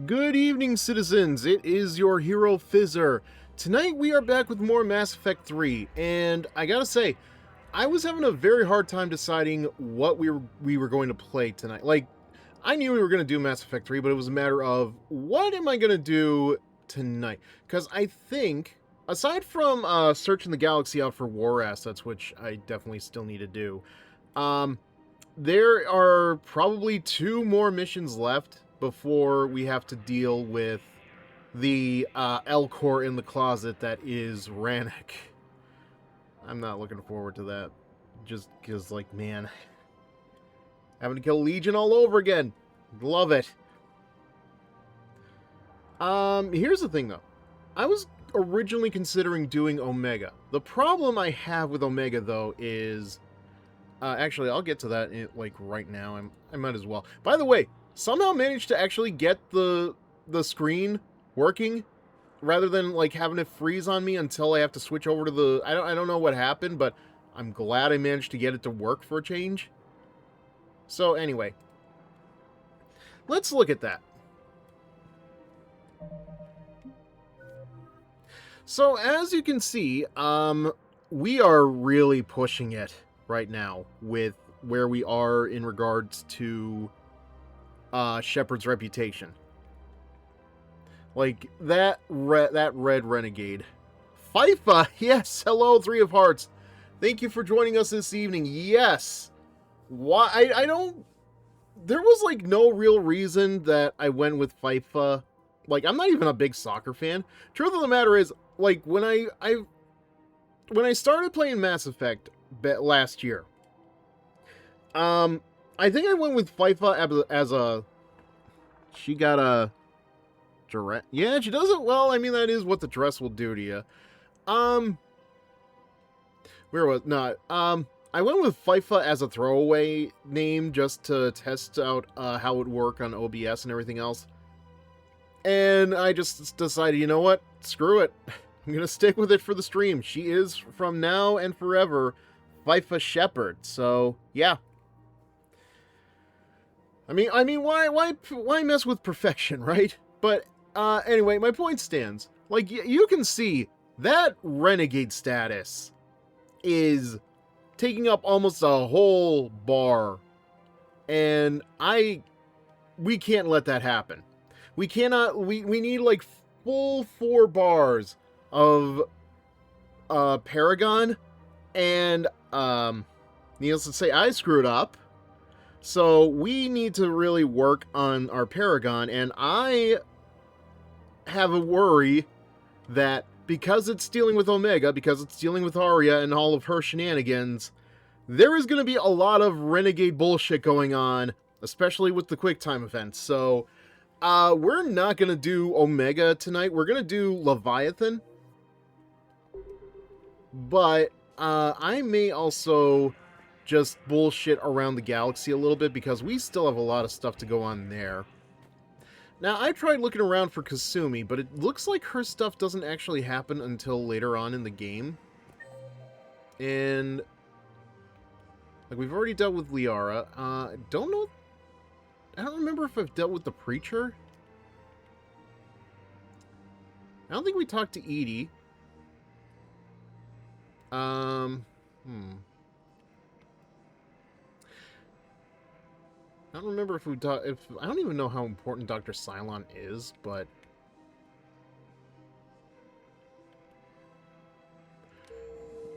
Good evening, citizens. It is your HeroFizzer. Tonight we are back with more Mass Effect 3, and I gotta say, I was having a very hard time deciding what we were going to play tonight. Like, I knew we were going to do Mass Effect 3, but it was a matter of what am I going to do tonight? Because I think, aside from searching the galaxy out for war assets, which I definitely still need to do, there are probably 2 more missions left before we have to deal with the L-Core in the closet that is Rannick. I'm not looking forward to that. Just because, like, man, having to kill Legion all over again. Love it. Here's the thing, though. I was originally considering doing Omega. The problem I have with Omega, though, is... actually, I'll get to that, like, right now. I might as well. By the way, somehow managed to actually get the screen working rather than like having it freeze on me until I have to switch over to the I don't know what happened, but I'm glad I managed to get it to work for a change. So anyway, let's look at that. So as you can see, we are really pushing it right now with where we are in regards to Shepard's reputation. Like, that red renegade. FIFA! Yes! Hello, Three of Hearts! Thank you for joining us this evening. Yes! Why? I don't... There was, like, no real reason that I went with FIFA. Like, I'm not even a big soccer fan. Truth of the matter is, like, when I started playing Mass Effect last year, I think I went with FIFA as a... She got a... dress. Yeah, she does it well. I mean, that is what the dress will do to you. Where was... Not... I went with FIFA as a throwaway name just to test out how it would work on OBS and everything else. And I just decided, you know what? Screw it. I'm going to stick with it for the stream. She is, from now and forever, FIFA Shepard. So, yeah. I mean, why mess with perfection, right? But anyway, my point stands. Like, you can see that renegade status is taking up almost a whole bar, and we can't let that happen. We cannot. We need like full 4 bars of Paragon, and needless to say, I screwed up. So we need to really work on our Paragon, and I have a worry that because it's dealing with Omega, because it's dealing with Arya and all of her shenanigans, there is going to be a lot of renegade bullshit going on, especially with the QuickTime events. So we're not going to do Omega tonight. We're going to do Leviathan. But I may also just bullshit around the galaxy a little bit because we still have a lot of stuff to go on there. Now, I tried looking around for Kasumi, but it looks like her stuff doesn't actually happen until later on in the game. And like, we've already dealt with Liara. I don't remember if I've dealt with the Preacher. I don't think we talked to Edie. I don't remember if we I don't even know how important Dr. Cylon is, but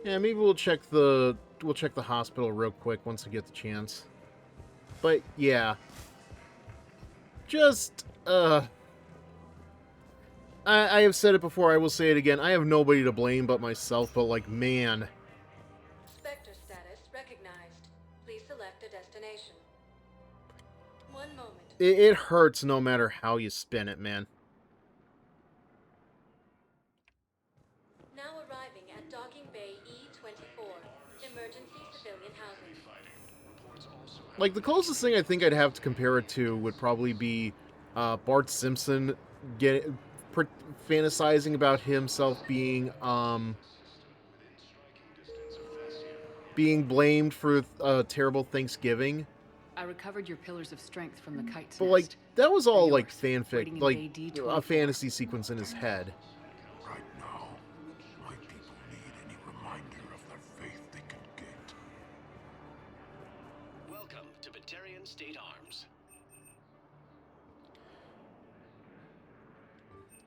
yeah, maybe we'll check the hospital real quick once we get the chance. But yeah, just I have said it before, I will say it again. I have nobody to blame but myself, but like, man. Spectre status recognized. Please select a destination. 1 moment. It hurts no matter how you spin it, man. Now arriving at Docking Bay E-24, emergency civilian housing. Like, the closest thing I think I'd have to compare it to would probably be Bart Simpson fantasizing about himself being blamed for a terrible Thanksgiving I recovered your pillars of strength from the kite's But, like, nest. that was all, like, Waiting fanfic, in like, Bay a D24. fantasy sequence in his head. Right now, my people need any reminder of their faith they can get. Welcome to Batarian State Arms.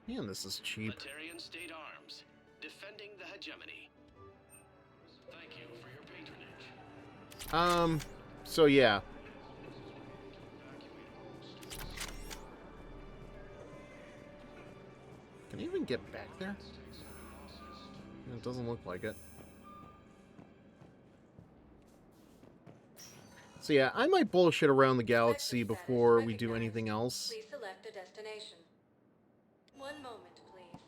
Man, this is cheap. Batarian State Arms, defending the hegemony. Thank you for your patronage. So yeah. Can I even get back there? It doesn't look like it. So yeah, I might bullshit around the galaxy before we do anything else. Please select a destination. One moment, please.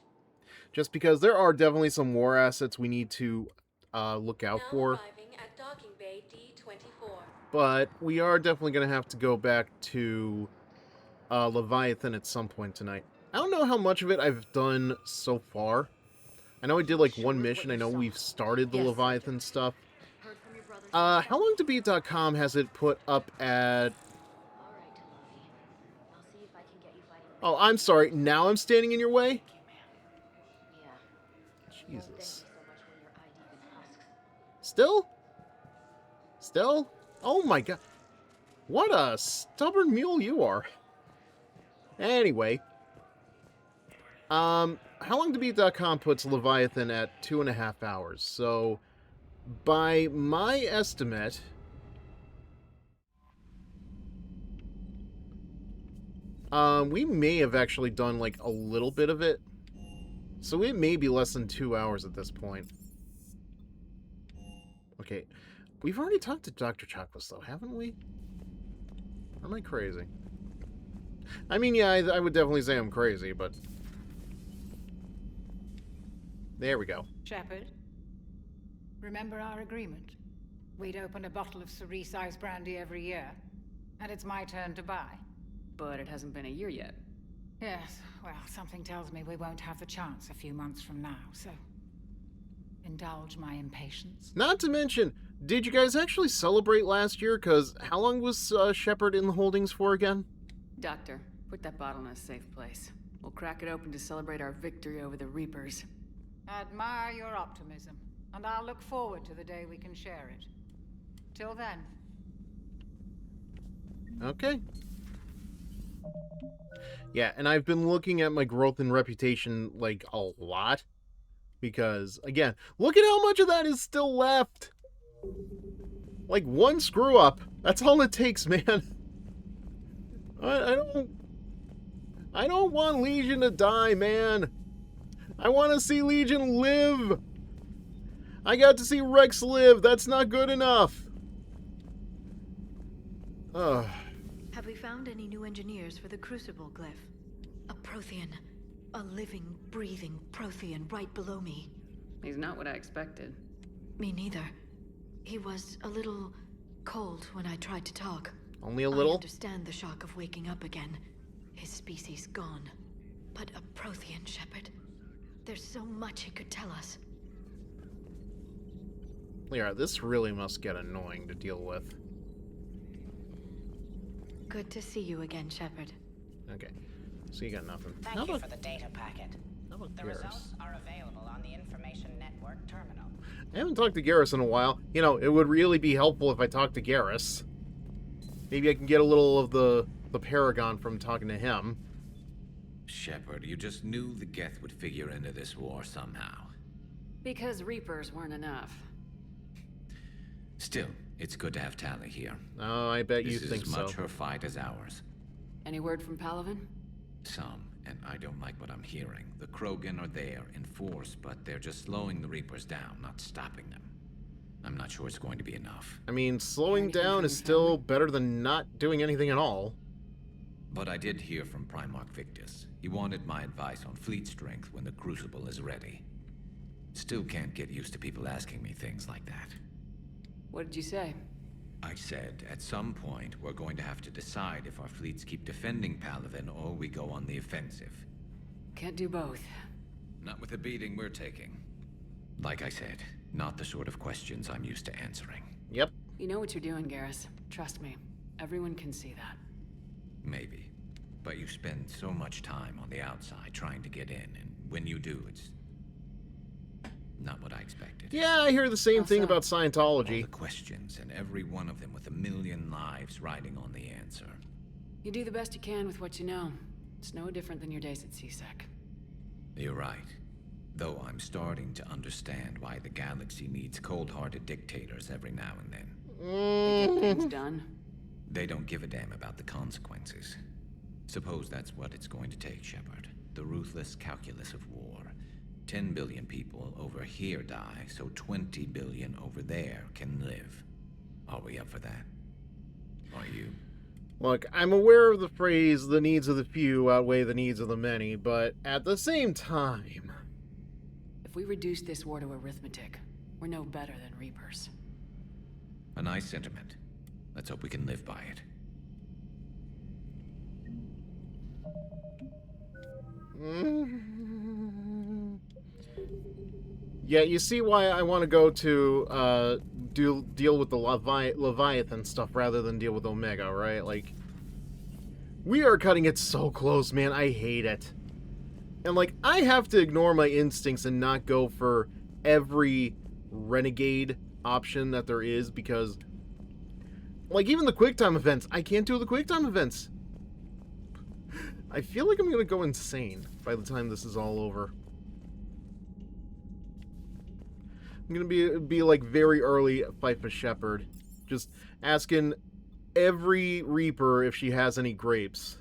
Just because there are definitely some war assets we need to look out Now for. arriving at docking bay D24. But we are definitely going to have to go back to Leviathan at some point tonight. I don't know how much of it I've done so far. I know I did like one mission. I know we've started the Leviathan stuff. How long to beat.com has it put up at... Oh, I'm sorry. Now I'm standing in your way? Jesus. Still? Still? Oh my god. What a stubborn mule you are. Anyway. How long to beat.com puts Leviathan at 2.5 hours. So, by my estimate, we may have actually done like a little bit of it. So it may be less than 2 hours at this point. Okay. We've already talked to Dr. Chakwas, though, haven't we? Or am I crazy? I mean, yeah, I would definitely say I'm crazy, but... There we go. Shepard, remember our agreement? We'd open a bottle of cerise ice brandy every year, and it's my turn to buy. But it hasn't been a year yet. Yes, well, something tells me we won't have the chance a few months from now, so... indulge my impatience. Not to mention, did you guys actually celebrate last year? Because how long was Shepard in the holdings for again? Doctor, put that bottle in a safe place. We'll crack it open to celebrate our victory over the Reapers. Admire your optimism, and I'll look forward to the day we can share it. Till then. Okay. Yeah, and I've been looking at my growth in reputation, like, a lot. Because, again, look at how much of that is still left. Like, one screw-up. That's all it takes, man. I don't want Legion to die, man. I want to see Legion live. I got to see Rex live. That's not good enough. Ugh. Have we found any new engineers for the Crucible glyph? A Prothean. A living, breathing Prothean right below me. He's not what I expected. Me neither. He was a little cold when I tried to talk. Only a I little? understand the shock of waking up again. His species gone. But a Prothean, Shepard. There's so much he could tell us. Yeah, this really must get annoying to deal with. Good to see you again, Shepard. Okay. So you got nothing. Thank you for the data packet. How about The Garrus? results are available on the Information Network terminal. I haven't talked to Garrus in a while. You know, it would really be helpful if I talked to Garrus. Maybe I can get a little of the Paragon from talking to him. Shepard, you just knew the Geth would figure into this war somehow. Because Reapers weren't enough. Still, it's good to have Tali here. Oh, I bet you This think is as much so. her fight as ours. Any word from Palaven? Some, and I don't like what I'm hearing. The Krogan are there in force, but they're just slowing the Reapers down, not stopping them. I'm not sure it's going to be enough. I mean, slowing Anything down from is still better than not doing anything at all. But I did hear from Primarch Victus. He wanted my advice on fleet strength when the Crucible is ready. Still can't get used to people asking me things like that. What did you say? I said, at some point, we're going to have to decide if our fleets keep defending Palaven or we go on the offensive. Can't do both. Not with the beating we're taking. Like I said, not the sort of questions I'm used to answering. Yep. You know what you're doing, Garrus. Trust me. Everyone can see that. Maybe. But you spend so much time on the outside trying to get in, and when you do, it's not what I expected. Yeah, I hear the same thing about All Scientology. the questions, and every one of them with a million lives riding on the answer. You do the best you can with what you know. It's no different than your days at CSEC. You're right. Though I'm starting to understand why the galaxy needs cold-hearted dictators every now and then. They get things done. They don't give a damn about the consequences. Suppose that's what it's going to take, Shepard. The ruthless calculus of war. 10 billion people over here die, so 20 billion over there can live. Are we up for that? Are you? Look, I'm aware of the phrase, the needs of the few outweigh the needs of the many, but at the same time... If we reduce this war to arithmetic, we're no better than Reapers. A nice sentiment. Let's hope we can live by it. Yeah, you see why I want to go to deal with the Leviathan stuff rather than deal with Omega, right? Like, we are cutting it so close, man. I hate it. And, like, I have to ignore my instincts and not go for every renegade option that there is because, like, even the QuickTime events, I can't do the QuickTime events. I feel like I'm going to go insane by the time this is all over. I'm going to be like, very early fight for Shepard. Just asking every Reaper if she has any grapes.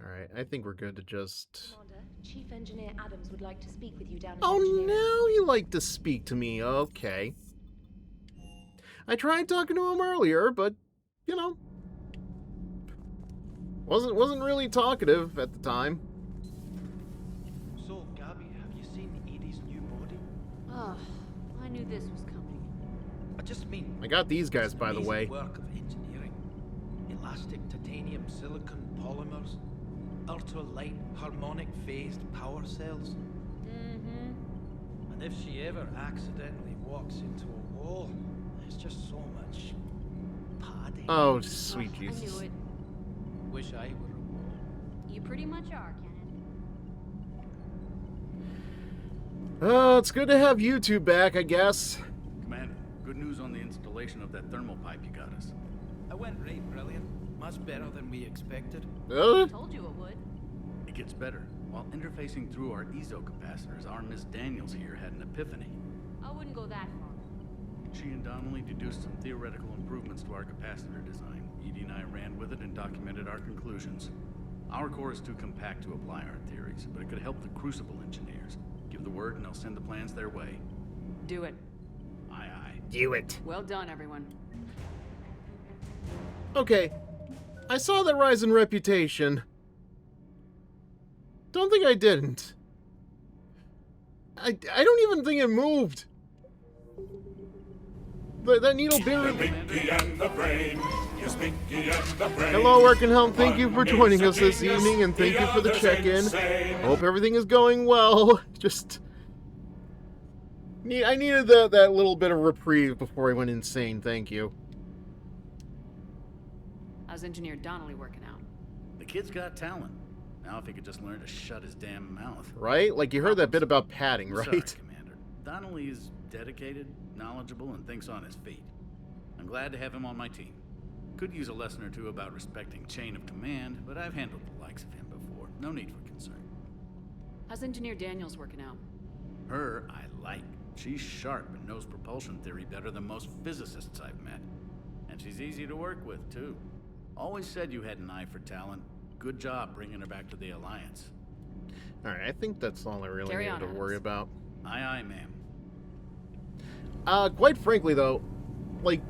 Alright, I think we're good to just... Commander, Chief Engineer Adams would like to speak with you down in Oh, engineering. now you like to speak to me. Okay. I tried talking to him earlier, but, you know, wasn't really talkative at the time. So, Gabby, have you seen Edie's new body? Oh, I knew this was coming. I just mean... I got these guys, it's by the amazing way. work of engineering. Elastic titanium silicon polymers. Ultra-light harmonic phased power cells. Mm-hmm. And if she ever accidentally walks into a wall, there's just so much padding. Oh, sweet I Jesus. knew it. Wish I were a wall. You pretty much are, Kenneth. It's good to have you two back, I guess. Commander, good news on the installation of that thermal pipe you got us. I went right brilliant. Much better than we expected. Told you it would. It gets better. While interfacing through our ezo capacitors, our Miss Daniels here had an epiphany. I wouldn't go that far. She and Donnelly deduced some theoretical improvements to our capacitor design. Edie and I ran with it and documented our conclusions. Our core is too compact to apply our theories, but it could help the Crucible engineers. Give the word and I'll send the plans their way. Do it. Aye, aye. Do it. Well done, everyone. Okay. I saw that rise in reputation. Don't think I didn't. I don't even think it moved. That needle barely... Hello, Working Helm. Thank you for joining us this evening, and thank you for the check-in. Hope everything is going well. Just... I needed that little bit of reprieve before I went insane. Thank you. How's Engineer Donnelly working out? The kid's got talent. Now if he could just learn to shut his damn mouth. Right? Like, you heard that bit about padding, right? Sorry, Commander. Donnelly is dedicated, knowledgeable, and thinks on his feet. I'm glad to have him on my team. Could use a lesson or two about respecting chain of command, but I've handled the likes of him before. No need for concern. How's Engineer Daniels working out? Her, I like. She's sharp and knows propulsion theory better than most physicists I've met. And she's easy to work with, too. Always said you had an eye for talent. Good job bringing her back to the Alliance. Alright, I think that's all I really Carry needed to on, worry Adams. about. Aye, aye, ma'am. Quite frankly, though, like,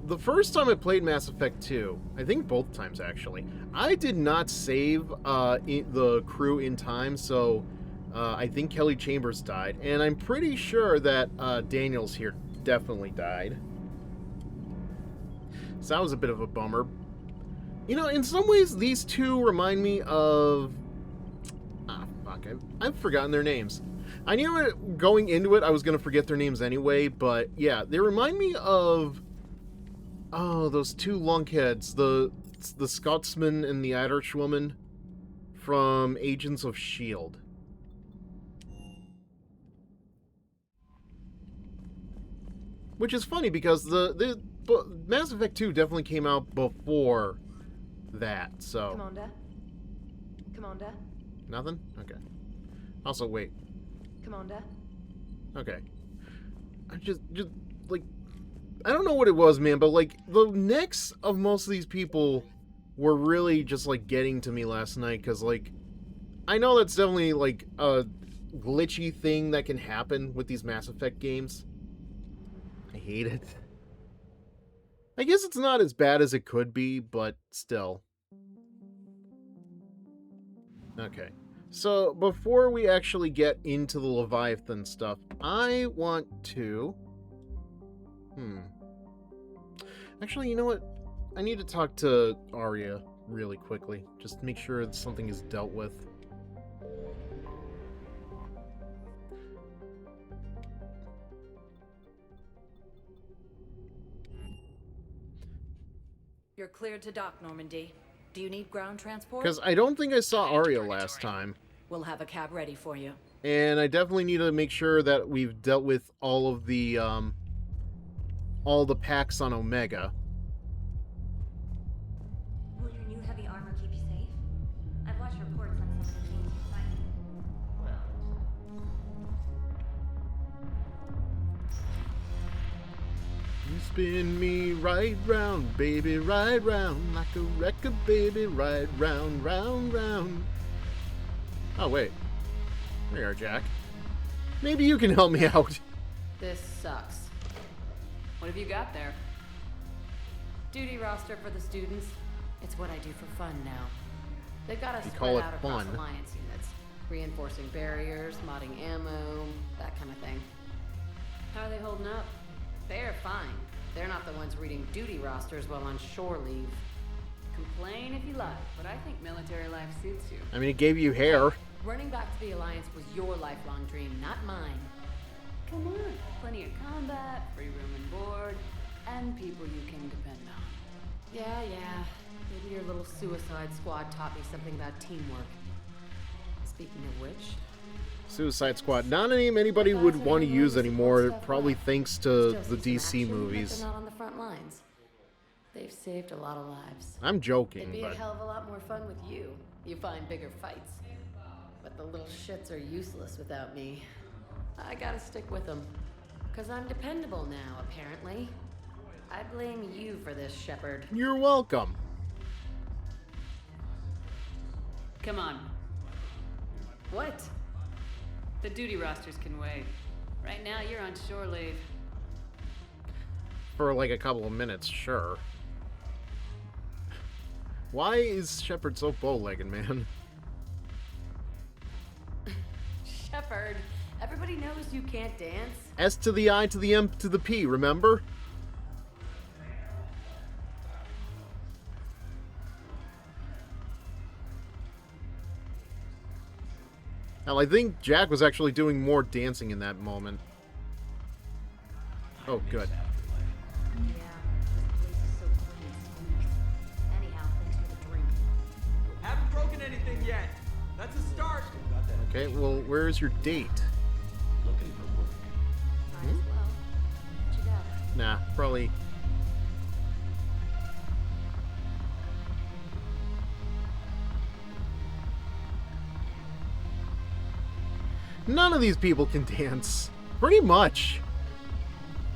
the first time I played Mass Effect 2, I think both times, actually, I did not save the crew in time, so I think Kelly Chambers died, and I'm pretty sure that Daniels here definitely died. So that was a bit of a bummer. You know, in some ways, these two remind me of... Ah, fuck, I've forgotten their names. I knew it going into it, I was going to forget their names anyway, but yeah, they remind me of, oh, those two lunkheads, the Scotsman and the Irishwoman from Agents of S.H.I.E.L.D. Which is funny because the Mass Effect 2 definitely came out before that, so... Commander? Commander? Nothing? Okay. Also, wait. Commander? Okay. I just, like... I don't know what it was, man, but, like, the necks of most of these people were really just, like, getting to me last night, because, like... I know that's definitely, like, a glitchy thing that can happen with these Mass Effect games. I hate it. I guess it's not as bad as it could be, but still. Okay. So, before we actually get into the Leviathan stuff, I want to... Actually, you know what? I need to talk to Arya really quickly. Just make sure that something is dealt with. You're cleared to dock, Normandy. Do you need ground transport? Because I don't think I saw Arya last time. We'll have a cab ready for you. And I definitely need to make sure that we've dealt with all of the packs on Omega. Will your new heavy armor keep you safe? I've watched reports on some of the things you fight. You spin me right round, baby, right round, like a record, baby, right round, round, round. Oh, wait. There you are, Jack. Maybe you can help me out. This sucks. What have you got there? Duty roster for the students. It's what I do for fun now. They've got us You spread call it out across fun. alliance units. Reinforcing barriers, modding ammo, that kind of thing. How are they holding up? They're fine. They're not the ones reading duty rosters while on shore leave. Complain if you like, but I think military life suits you. I mean, it gave you hair. Running back to the Alliance was your lifelong dream, not mine. Come on, plenty of combat, free room and board, and people you can depend on. Yeah. Maybe your little suicide squad taught me something about teamwork. Speaking of which... Suicide Squad. Not a name anybody would want to use anymore, probably thanks to the DC movies. They're not on the front lines. They've saved a lot of lives. I'm joking, It'd be but... a hell of a lot more fun with you. You find bigger fights. But the little shits are useless without me. I gotta stick with them. 'Cause I'm dependable now, apparently. I blame you for this, Shepard. You're welcome. Come on. What? The duty rosters can wait. Right now, you're on shore leave. For like a couple of minutes, sure. Why is Shepard so bow-legged, man? Shepard, everybody knows you can't dance. S to the I to the M to the P, remember? Hell, I think Jack was actually doing more dancing in that moment. Oh, good. Haven't broken anything yet. That's a start. Okay, well, where's your date? Might as well. What you got? Nah, probably. None of these people can dance. Pretty much.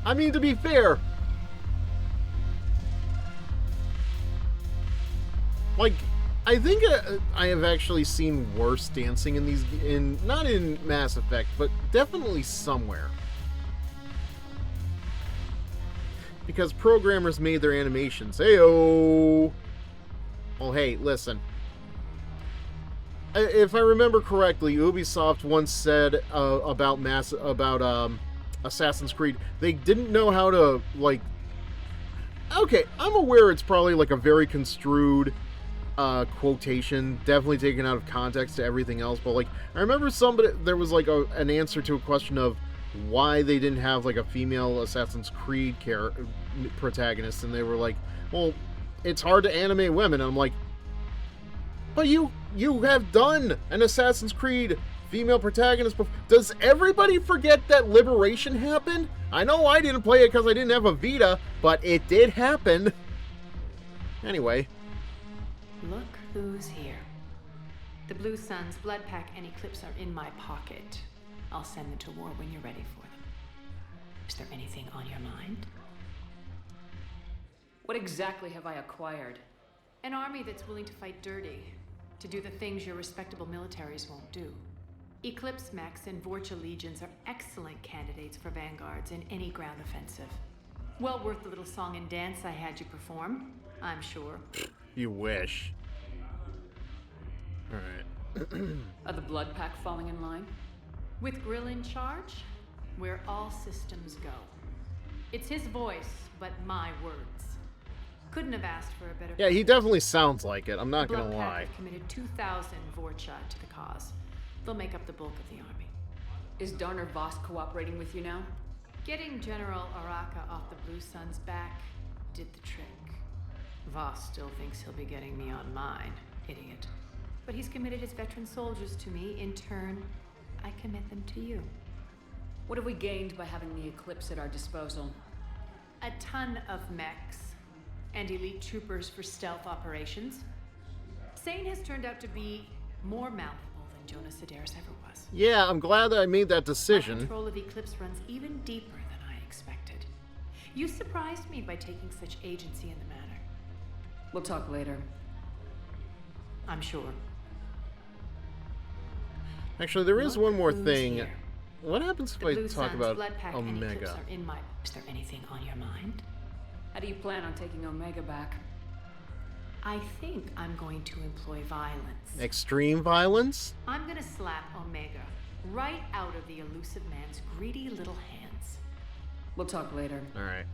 I mean, to be fair. Like, I think I have actually seen worse dancing in these, not in Mass Effect, but definitely somewhere. Because programmers made their animations. Heyo! Well, hey, listen. If I remember correctly, Ubisoft once said about Assassin's Creed, they didn't know how to, like... Okay, I'm aware it's probably like a very construed quotation, definitely taken out of context to everything else. But like, I remember there was like an answer to a question of why they didn't have like a female Assassin's Creed protagonist, and they were like, well, it's hard to animate women. And I'm like, but you have done an Assassin's Creed female protagonist before. Does everybody forget that Liberation happened? I know I didn't play it because I didn't have a Vita, but it did happen. Anyway. Look who's here. The Blue Suns, Blood Pack, and Eclipse are in my pocket. I'll send them to war when you're ready for them. Is there anything on your mind? What exactly have I acquired? An army that's willing to fight dirty, to do the things your respectable militaries won't do. Eclipse mechs and Vorcha legions are excellent candidates for vanguards in any ground offensive. Well worth the little song and dance I had you perform, I'm sure. You wish. Alright. Are the Blood Pack falling in line? With Grill in charge, where all systems go. It's his voice, but my words. Couldn't have asked for a better... Yeah, he definitely sounds like it, I'm not gonna Blood lie. Pack have committed 2,000 Vorcha to the cause. They'll make up the bulk of the army. Is Darner Voss cooperating with you now? Getting General Araka off the Blue Sun's back did the trick. Voss still thinks he'll be getting me on mine, idiot. But he's committed his veteran soldiers to me. In turn, I commit them to you. What have we gained by having the Eclipse at our disposal? A ton of mechs and elite troopers for stealth operations. Sane has turned out to be more malleable than Jonas Sedaris ever was. Yeah, I'm glad that I made that decision. My control of Eclipse runs even deeper than I expected. You surprised me by taking such agency in the matter. We'll talk later. I'm sure. Actually, there is one more thing. Here. What happens if I talk about Omega? Is there anything on your mind? How do you plan on taking Omega back? I think I'm going to employ violence. Extreme violence? I'm gonna slap Omega right out of the elusive man's greedy little hands. We'll talk later. Alright.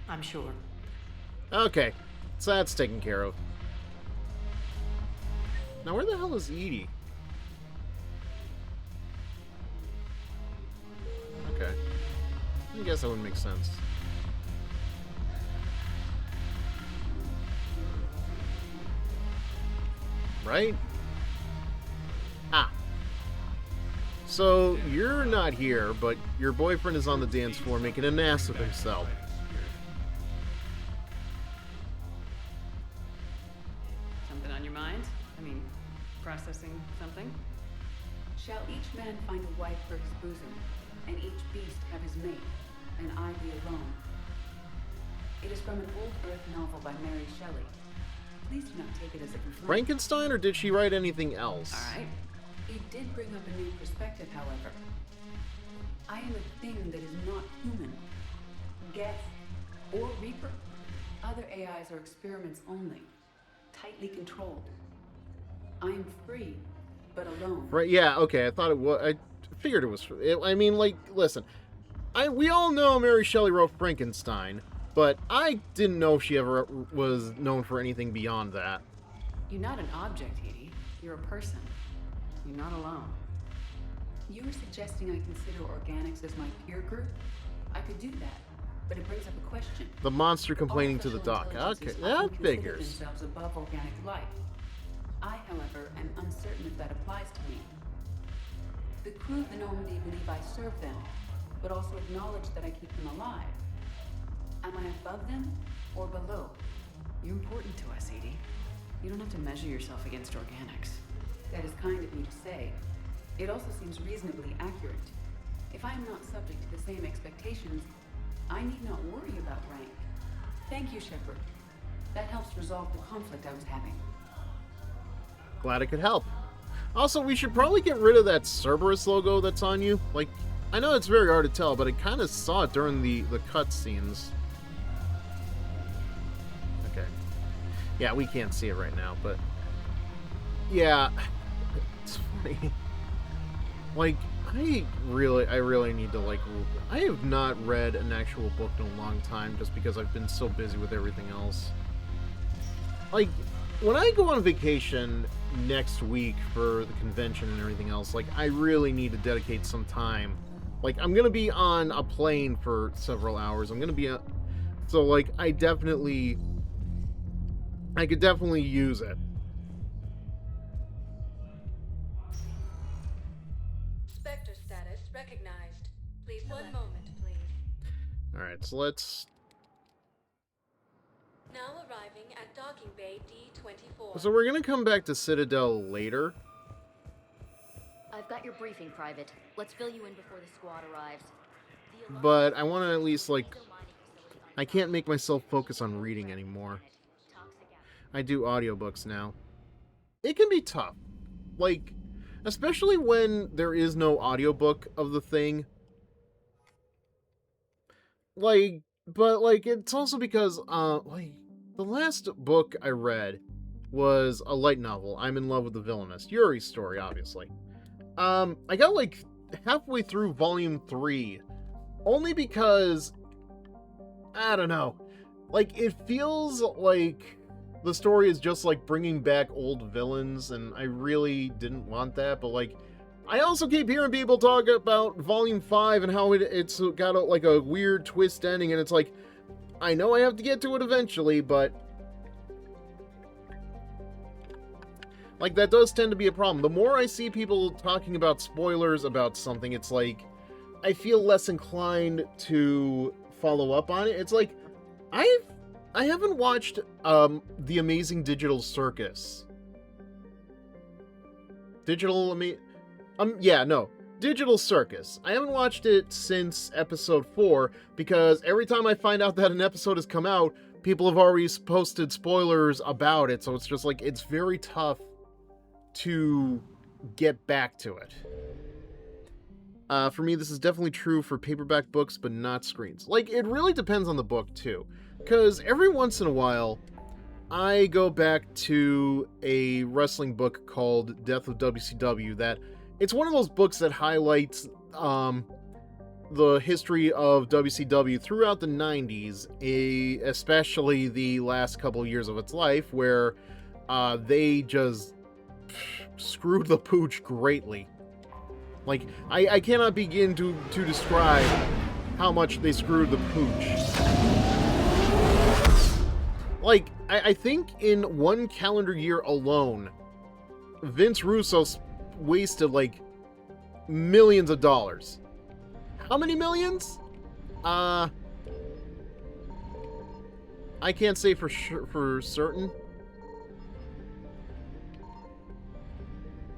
I'm sure. Okay, so that's taken care of. Now where the hell is Edie? Okay. I guess that would make sense. Right? Ah. So, you're not here, but your boyfriend is on the dance floor making an ass of himself. Something on your mind? I mean, processing something? Shall each man find a wife for his bosom, and each beast have his mate, and I be alone? It is from an old Earth novel by Mary Shelley. Please do not take it as a complaint. Frankenstein, or did she write anything else? Alright. It did bring up a new perspective, however. I am a thing that is not human. Geth or Reaper. Other AIs are experiments only, tightly controlled. I am free, but alone. Right, yeah, okay, I thought it was... I figured it was... I mean, like, listen. We all know Mary Shelley wrote Frankenstein, but I didn't know if she ever was known for anything beyond that. You're not an object, Edie. You're a person. You're not alone. You were suggesting I consider organics as my peer group? I could do that, but it brings up a question. The monster complaining to the doc. Okay, that figures. Themselves above organic life. I, however, am uncertain if that applies to me. The crew of the Normandy believe I serve them, but also acknowledge that I keep them alive. Am I above them or below? You're important to us, Edie. You don't have to measure yourself against organics. That is kind of you to say. It also seems reasonably accurate. If I am not subject to the same expectations, I need not worry about rank. Thank you, Shepard. That helps resolve the conflict I was having. Glad I could help. Also, we should probably get rid of that Cerberus logo that's on you. Like, I know it's very hard to tell, but I kind of saw it during the cutscenes. Okay. Yeah, we can't see it right now, but... Yeah, it's funny. Like, I really need to, like... I have not read an actual book in a long time just because I've been so busy with everything else. Like, when I go on vacation next week for the convention and everything else, like, I really need to dedicate some time. Like, I'm gonna be on a plane for several hours. I'm gonna be so, like, I could definitely use it. Spectre status recognized. Please, one moment, please. Alright, so let's... Now arriving at docking bay D24. So we're gonna come back to Citadel later. I've got your briefing, Private. Let's fill you in before the squad arrives. But I want to at least, like... I can't make myself focus on reading anymore. I do audiobooks now. It can be tough. Like, especially when there is no audiobook of the thing. Like, but, like, it's also because, like, the last book I read was a light novel, I'm in Love with the Villainess. Yuri's story, obviously. I got, like, halfway through volume 3, only because, I don't know, like, it feels like the story is just, like, bringing back old villains, and I really didn't want that, but, like, I also keep hearing people talk about volume 5 and how it's got, like, a weird twist ending, and it's like, I know I have to get to it eventually, but... like, that does tend to be a problem. The more I see people talking about spoilers about something, it's like, I feel less inclined to follow up on it. It's like, I haven't watched, The Amazing Digital Circus. Digital Circus. I haven't watched it since episode 4, because every time I find out that an episode has come out, people have already posted spoilers about it, so it's just like, it's very tough to get back to it. For me, this is definitely true for paperback books, but not screens. Like, it really depends on the book, too. Because every once in a while, I go back to a wrestling book called Death of WCW that... it's one of those books that highlights the history of WCW throughout the 90s, especially the last couple of years of its life, where they just screwed the pooch greatly. Like, I cannot begin to describe how much they screwed the pooch. Like, I think in one calendar year alone, Vince Russo wasted, like, millions of dollars. How many millions? I can't say for certain.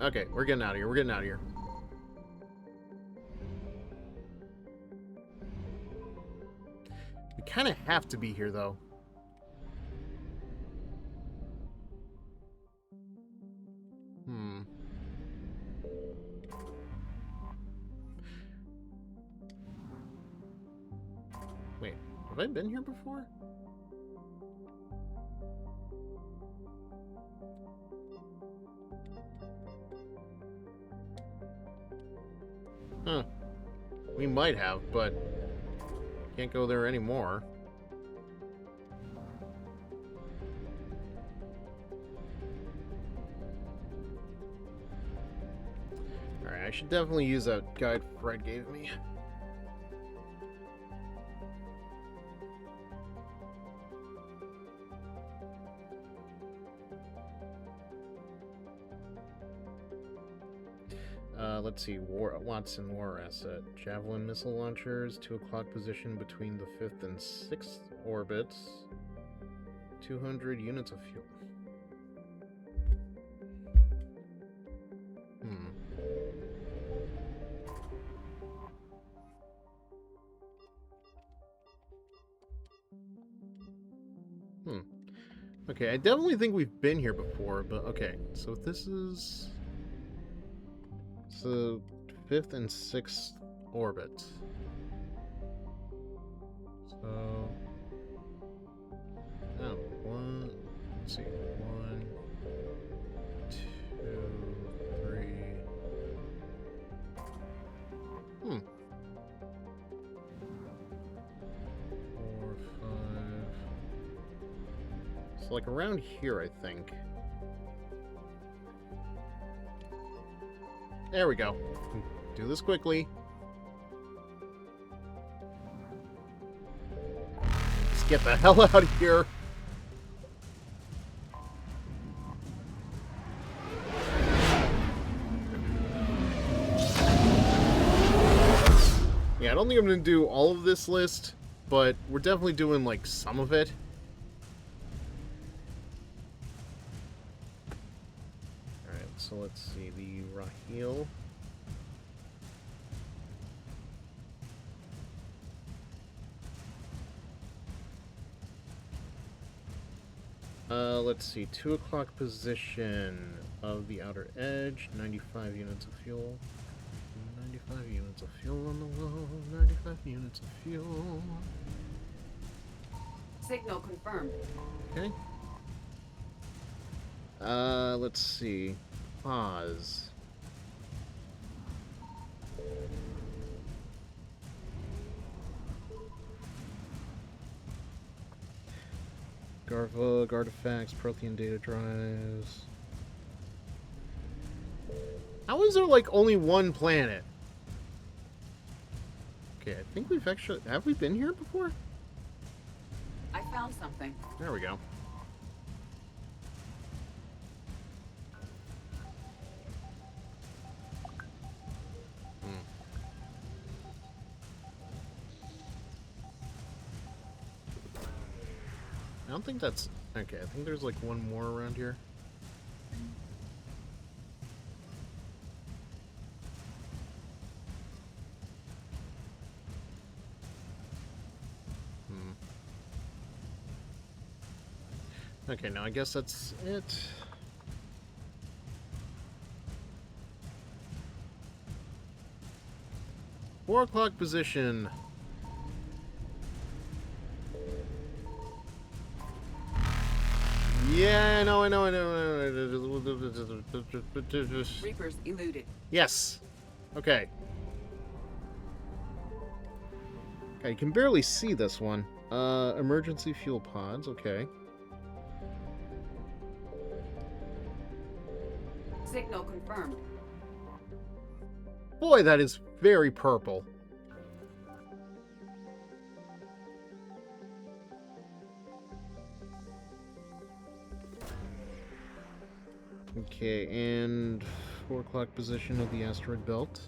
Okay, we're getting out of here. We're getting out of here. We kind of have to be here, though. Wait, have I been here before? Huh. We might have, but can't go there anymore. Alright, I should definitely use that guide Fred gave me. Let's see, Watson War Asset. Javelin missile launchers, 2 o'clock position between the 5th and 6th orbits. 200 units of fuel. Okay, I definitely think we've been here before, but okay. So this is... so 5th and 6th orbit. So... oh, one... let's see. 1, 2, 3... 4, 5... so like around here, I think. There we go. Do this quickly. Let's get the hell out of here. Yeah, I don't think I'm going to do all of this list, but we're definitely doing, like, some of it. Alright, so let's see. The Raheel. Let's see. 2 o'clock position of the outer edge. 95 units of fuel. 95 units of fuel on the wall. 95 units of fuel. Signal confirmed. Okay. Let's see. Pause. Garvug, artifacts, Prothean data drives. How is there, like, only one planet? Okay, I think we've actually... Have we been here before? I found something. There we go. I don't think that's... Okay, I think there's like one more around here. Okay, now I guess that's it. Four o'clock position. Yeah, I know. Reapers eluded. Yes. Okay. Okay, you can barely see this one. Emergency fuel pods, okay. Signal confirmed. Boy, that is very purple. Okay, and 4 o'clock position of the asteroid belt.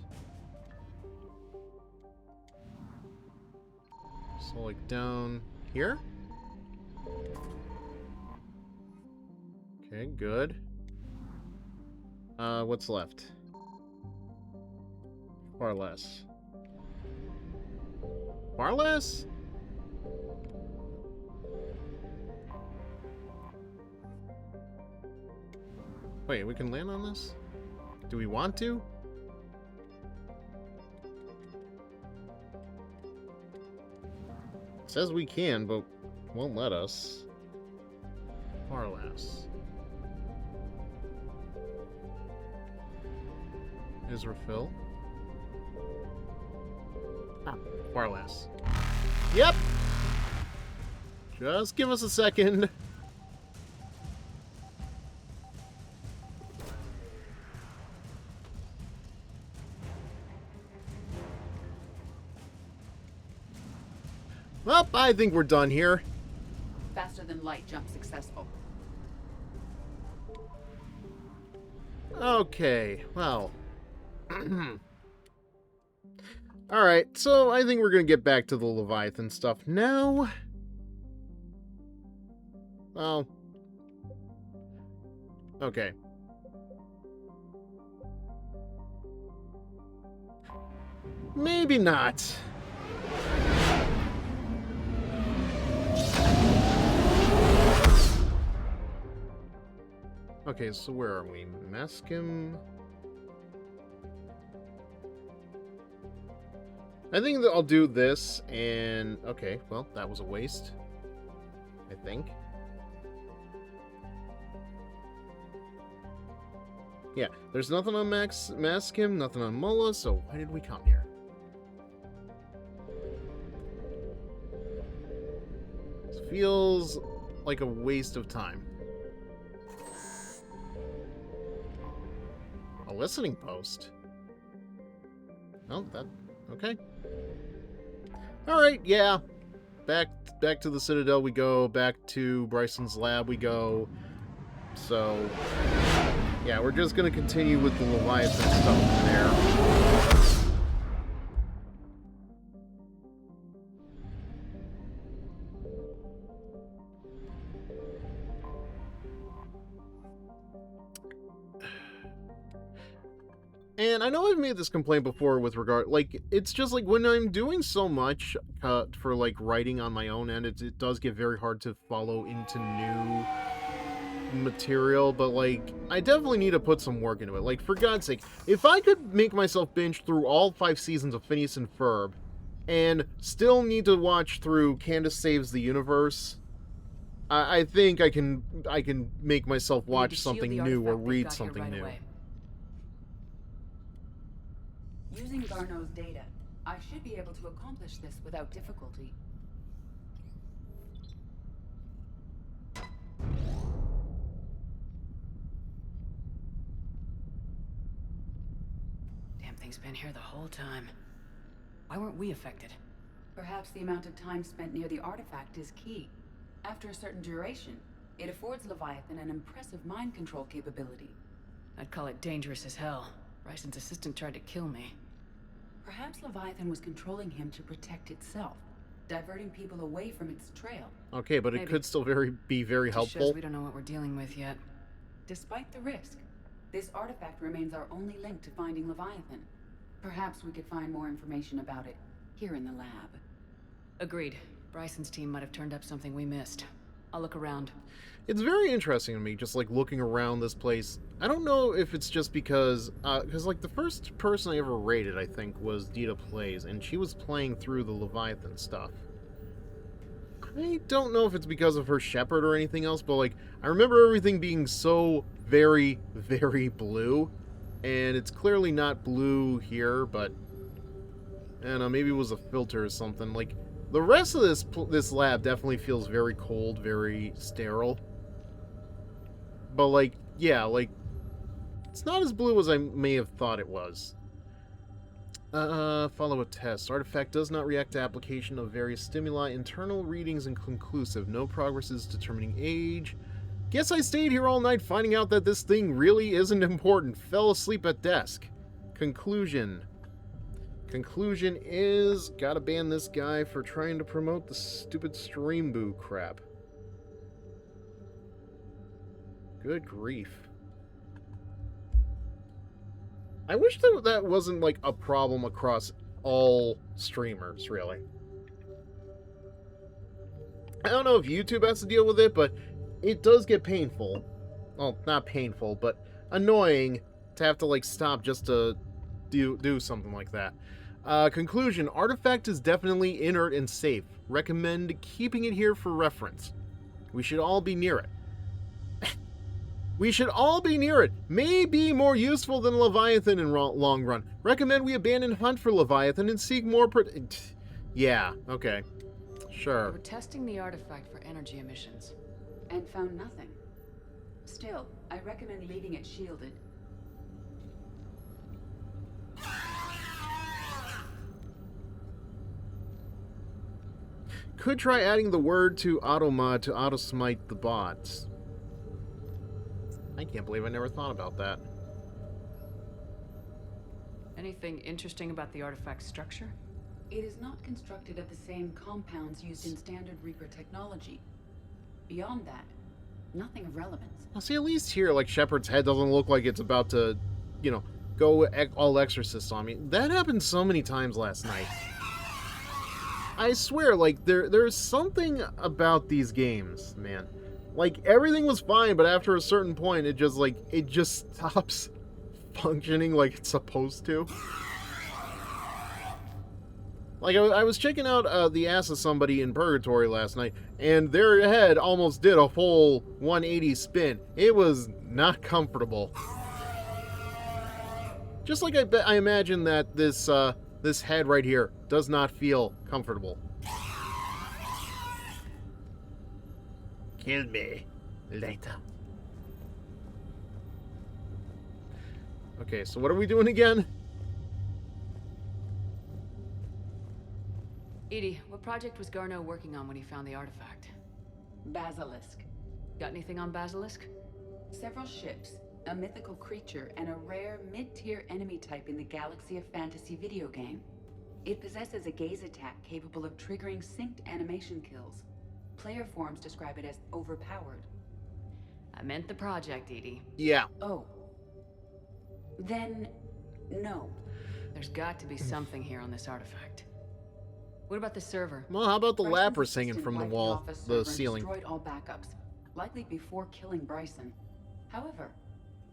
So, like, down here? Okay, good. What's left? Far less. Far less? Wait, we can land on this? Do we want to? It says we can, but won't let us. Far less. Is refill. Ah, far less. Yep! Just give us a second. Well, I think we're done here. Faster than light jump successful. Okay, well. Alright, so I think we're going to get back to the Leviathan stuff now. Well. Okay. Maybe not. Okay, so where are we? Maskim? I think that I'll do this, and... Okay, well, that was a waste. I think. Yeah, there's nothing on Maskim, nothing on Mullah, so why did we come here? This feels like a waste of time. A listening post? Oh, that... Okay. Alright, yeah. Back to the Citadel we go. Back to Bryson's lab we go. So... yeah, we're just gonna continue with the Leviathan stuff from there. And I know I've made this complaint before with regard, like, it's just like when I'm doing so much for like writing on my own end, it does get very hard to follow into new material, but like, I definitely need to put some work into it. Like, for God's sake, if I could make myself binge through all 5 seasons of Phineas and Ferb and still need to watch through Candace Saves the Universe, I think I can make myself watch something new or read something new. Using Garneau's data, I should be able to accomplish this without difficulty. Damn thing's been here the whole time. Why weren't we affected? Perhaps the amount of time spent near the artifact is key. After a certain duration, it affords Leviathan an impressive mind control capability. I'd call it dangerous as hell. Bryson's assistant tried to kill me. Perhaps Leviathan was controlling him to protect itself, diverting people away from its trail. Okay, but it could still be very helpful. Shows we don't know what we're dealing with yet. Despite the risk, this artifact remains our only link to finding Leviathan. Perhaps we could find more information about it here in the lab. Agreed. Bryson's team might have turned up something we missed. I'll look around. It's very interesting to me, just like looking around this place. I don't know if it's just because like the first person I ever rated, I think, was Dita Plays, and she was playing through the Leviathan stuff. I don't know if it's because of her Shepard or anything else, but like, I remember everything being so very, very blue, and it's clearly not blue here, but I don't know, maybe it was a filter or something. Like, the rest of this lab definitely feels very cold, very sterile. But like, yeah, like, it's not as blue as I may have thought it was. Follow a test. Artifact does not react to application of various stimuli. Internal readings inconclusive. No progress is determining age. Guess I stayed here all night finding out that this thing really isn't important. Fell asleep at desk. Conclusion. Conclusion is, gotta ban this guy for trying to promote the stupid stream boo crap. Good grief. I wish that wasn't like a problem across all streamers, really. I don't know if YouTube has to deal with it, but it does get painful. Well, not painful, but annoying to have to like stop just to do something like that. Conclusion, artifact is definitely inert and safe. Recommend keeping it here for reference. We should all be near it. We should all be near it. May be more useful than Leviathan in long run. Recommend we abandon hunt for Leviathan and seek more yeah, okay. Sure. We were testing the artifact for energy emissions. And found nothing. Still, I recommend leaving it shielded. Could try adding the word to automod to autosmite the bots. I can't believe I never thought about that. Anything interesting about the artifact's structure? It is not constructed of the same compounds used in standard Reaper technology. Beyond that, nothing of relevance. Well, see, at least here, like, Shepard's head doesn't look like it's about to, you know, go all exorcist on me. That happened so many times last night. I swear, like, there's something about these games, man. Like, everything was fine, but after a certain point, it just stops functioning like it's supposed to. Like, I was checking out the ass of somebody in Purgatory last night, and their head almost did a full 180 spin. It was not comfortable. Just like I imagine that this head right here does not feel comfortable. Kill me later. Okay, so what are we doing again? Edie, what project was Garneau working on when he found the artifact? Basilisk. Got anything on Basilisk? Several ships, a mythical creature, and a rare mid-tier enemy type in the Galaxy of Fantasy video game. It possesses a gaze attack capable of triggering synced animation kills. Player forums describe it as overpowered. I meant the project, Edie. Yeah. Oh. Then, no. There's got to be something here on this artifact. What about the server? Well, how about the Bryson's lapras hanging assistant from the wiped wall, office the server and ceiling? destroyed all backups, likely before killing Bryson. However,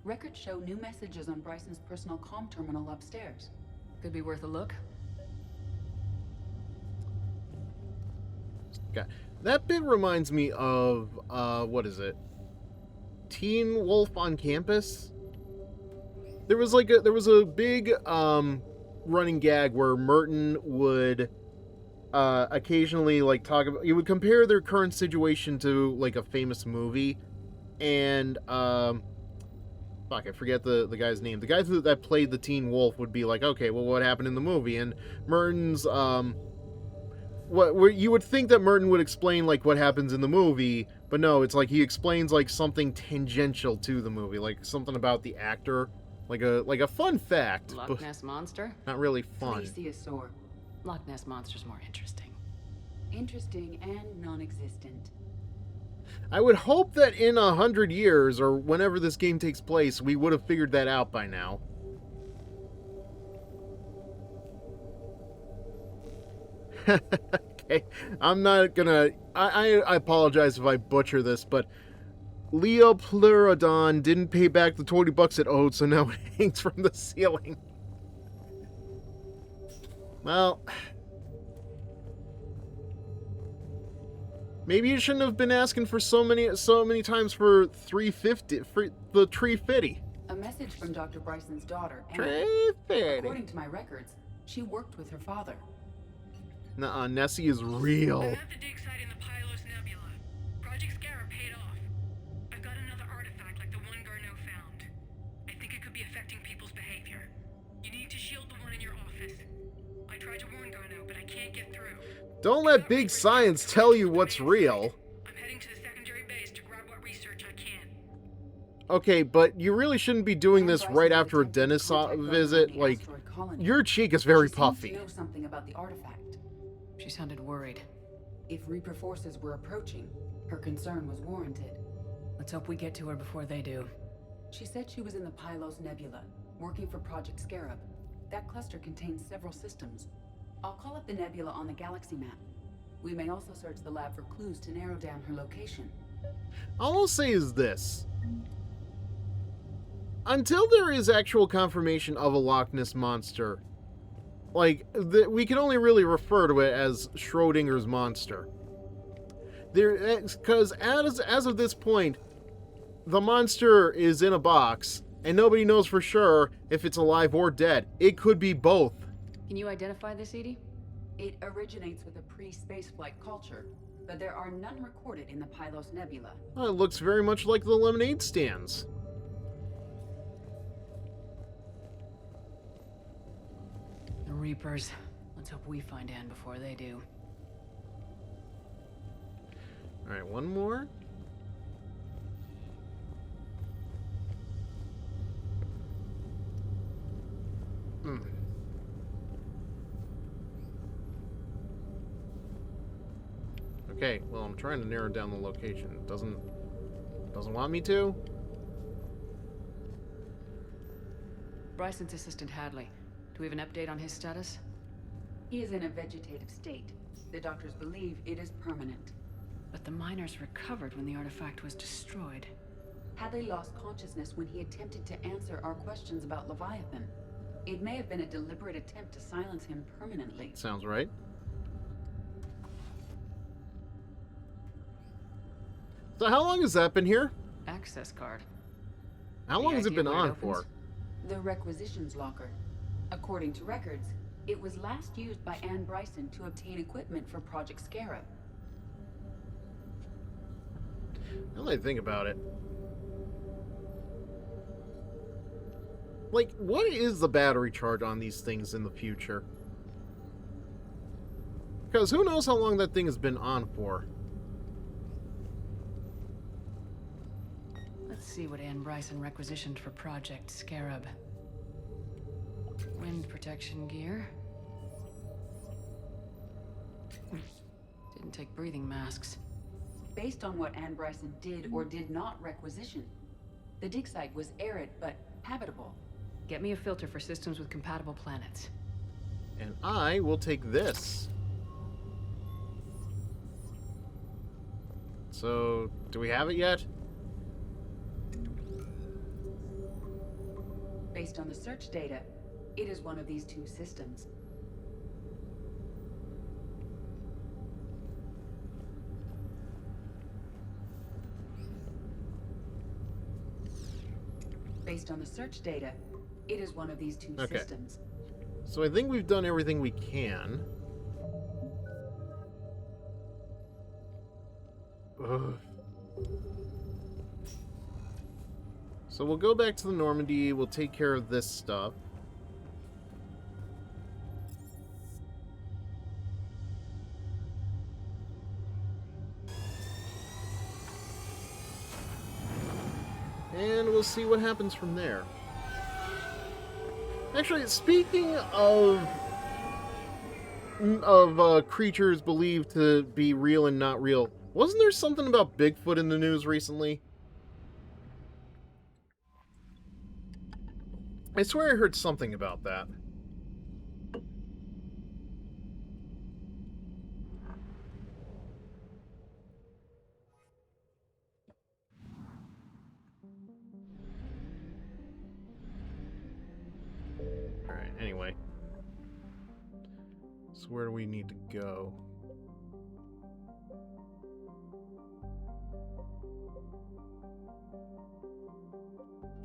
records show new messages on Bryson's personal comm terminal upstairs. Could be worth a look. Okay. That bit reminds me of, what is it? Teen Wolf on Campus? There was a big, running gag where Merton would, occasionally, like, talk about, he would compare their current situation to, like, a famous movie, and, fuck, I forget the guy's name. The guy that played the Teen Wolf would be like, okay, well, what happened in the movie? And Merton's, where you would think that Merton would explain, like, what happens in the movie, but no, it's like he explains, like, something tangential to the movie, like something about the actor, like a fun fact. Loch Ness Monster? Not really fun. Plesiosaur. Loch Ness Monster's more interesting. Interesting and non-existent. I would hope that in 100 years, or whenever this game takes place, we would have figured that out by now. Okay, I'm not gonna... I apologize if I butcher this, but Leopleurodon didn't pay back the 20 bucks it owed, so now it hangs from the ceiling. Well... maybe you shouldn't have been asking for so many times for $350 for the tree fitty. A message from Dr. Bryson's daughter, Anne. Tree fitty. According to my records, she worked with her father. Nuh-uh, Nessie is real. I'm at the dig site in the Pylos Nebula. Project Scarab paid off. I've got another artifact like the one Garneau found. I think it could be affecting people's behavior. You need to shield the one in your office. I tried to warn Garneau, but I can't get through. Don't let big science tell you what's real. I'm heading to the secondary base to grab what research I can. Okay, but you really shouldn't be doing this right after a dentist visit. Like, your cheek is very puffy. She know something about the artifact. She sounded worried. If Reaper forces were approaching, her concern was warranted. Let's hope we get to her before they do. She said she was in the Pylos Nebula, working for Project Scarab. That cluster contains several systems. I'll call up the nebula on the galaxy map. We may also search the lab for clues to narrow down her location. All I'll say is this. Until there is actual confirmation of a Loch Ness Monster, like, we can only really refer to it as Schrodinger's monster. Because as of this point, the monster is in a box, and nobody knows for sure if it's alive or dead. It could be both. Can you identify this, Edie? It originates with a pre-spaceflight culture, but there are none recorded in the Pylos Nebula. Well, it looks very much like the lemonade stands. The Reapers. Let's hope we find Anne before they do. Alright, one more. Okay, well, I'm trying to narrow down the location. It doesn't want me to? Bryson's assistant Hadley. Do we have an update on his status? He is in a vegetative state. The doctors believe it is permanent. But the miners recovered when the artifact was destroyed. Hadley lost consciousness when he attempted to answer our questions about Leviathan. It may have been a deliberate attempt to silence him permanently. Sounds right. So how long has that been here? Access card. How long has it been on for? The requisitions locker. According to records, it was last used by Anne Bryson to obtain equipment for Project Scarab. Now that I think about it. Like, what is the battery charge on these things in the future? Because who knows how long that thing has been on for. Let's see what Ann Bryson requisitioned for Project Scarab. Wind protection gear. Didn't take breathing masks. Based on what Ann Bryson did or did not requisition, the dig site was arid but habitable. Get me a filter for systems with compatible planets. And I will take this. So, do we have it yet? Based on the search data, it is one of these two systems. Based on the search data, it is one of these two systems. So I think we've done everything we can. Ugh. So we'll go back to the Normandy, we'll take care of this stuff. And we'll see what happens from there. Actually, speaking of creatures believed to be real and not real, wasn't there something about Bigfoot in the news recently? I swear I heard something about that. Alright, anyway. So where do we need to go?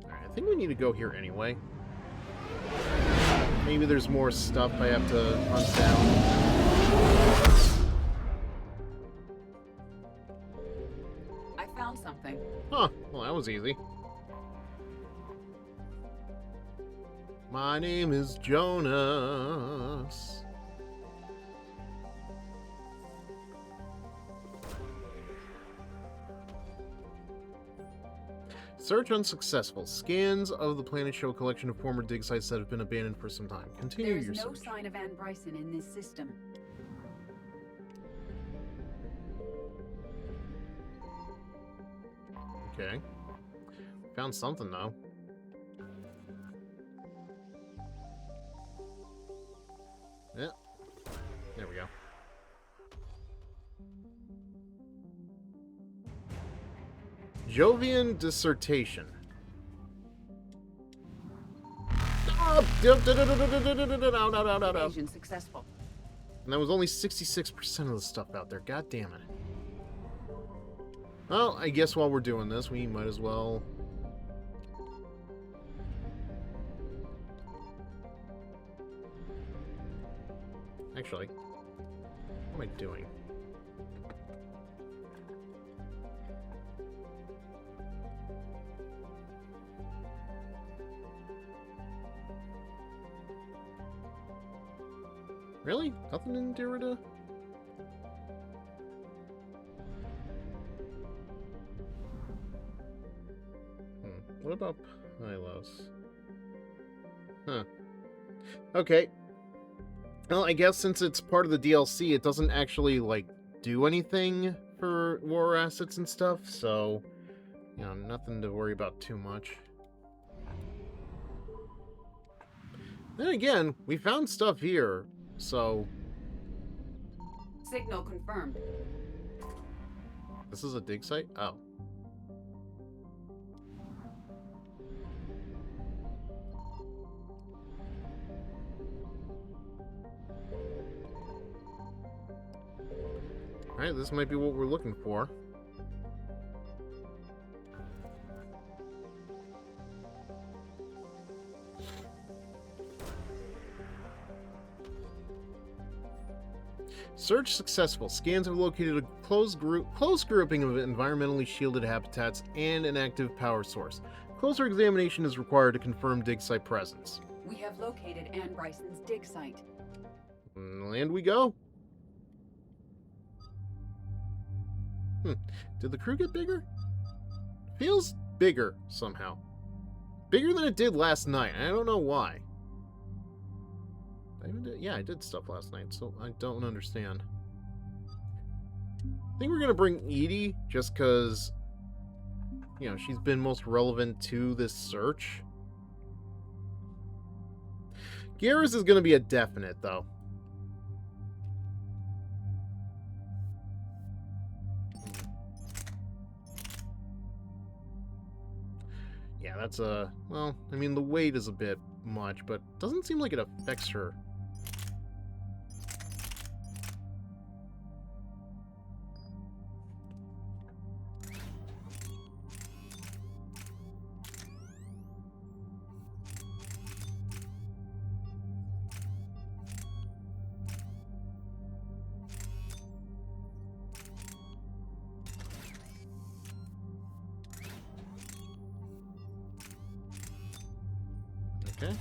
Alright, I think we need to go here anyway. Maybe there's more stuff I have to hunt down. I found something. Huh, well that was easy. My name is Jonas. Search unsuccessful. Scans of the planet show a collection of former dig sites that have been abandoned for some time. Continue your search. There's no sign of Ann Bryson in this system. Okay. Found something though. Yeah. There we go. Jovian dissertation. Invasion successful. And that was only 66% of the stuff out there. God damn it. Well, I guess while we're doing this, we might as well... Actually, what am I doing? Really? Nothing in Derrida? What about Pylos? Huh. Okay. Well, I guess since it's part of the DLC, it doesn't actually, like, do anything for war assets and stuff, so, you know, nothing to worry about too much. Then again, we found stuff here, so... Signal confirmed. This is a dig site? Oh. Alright, this might be what we're looking for. Search successful. Scans have located a close grouping of environmentally shielded habitats and an active power source. Closer examination is required to confirm dig site presence. We have located Ann Bryson's dig site. Land we go. Did the crew get bigger? Feels bigger somehow. Bigger than it did last night. I don't know why. I did stuff last night, so I don't understand. I think we're going to bring Edie just because, you know, she's been most relevant to this search. Garrus is going to be a definite, though. Yeah, that's a... Well, I mean, the weight is a bit much, but it doesn't seem like it affects her. Okay.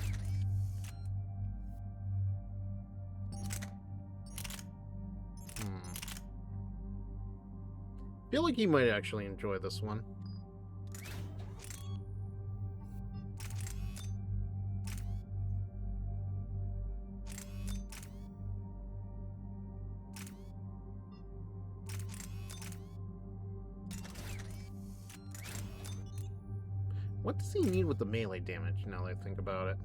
Feel like he might actually enjoy this one. What does he need with the melee damage, now that I think about it?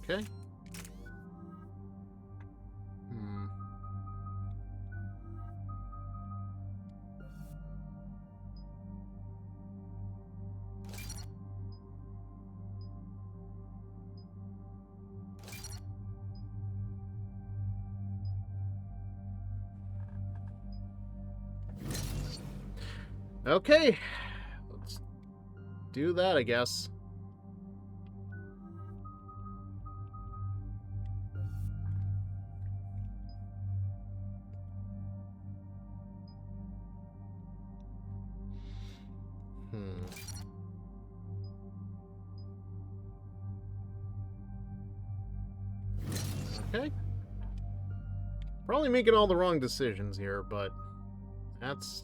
Okay. Okay, let's do that, I guess. Okay. Probably making all the wrong decisions here, but that's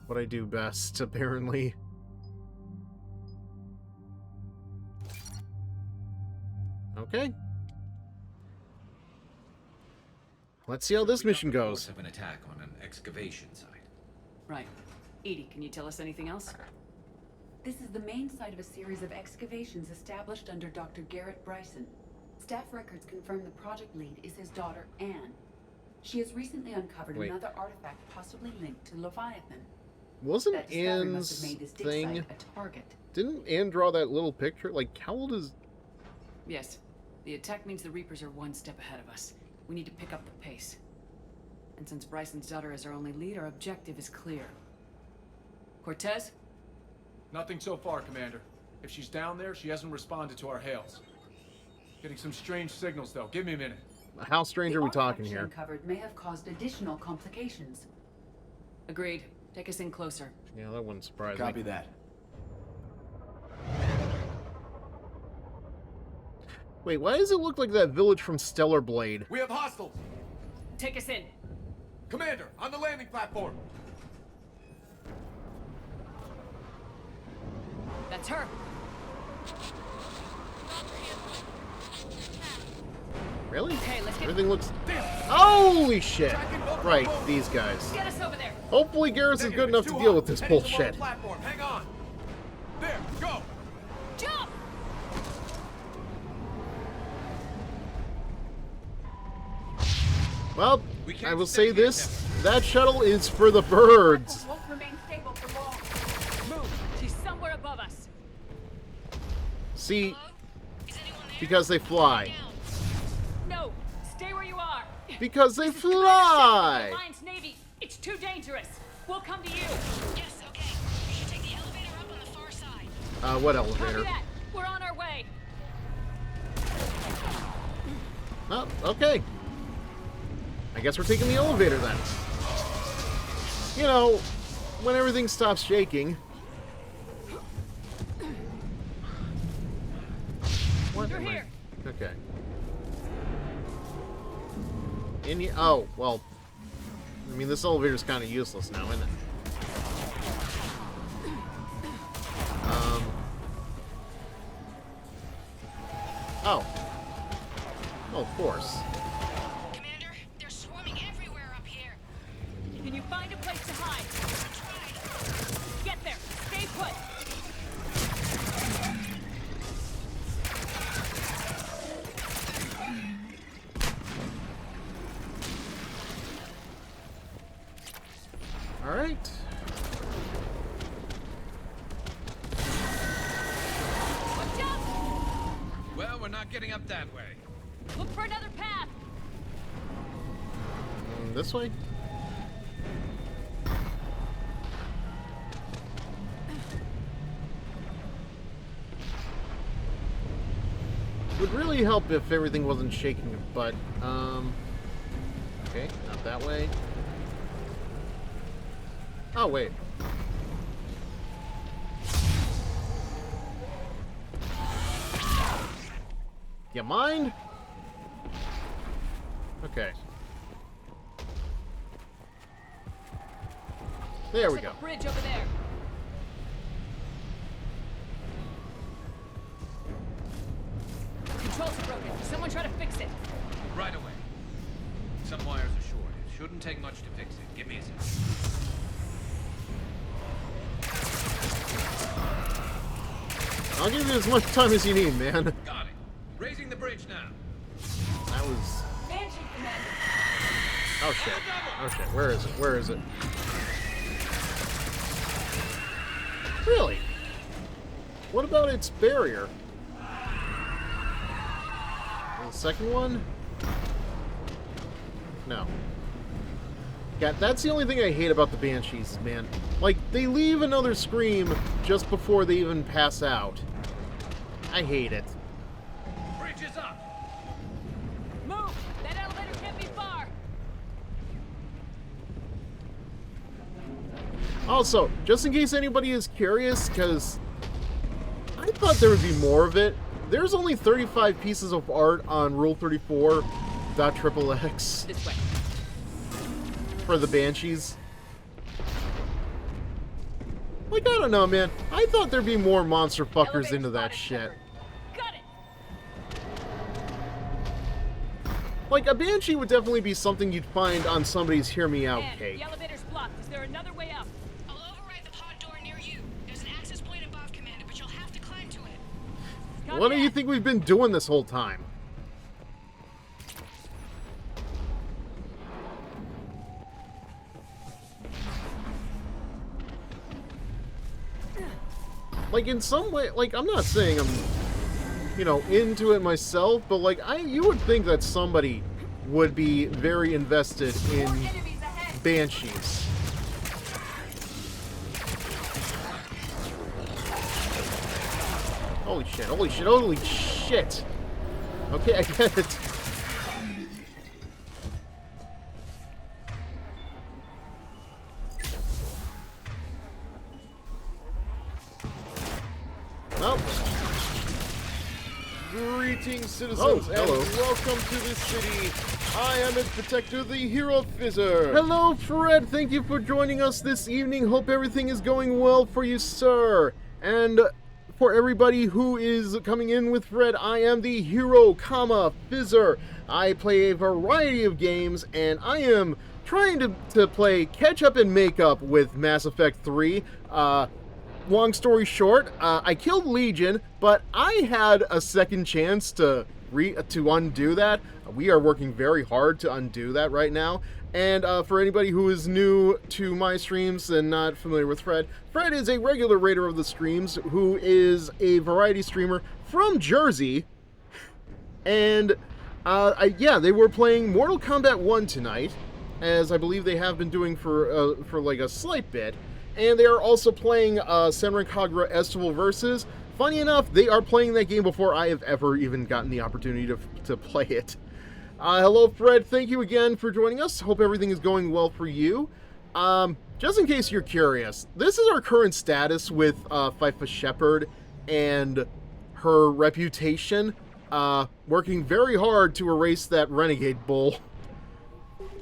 what I do best, apparently. Okay. Let's see how this mission goes. Of an attack on an excavation site. Right. Edie, can you tell us anything else? This is the main site of a series of excavations established under Dr. Garrett Bryson. Staff records confirm the project lead is his daughter, Anne. She has recently uncovered another artifact possibly linked to Leviathan. Wasn't Anne's thing... Didn't Anne draw that little picture? Like, how old is... Yes. The attack means the Reapers are one step ahead of us. We need to pick up the pace. And since Bryson's daughter is our only lead, our objective is clear. Cortez? Nothing so far, Commander. If she's down there, she hasn't responded to our hails. Getting some strange signals, though. Give me a minute. How strange are we talking here? The artifact she uncovered may have caused additional complications. Agreed. Take us in closer. Yeah, that wouldn't surprise me. Copy that. Wait, why does it look like that village from Stellar Blade? We have hostiles! Take us in. Commander, on the landing platform! That's her. Really? Okay, let's get... Everything looks... Holy shit! Right, these guys. Get us over there. Hopefully Garrus is good enough to deal with this bullshit. Hang on. There, go! Jump! Well, I will say this. That shuttle is for the birds. Won't remain stable for long. Move. She's somewhere above us. See, because they fly. No, stay where you are. Because they fly. Alliance Navy, it's too dangerous. We'll come to you. Yes, okay. You should take the elevator up on the far side. What elevator? Copy that. We're on our way. Oh, okay. I guess we're taking the elevator then. You know, when everything stops shaking. What? You're here. Okay. in here? Oh, well. I mean, this elevator's kind of useless now, isn't it? Oh. Oh, of course. Commander, they're swarming everywhere up here. Can you find a place to hide? Get there. Stay put. All right. Watch out! Well, we're not getting up that way. Look for another path. This way? Would really help if everything wasn't shaking, but, okay, not that way. Oh, wait. You mind? Okay. There we go. Bridge over there. Controls are broken. Someone try to fix it. Right away. Some wires are short. It shouldn't take much to fix it. Give me a second. I'll give you as much time as you need, man. Got it. Raising the bridge now. That was... Oh shit. Oh shit. Where is it? Where is it? Really? What about its barrier? The second one? No. Yeah, that's the only thing I hate about the Banshees, man. Like, they leave another scream just before they even pass out. I hate it. Bridge is up. Move! That elevator can't be far. Also, just in case anybody is curious, because I thought there would be more of it, there's only 35 pieces of art on Rule34.xxx. This way. For the Banshees. Like, I don't know, man. I thought there'd be more monster fuckers into that shit. Got it. Like, a Banshee would definitely be something you'd find on somebody's Hear Me Out cake. The elevator's blocked. Is there another way up? I'll override the pod door near you. There's an access point above, Commander, but you'll have to climb to it. What do you think we've been doing this whole time? Like, in some way, like, I'm not saying I'm, you know, into it myself, but, like, you would think that somebody would be very invested in Banshees. Holy shit, holy shit, holy shit! Okay, I get it. Well, greetings, citizens, and welcome to this city. I am its protector, the HeroFizzer. Hello, Fred. Thank you for joining us this evening. Hope everything is going well for you, sir. And for everybody who is coming in with Fred, I am the Hero, Fizzer. I play a variety of games, and I am trying to play catch up and make up with Mass Effect 3. Long story short, I killed Legion, but I had a second chance to undo that. We are working very hard to undo that right now. And for anybody who is new to my streams and not familiar with Fred, Fred is a regular raider of the streams who is a variety streamer from Jersey. And yeah, they were playing Mortal Kombat 1 tonight, as I believe they have been doing for like a slight bit. And they are also playing Senran Kagura Estival Versus. Funny enough, they are playing that game before I have ever even gotten the opportunity to play it. Hello, Fred. Thank you again for joining us. Hope everything is going well for you. Just in case you're curious, this is our current status with Fifa Shepard and her reputation. Working very hard to erase that Renegade Bull.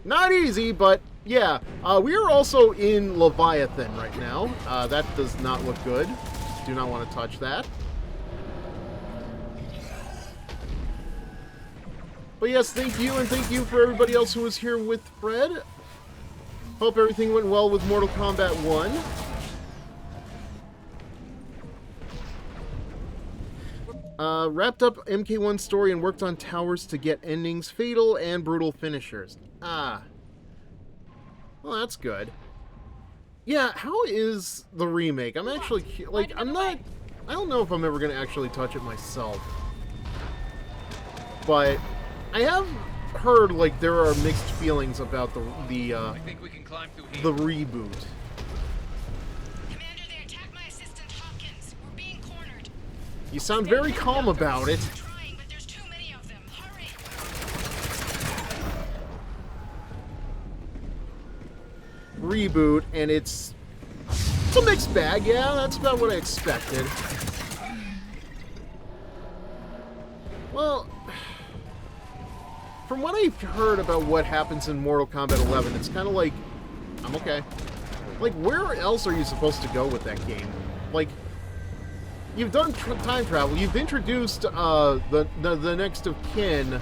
Not easy, but yeah. We are also in Leviathan right now. That does not look good. Do not want to touch that. But yes, thank you, and thank you for everybody else who was here with Fred. Hope everything went well with Mortal Kombat 1. Wrapped up MK1 story and worked on towers to get endings, fatal and brutal finishers. Ah. Well, that's good. Yeah, how is the remake? I'm actually, like, I don't know if I'm ever going to actually touch it myself. But I have heard, like, there are mixed feelings about the I think we can climb through here. the reboot. Commander, they attacked my assistant Hopkins. We're being cornered. You sound very calm about it. Trying, but there's too many of them. Hurry. Reboot, and it's a mixed bag. Yeah, that's about what I expected. Well, from what I've heard about what happens in Mortal Kombat 11, it's kind of like, I'm okay. Like, where else are you supposed to go with that game? Like, you've done time travel. You've introduced the next of kin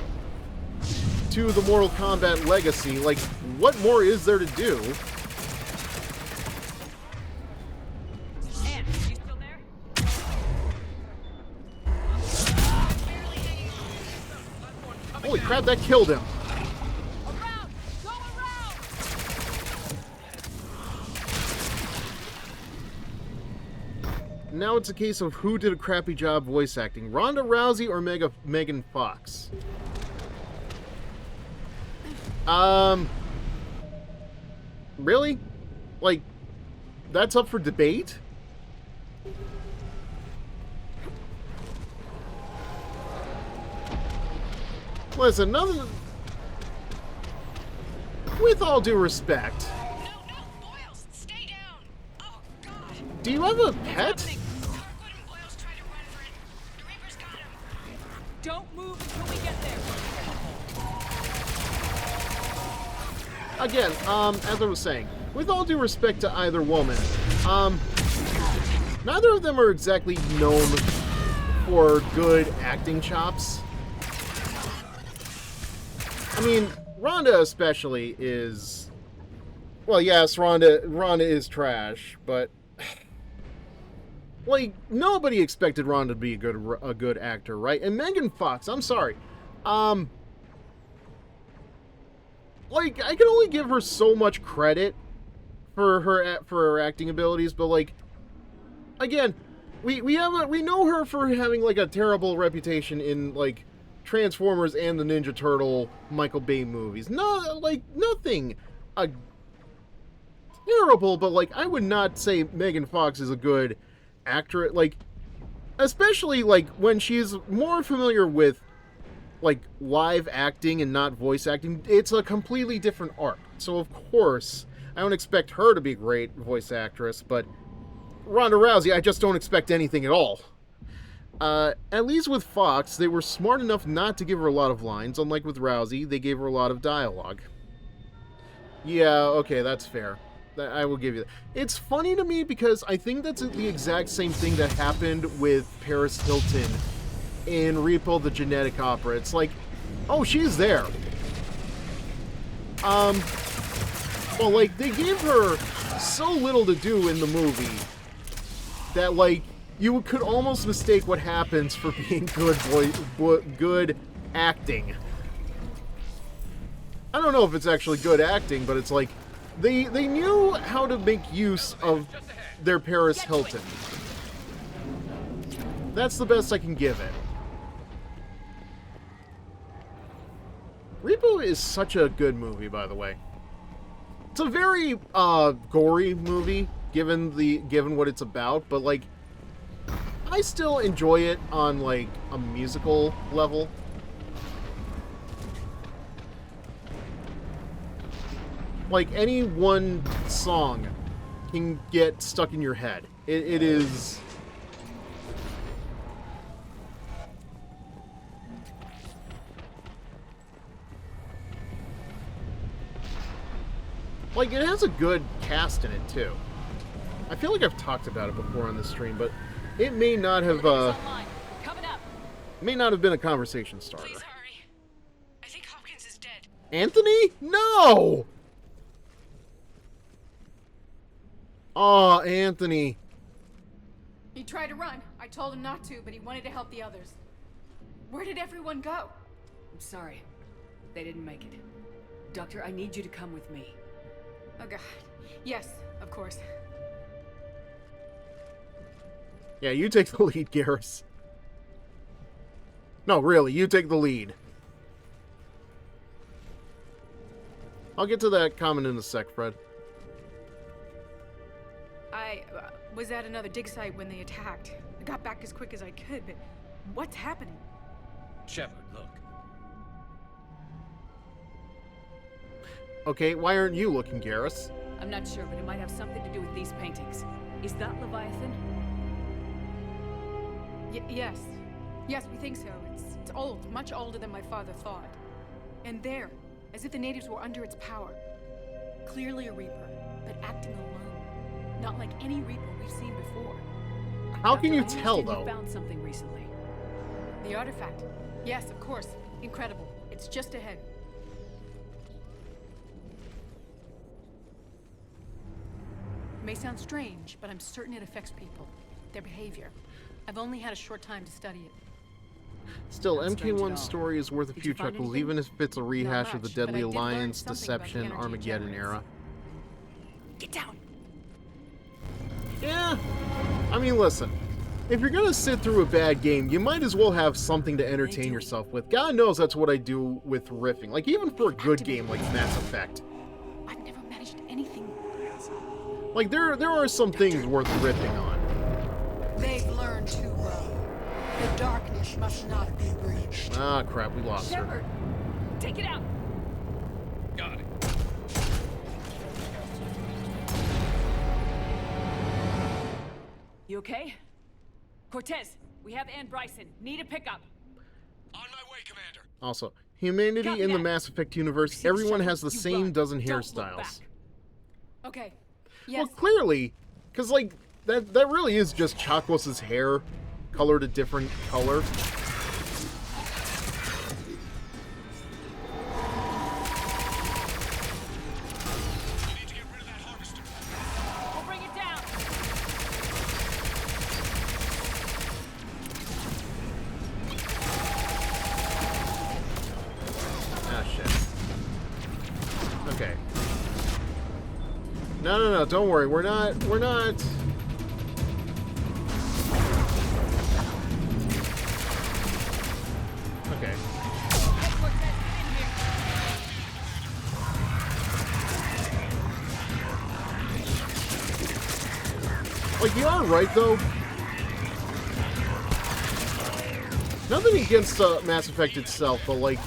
to the Mortal Kombat legacy. Like, what more is there to do? Ann, you still there? Holy crap, that killed him. Around! Go around! Now it's a case of who did a crappy job voice acting, Ronda Rousey or Megan Fox. Really? Like, that's up for debate? Listen, with all due respect. No, Boyles, stay down. Oh, God. Do you have a pet? Kirkwood and Boyles tried to run for it. The Reapers got him. Don't move until we get there. Again, as I was saying, with all due respect to either woman, neither of them are exactly known for good acting chops. I mean, Ronda especially is... Well, yes, Ronda is trash, but... Like, nobody expected Ronda to be a good actor, right? And Megan Fox, I'm sorry. Like, I can only give her so much credit for her acting abilities, but like, again, we know her for having like a terrible reputation in like Transformers and the Ninja Turtle Michael Bay movies. No, like nothing terrible, but like I would not say Megan Fox is a good actor. Like, especially like when she's more familiar with like live acting and not voice acting, it's a completely different art. So of course, I don't expect her to be a great voice actress, but Ronda Rousey, I just don't expect anything at all. At least with Fox, they were smart enough not to give her a lot of lines. Unlike with Rousey, they gave her a lot of dialogue. Yeah, okay, that's fair. I will give you that. It's funny to me because I think that's the exact same thing that happened with Paris Hilton in Repo the Genetic Opera. It's like, oh, she's there. Well, like, they gave her so little to do in the movie that, like, you could almost mistake what happens for being good acting. I don't know if it's actually good acting, but it's like, they knew how to make use of their Paris Hilton. That's the best I can give it. Repo is such a good movie, by the way. It's a very gory movie, given what it's about, but like, I still enjoy it on like a musical level. Like, any one song can get stuck in your head. It is... Like, it has a good cast in it, too. I feel like I've talked about it before on this stream, but it may not have, may not have been a conversation starter. Please hurry. I think Hopkins is dead. Anthony? No! Aw, Anthony. He tried to run. I told him not to, but he wanted to help the others. Where did everyone go? I'm sorry. They didn't make it. Doctor, I need you to come with me. Oh god. Yes, of course. Yeah, you take the lead, Garrus. No, really, you take the lead. I'll get to that comment in a sec, Fred. I was at another dig site when they attacked. I got back as quick as I could, but what's happening? Shepard, look. Okay, why aren't you looking, Garrus? I'm not sure, but it might have something to do with these paintings. Is that Leviathan? Yes. Yes, we think so. It's old, much older than my father thought. And there, as if the natives were under its power. Clearly a Reaper, but acting alone. Not like any Reaper we've seen before. How can you tell, though? You found something recently. The artifact. Yes, of course. Incredible. It's just ahead. It may sound strange, but I'm certain it affects people. Their behavior. I've only had a short time to study it. Still, MK1's story is worth a few chuckles, even if it's a rehash of the Deadly Alliance, Deception, Armageddon era. Get down! Yeah. I mean, listen. If you're gonna sit through a bad game, you might as well have something to entertain yourself with. God knows that's what I do with riffing. Like, even for a good game like Mass Effect. I've never managed anything. Like, there are some things worth riffing on. They've learned too well. The darkness must not be breached. Ah, crap, we lost her. Take it out! Got it. You okay? Cortez, we have Ann Bryson. Need a pickup. On my way, Commander. Also, humanity in the Mass Effect universe, everyone has the same dozen hairstyles. Okay. Yes. Well, clearly, because, like, that really is just Chakos's hair colored a different color. We'll bring it down. Ah, shit. Okay. No, don't worry. We're not... Okay. Like, you are right, though. Nothing against Mass Effect itself, but, like,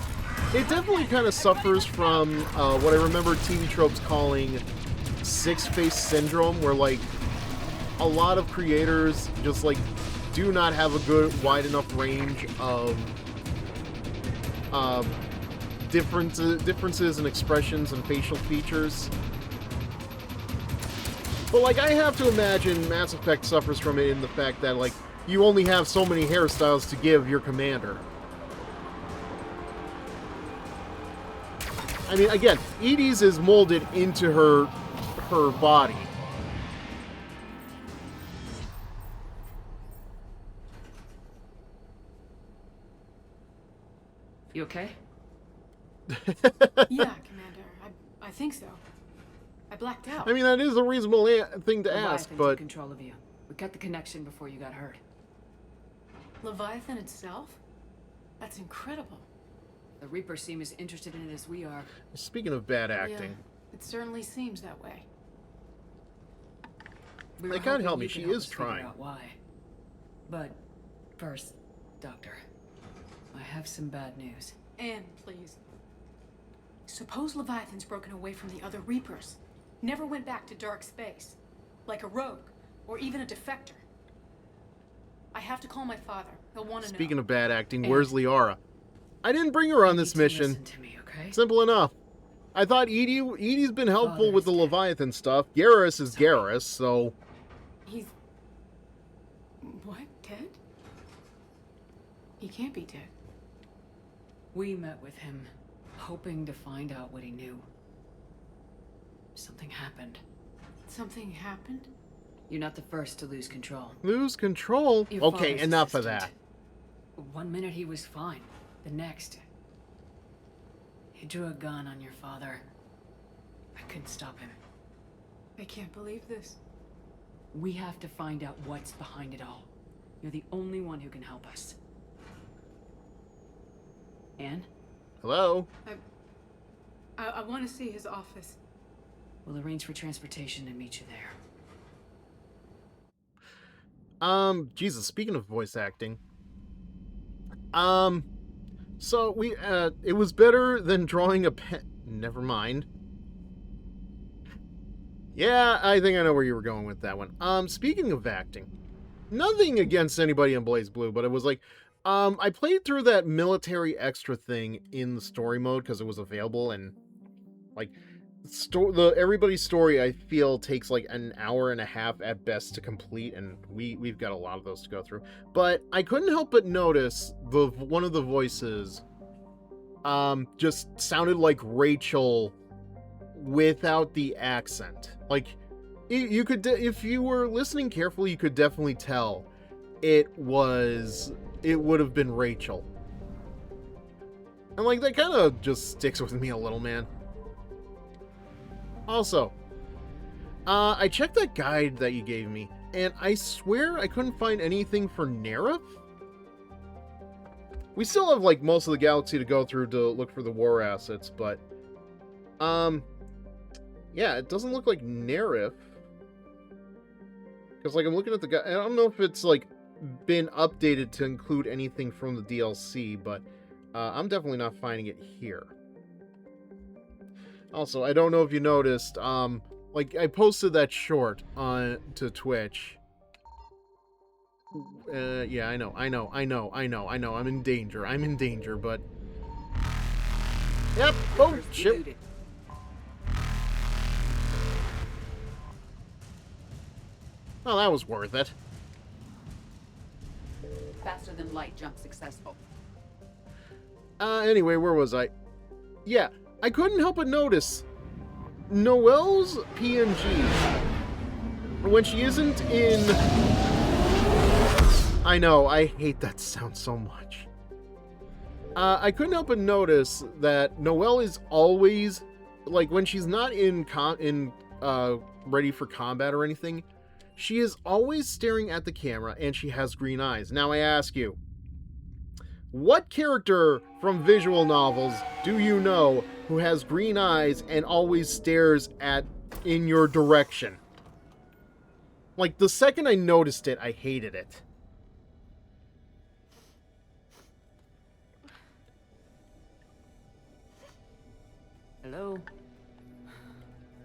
it definitely kind of suffers from what I remember TV tropes calling six-face syndrome, where, like, a lot of creators just, like, do not have a good, wide enough range of differences in expressions and facial features. But, like, I have to imagine Mass Effect suffers from it in the fact that, like, you only have so many hairstyles to give your commander. I mean, again, Edie's is molded into her body. You okay? Yeah, Commander. I think so. I blacked out. I mean, that is a reasonable thing to ask, Leviathan but... took control of you. We cut the connection before you got hurt. Leviathan itself? That's incredible. The Reapers seem as interested in it as we are. Speaking of bad acting... Yeah, it certainly seems that way. They can't help me, she is trying. Out why. But first, Doctor, I have some bad news. Anne, please. Suppose Leviathan's broken away from the other Reapers. Never went back to dark space. Like a rogue, or even a defector. I have to call my father. He'll want to know. Speaking of bad acting, where's Liara? I didn't bring her on this mission. Listen to me, okay? Simple enough. I thought Edie's been helpful with the Leviathan stuff. Garrus is Garrus, so... He's... What? Dead? He can't be dead. We met with him, hoping to find out what he knew. Something happened. Something happened? You're not the first to lose control. Lose control? Your Okay, father's enough of assistant. that. 1 minute he was fine. The next... he drew a gun on your father. I couldn't stop him. I can't believe this. We have to find out what's behind it all. You're the only one who can help us. Anne? Hello? I want to see his office. We'll arrange for transportation and meet you there. Jesus, speaking of voice acting. So we, it was better than drawing a pen. Never mind. Yeah, I think I know where you were going with that one. Speaking of acting, nothing against anybody in Blaze Blue, but it was like, I played through that military extra thing in the story mode because it was available, and like, everybody's story I feel takes like an hour and a half at best to complete, and we've got a lot of those to go through. But I couldn't help but notice one of the voices just sounded like Rachel without the accent. Like, you could, if you were listening carefully, you could definitely tell it would have been Rachel. And like, that kind of just sticks with me a little, man. Also, I checked that guide that you gave me, and I swear I couldn't find anything for Nerif. We still have like most of the galaxy to go through to look for the war assets, but yeah, it doesn't look like Nerif. Because like I'm looking at the guide, I don't know if it's like been updated to include anything from the DLC, but I'm definitely not finding it here. Also, I don't know if you noticed, like I posted that short to Twitch. Yeah, I know. I'm in danger, but yep. Oh shit. Well, that was worth it. Faster than light jump successful. Anyway, where was I? Yeah, I couldn't help but notice Noelle's PNG when she isn't in... I know, I hate that sound so much. I couldn't help but notice that Noelle is always, like, when she's not ready for combat or anything, she is always staring at the camera and she has green eyes. Now I ask you, what character from visual novels do you know who has green eyes and always stares in your direction? Like, the second I noticed it, I hated it. Hello?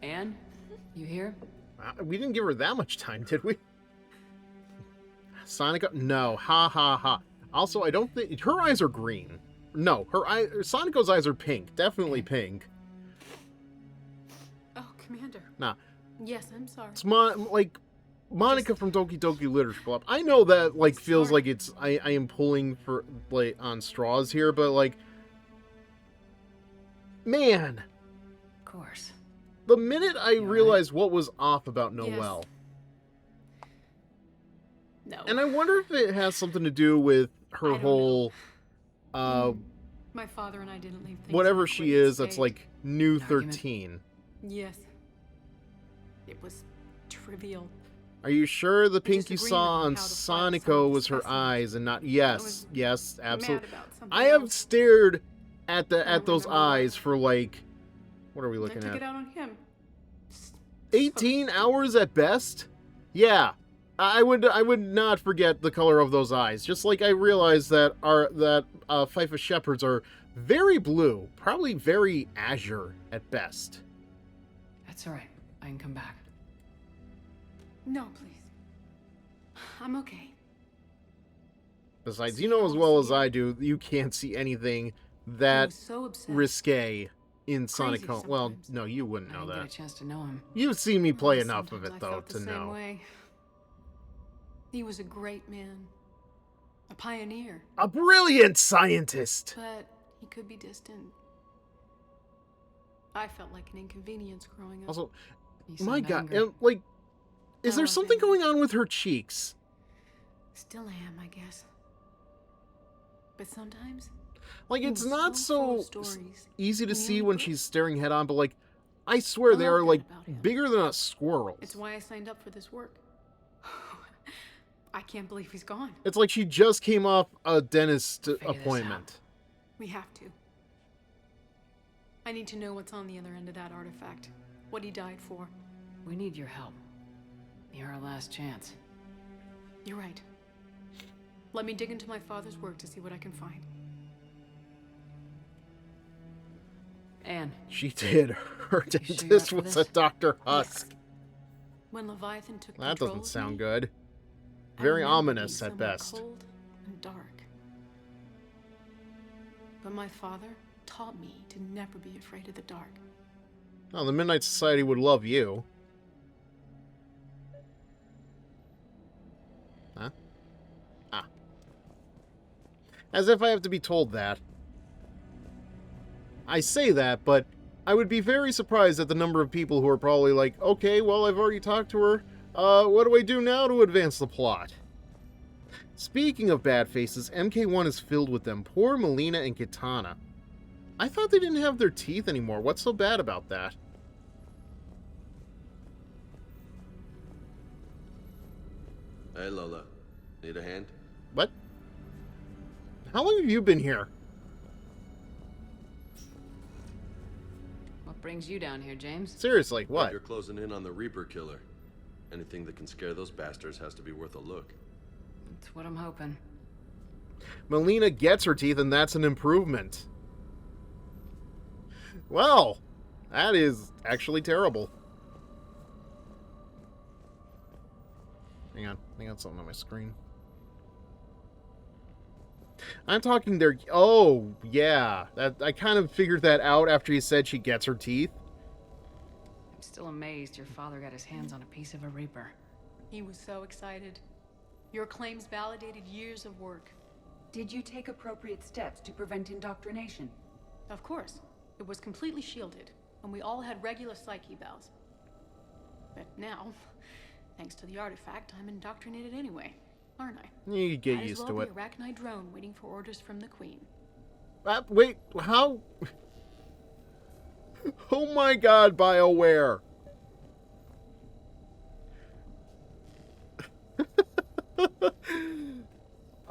Anne? You here? We didn't give her that much time, did we? Sonic... No. Ha ha ha. Also, I don't think... Her eyes are green. No, Sonico's eyes are pink. Definitely pink. Oh, Commander. Nah. Yes, I'm sorry. It's like Monica from Doki Doki Literature Club. I know that like feels like it's I am pulling for like on straws here, but like, man. Of course. The minute I realized what was off about Noelle. Yes. No. And I wonder if it has something to do with her whole my father and I didn't leave things whatever in a she great is, that's state. like new 13. Yes. It was trivial. Are you sure the pink you disagreement saw on on how to Sonico was her eyes and not... Yes, yes, absolutely. about something I have else. stared at those eyes for like... What are we I looking took at? it out on him. 18 hours at best? Yeah. I would not forget the color of those eyes. Just like I realized that Fifa Shepherds are very blue. Probably very azure at best. That's alright. I can come back. No, please. I'm okay. Besides, you know as well as I do, you can't see anything that so obsessed. risque in Sonic Crazy Home. Well, sometimes. no, you wouldn't I know didn't that. get a chance to know him. You've seen me play enough of Sometimes it, I though, felt the to same know. way. He was a great man. A pioneer. A brilliant scientist! But he could be distant. I felt like an inconvenience growing up. Also, You my sound god, angry. like, is I there love something him. going on with her cheeks? Still am, I guess. But sometimes Like, he it's was not full so of stories. easy to And the see only when proof- she's staring head on, but like, I swear I they love are that like about him. bigger than a squirrel. It's why I signed up for this work. I can't believe he's gone. It's like she just came off a dentist this out. appointment. We have to. I need to know what's on the other end of that artifact. What he died for. We need your help. You're our last chance. You're right. Let me dig into my father's work to see what I can find. Anne. She did. Her You sure you're dentist up for was this? a Dr. Husk. When Leviathan took That control doesn't of sound me, good. I Very remember ominous being at somewhere best. Cold and dark. But my father taught me to never be afraid of the dark. Oh, the Midnight Society would love you. Huh? Ah. As if I have to be told that. I say that, but I would be very surprised at the number of people who are probably like, okay, well, I've already talked to her. What do I do now to advance the plot? Speaking of bad faces, MK1 is filled with them. Poor Melina and Kitana. I thought they didn't have their teeth anymore. What's so bad about that? Hey, Lola. Need a hand? What? How long have you been here? What brings you down here, James? Seriously, what? You're closing in on the Reaper killer. Anything that can scare those bastards has to be worth a look. That's what I'm hoping. Melina gets her teeth, and that's an improvement. Well, that is actually terrible. Hang on. I got something on my screen. I'm talking there. Oh, yeah. I kind of figured that out after you said she gets her teeth. I'm still amazed your father got his hands on a piece of a Reaper. He was so excited. Your claims validated years of work. Did you take appropriate steps to prevent indoctrination? Of course. It was completely shielded, and we all had regular psych evals. But now, thanks to the artifact, I'm indoctrinated anyway, aren't I? You get Might as used well to be it. a Arachnite drone waiting for orders from the Queen. Wait, how? Oh my god, BioWare.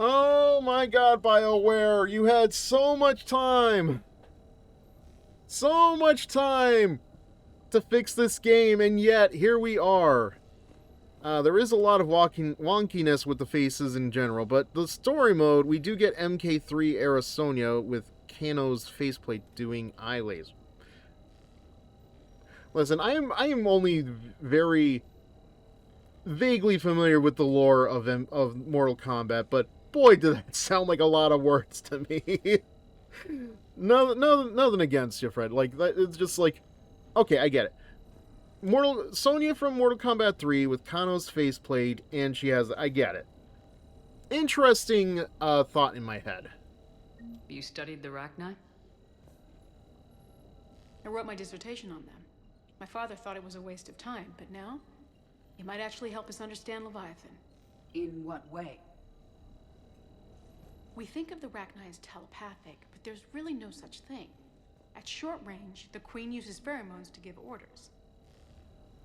Oh my god, BioWare. You had so much time. So much time to fix this game, and yet here we are. There is a lot of wonkiness with the faces in general, but the story mode, we do get MK3 era Sonya with Kano's faceplate doing eye laser. Listen, I am only very vaguely familiar with the lore of Mortal Kombat, but boy, did that sound like a lot of words to me. Nothing against you, Fred. Like, it's just like, okay, I get it. Sonya from Mortal Kombat 3 with Kano's faceplate, and she has, I get it. Interesting thought in my head. You studied the Arachnite? I wrote my dissertation on them. My father thought it was a waste of time, but now, it might actually help us understand Leviathan. In what way? We think of the Arachnite as telepathic, but there's really no such thing. At short range, the Queen uses pheromones to give orders.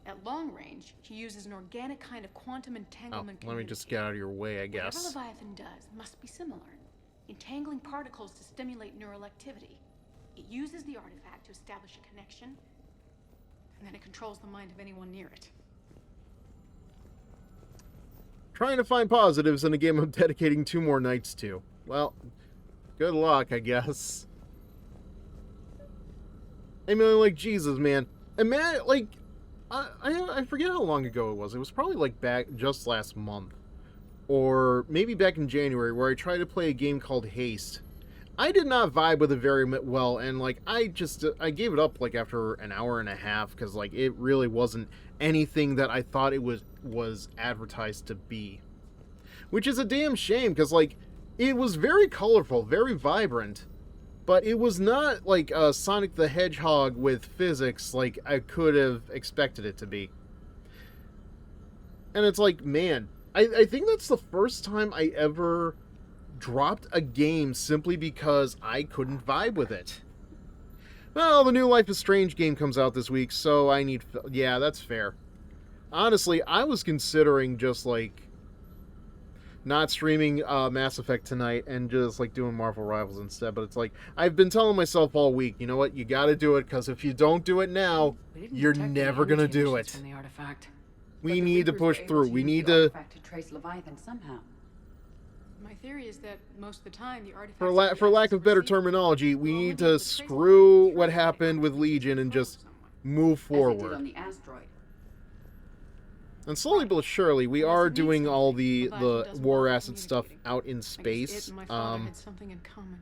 At long range, she uses an organic kind of quantum entanglement. Let me just get out of your way, I guess. Whatever Leviathan does must be similar, entangling particles to stimulate neural activity. It uses the artifact to establish a connection, and then it controls the mind of anyone near it. Trying to find positives in a game I'm dedicating 2 more nights to. Well, good luck, I guess. I mean, like, Jesus, man. Imagine, like, I forget how long ago it was. It was probably, like, back just last month. Or maybe back in January, where I tried to play a game called Haste. I did not vibe with it very well, and like I gave it up like after an hour and a half because like it really wasn't anything that I thought it was advertised to be, which is a damn shame because like it was very colorful, very vibrant, but it was not like Sonic the Hedgehog with physics like I could have expected it to be. And it's like, man, I think that's the first time I ever dropped a game simply because I couldn't vibe with it. Well, the new Life is Strange game comes out this week, so I need... Yeah, that's fair. Honestly, I was considering just, like, not streaming Mass Effect tonight and just, like, doing Marvel Rivals instead, but it's like, I've been telling myself all week, you know what, you gotta do it, because if you don't do it now, you're never gonna do it. We need to push through. We need to trace Leviathan somehow. My theory is that most of the time the artifact... For lack of better terminology, we need to screw what happened with Legion and just move forward. On the asteroid. And slowly but surely, we are doing all the war acid stuff out in space. My father had something in common.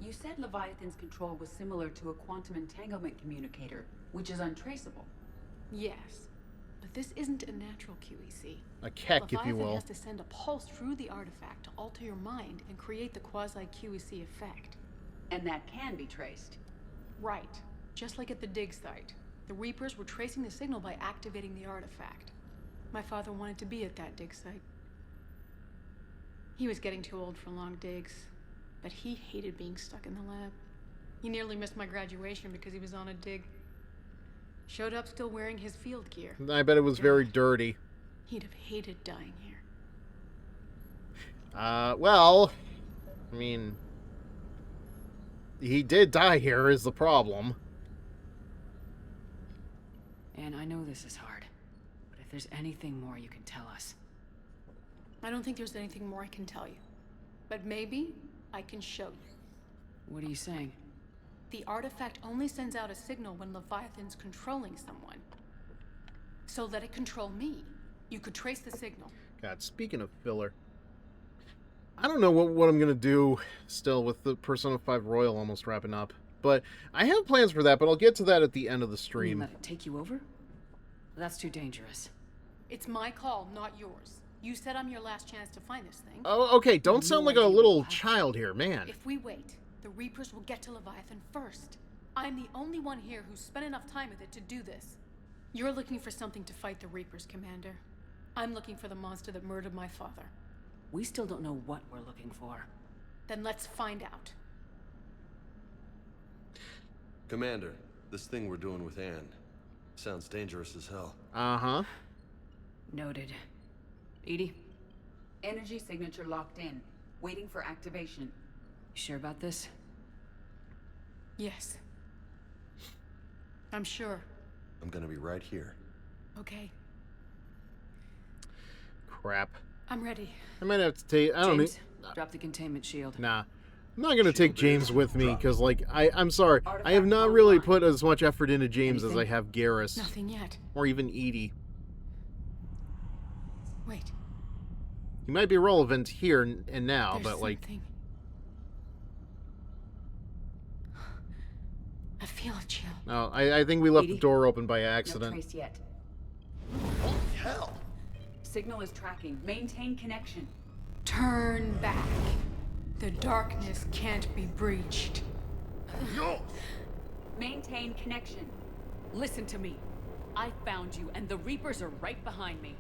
You said Leviathan's control was similar to a quantum entanglement communicator, which is untraceable. Yes, but this isn't a natural QEC. A keck, if you will. Leviathan has to send a pulse through the artifact to alter your mind and create the quasi-QEC effect. And that can be traced. Right. Just like at the dig site. The Reapers were tracing the signal by activating the artifact. My father wanted to be at that dig site. He was getting too old for long digs, but he hated being stuck in the lab. He nearly missed my graduation because he was on a dig. Showed up still wearing his field gear. I bet it was very dirty. He'd have hated dying here. Well, I mean, he did die here is the problem. And I know this is hard, but if there's anything more you can tell us. I don't think there's anything more I can tell you, but maybe I can show you. What are you saying? The artifact only sends out a signal when Leviathan's controlling someone. So let it control me. You could trace the signal. God, speaking of filler, I don't know what I'm going to do still with the Persona 5 Royal almost wrapping up. But I have plans for that, but I'll get to that at the end of the stream. Let it take you over? That's too dangerous. It's my call, not yours. You said I'm your last chance to find this thing. Oh, okay, don't sound like a little child here, man. If we wait, the Reapers will get to Leviathan first. I'm the only one here who's spent enough time with it to do this. You're looking for something to fight the Reapers, Commander. I'm looking for the monster that murdered my father. We still don't know what we're looking for. Then let's find out. Commander, this thing we're doing with Anne sounds dangerous as hell. Uh-huh. Noted. Edie? Energy signature locked in. Waiting for activation. You sure about this? Yes. I'm sure. I'm gonna be right here. Okay. Crap. I'm ready. I might have to take... I don't James, drop the containment shield. Nah. I'm not going to take James with me, because, like, I'm sorry. I have not really put as much effort into James as I have Garrus. Nothing yet. Or even Edie. Wait. He might be relevant here and now, There's but, like... something. I feel a chill. No, I think we left Edie? the door open by accident. No trace yet. Holy hell! Signal is tracking. Maintain connection. Turn back. The darkness can't be breached. No! Maintain connection. Listen to me. I found you, and the Reapers are right behind me.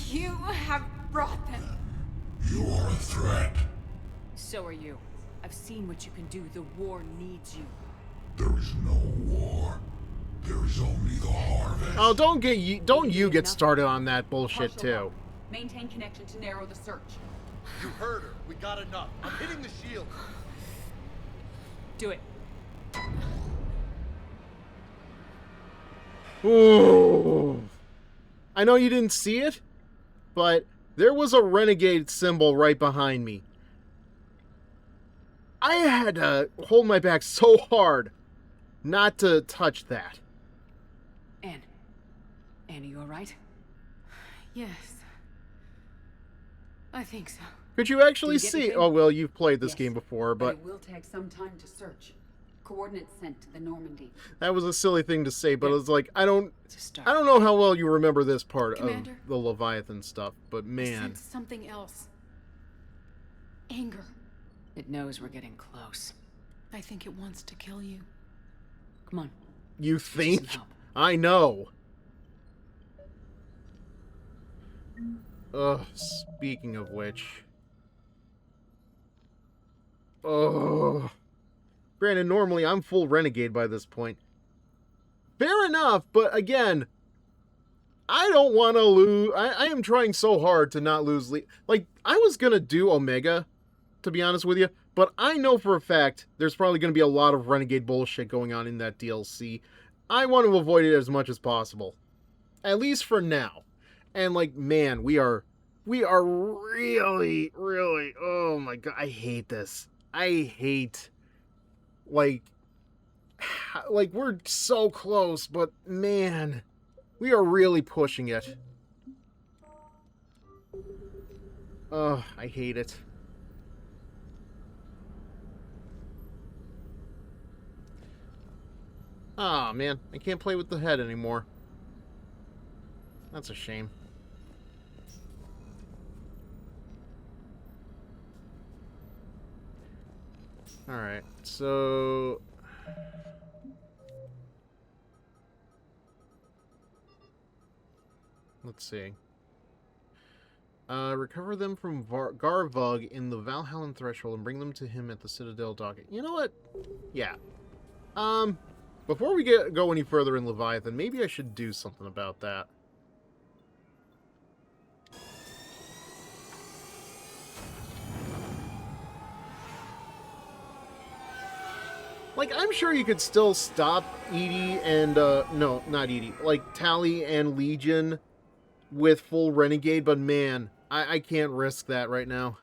You have brought them. You are a threat. So are you. I've seen what you can do. The war needs you. There is no war. There is only the harvest. Oh, don't you get started on that bullshit too. Maintain connection to narrow the search. You heard her. We got enough. I'm hitting the shield. Do it. Ooh. I know you didn't see it, but there was a renegade symbol right behind me. I had to hold my back so hard not to touch that. Anne, are you alright? Yes. I think so. Could you actually Did you get see? anything? Oh, well, you've played this Yes, game before, but it will take some time to search. Coordinates sent to the Normandy. that was a silly thing to say, but Yeah. it's like, I don't know how well you remember this part Commander? of the Leviathan stuff, but I man. sense something else. Anger. It knows we're getting close. I think it wants to kill you. Come on. You think? I know. Ugh, speaking of which. Ugh. Granted, normally I'm full renegade by this point. Fair enough, but again, I don't want to lose. I am trying so hard to not lose. Like, I was going to do Omega, to be honest with you, but I know for a fact there's probably going to be a lot of renegade bullshit going on in that DLC. I want to avoid it as much as possible. At least for now. And like, man, we are really, really, oh my god, I hate this. I hate, like we're so close, but man, we are really pushing it. Oh, I hate it. Ah, man, I can't play with the head anymore. That's a shame. Alright, so... let's see. Recover them from Garvug in the Valhallan Threshold and bring them to him at the Citadel docket. You know what? Yeah. Before we go any further in Leviathan, maybe I should do something about that. Like, I'm sure you could still stop Edie and, no, not Edie, like, Tally and Legion with full Renegade, but man, I can't risk that right now.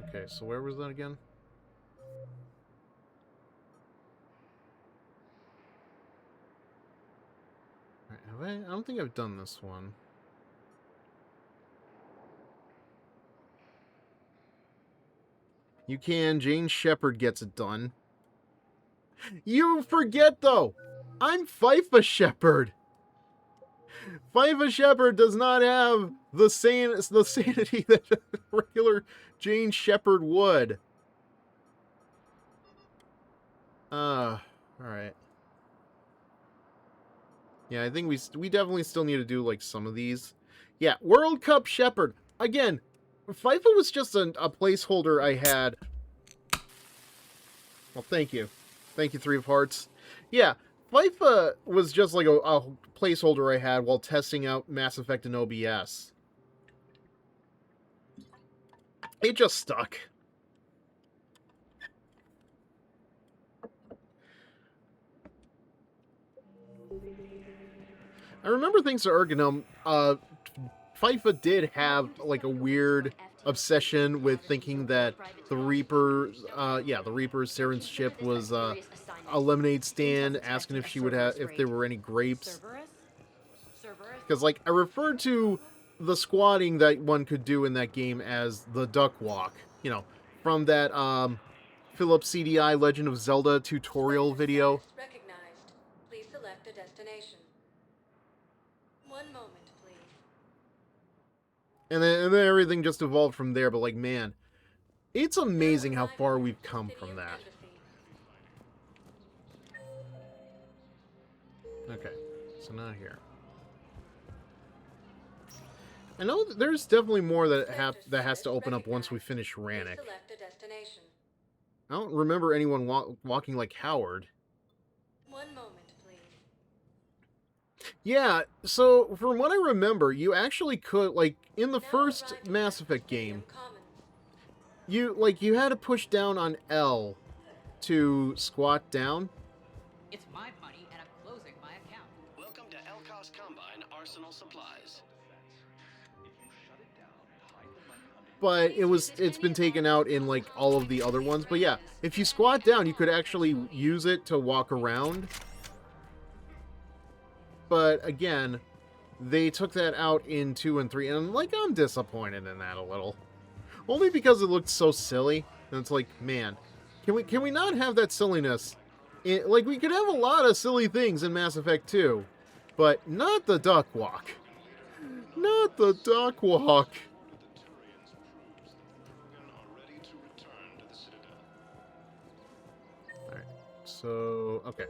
Okay, so where was that again? Alright, have I don't think I've done this one. You can. Jane Shepard gets it done. You forget, though. I'm FIFA Shepard. FIFA Shepard does not have the sanity that regular Jane Shepard would. Alright. Yeah, I think we definitely still need to do, like, some of these. Yeah, World Cup Shepard. Again, FIFA was just a placeholder I had. Well, thank you. Thank you, Three of Hearts. Yeah, FIFA was just like a placeholder I had while testing out Mass Effect and OBS. It just stuck. I remember thanks to Ergonom, FIFA did have like a weird obsession with thinking that the Reaper, the Reaper, Saren's ship was a lemonade stand, asking if she would have, if there were any grapes. Because like I referred to the squatting that one could do in that game as the duck walk, you know, from that Philips CDI Legend of Zelda tutorial video. Recognized. Please select a destination. One moment, please. And then everything just evolved from there, but like, man, it's amazing how far we've come from that. Okay, so not here. I know that there's definitely more that has to open up once we finish Rannick. I don't remember anyone walking like Howard. One moment, please. Yeah, so from what I remember, you actually could, like, in the first Mass Effect game, you had to push down on L to squat down. It's my money and I'm closing my account. Welcome to Elcos Combine Arsenal Supplies. But it's been taken out in like all of the other ones. But yeah, if you squat down, you could actually use it to walk around. but again, they took that out in 2 and 3, and like I'm disappointed in that a little. Only because it looked so silly, and it's like, man, can we not have that silliness? Like, we could have a lot of silly things in Mass Effect 2, but not the duck walk. Not the duck walk. Alright, so, okay.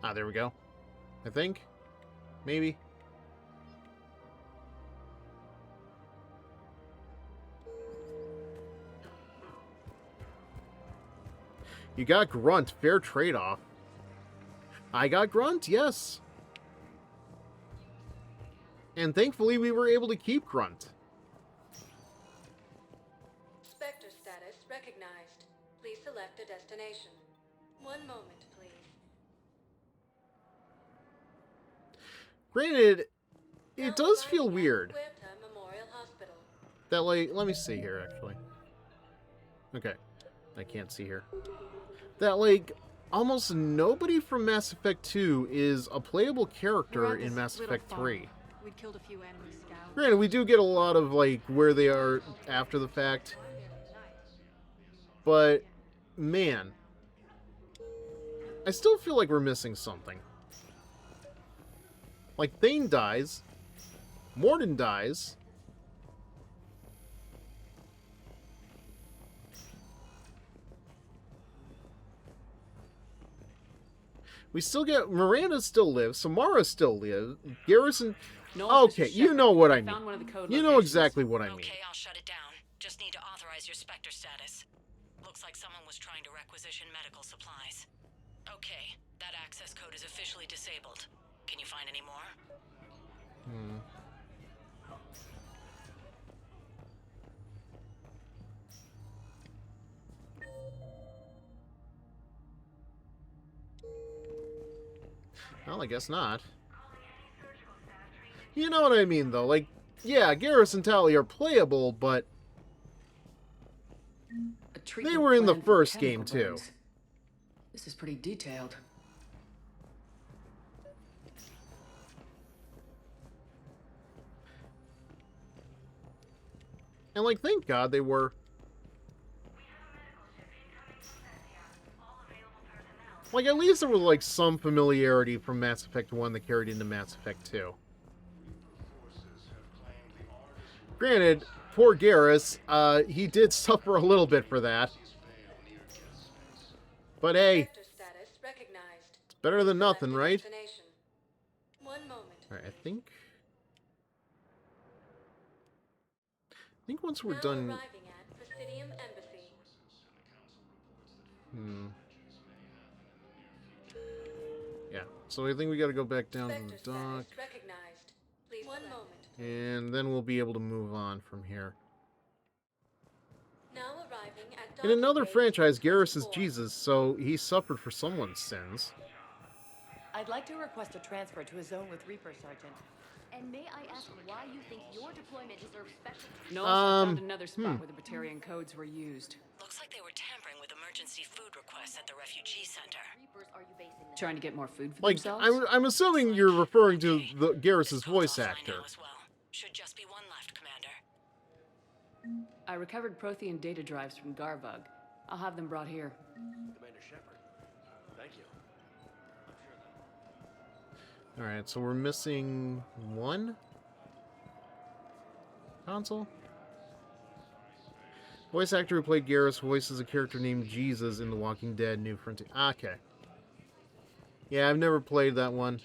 Ah, there we go. I think. Maybe. You got Grunt. Fair trade-off. I got Grunt, yes. And thankfully we were able to keep Grunt. Spectre status recognized. Please select a destination. 1 moment, please. Granted, it does feel weird. Memorial Hospital. That, like, let me see here, actually. Okay. I can't see here. That, like, almost nobody from Mass Effect 2 is a playable character in Mass Effect 3. We'd killed a few enemy scouts. Granted, we do get a lot of, like, where they are after the fact. But, man. I still feel like we're missing something. Like, Thane dies. Mordin dies. We still get... Miranda still lives. Samara still lives. Garrison... No, okay, you know what I mean. You know exactly what I mean. Okay, I'll shut it down. Just need to authorize your Spectre status. Looks like someone was trying to requisition medical supplies. Okay, that access code is officially disabled. Can you find any more? Well, I guess not. You know what I mean, though. Like, yeah, Garrus and Tali are playable, but they were in the first game, too. This is pretty detailed. And, like, thank God they were. Like, at least there was, like, some familiarity from Mass Effect 1 that carried into Mass Effect 2. Granted, poor Garrus, he did suffer a little bit for that. But hey, it's better than nothing, right? 1 moment. Alright, I think once we're done... Arriving at Presidium Embassy. Yeah, so I think we gotta go back down to the dock. Recognized. Please 1 moment. And then we'll be able to move on from here. Now arriving at In another franchise, Garrus is Jesus, so he suffered for someone's sins. I'd like to request a transfer to a zone with Reaper, Sergeant. And may I ask why you think your deployment deserves special... No, I found another spot where the Batarian codes were used. Looks like they were tampering with emergency food requests at the refugee center. Trying to get more food for Like, themselves? I'm assuming you're referring to the Garrus's voice actor. Should just be one left, Commander. I recovered Prothean data drives from Garvug. I'll have them brought here. Commander Shepard, thank you. Alright, so we're missing one console? Voice actor who played Garrus voices a character named Jesus in The Walking Dead New Frontier. Okay. Yeah, I've never played that one.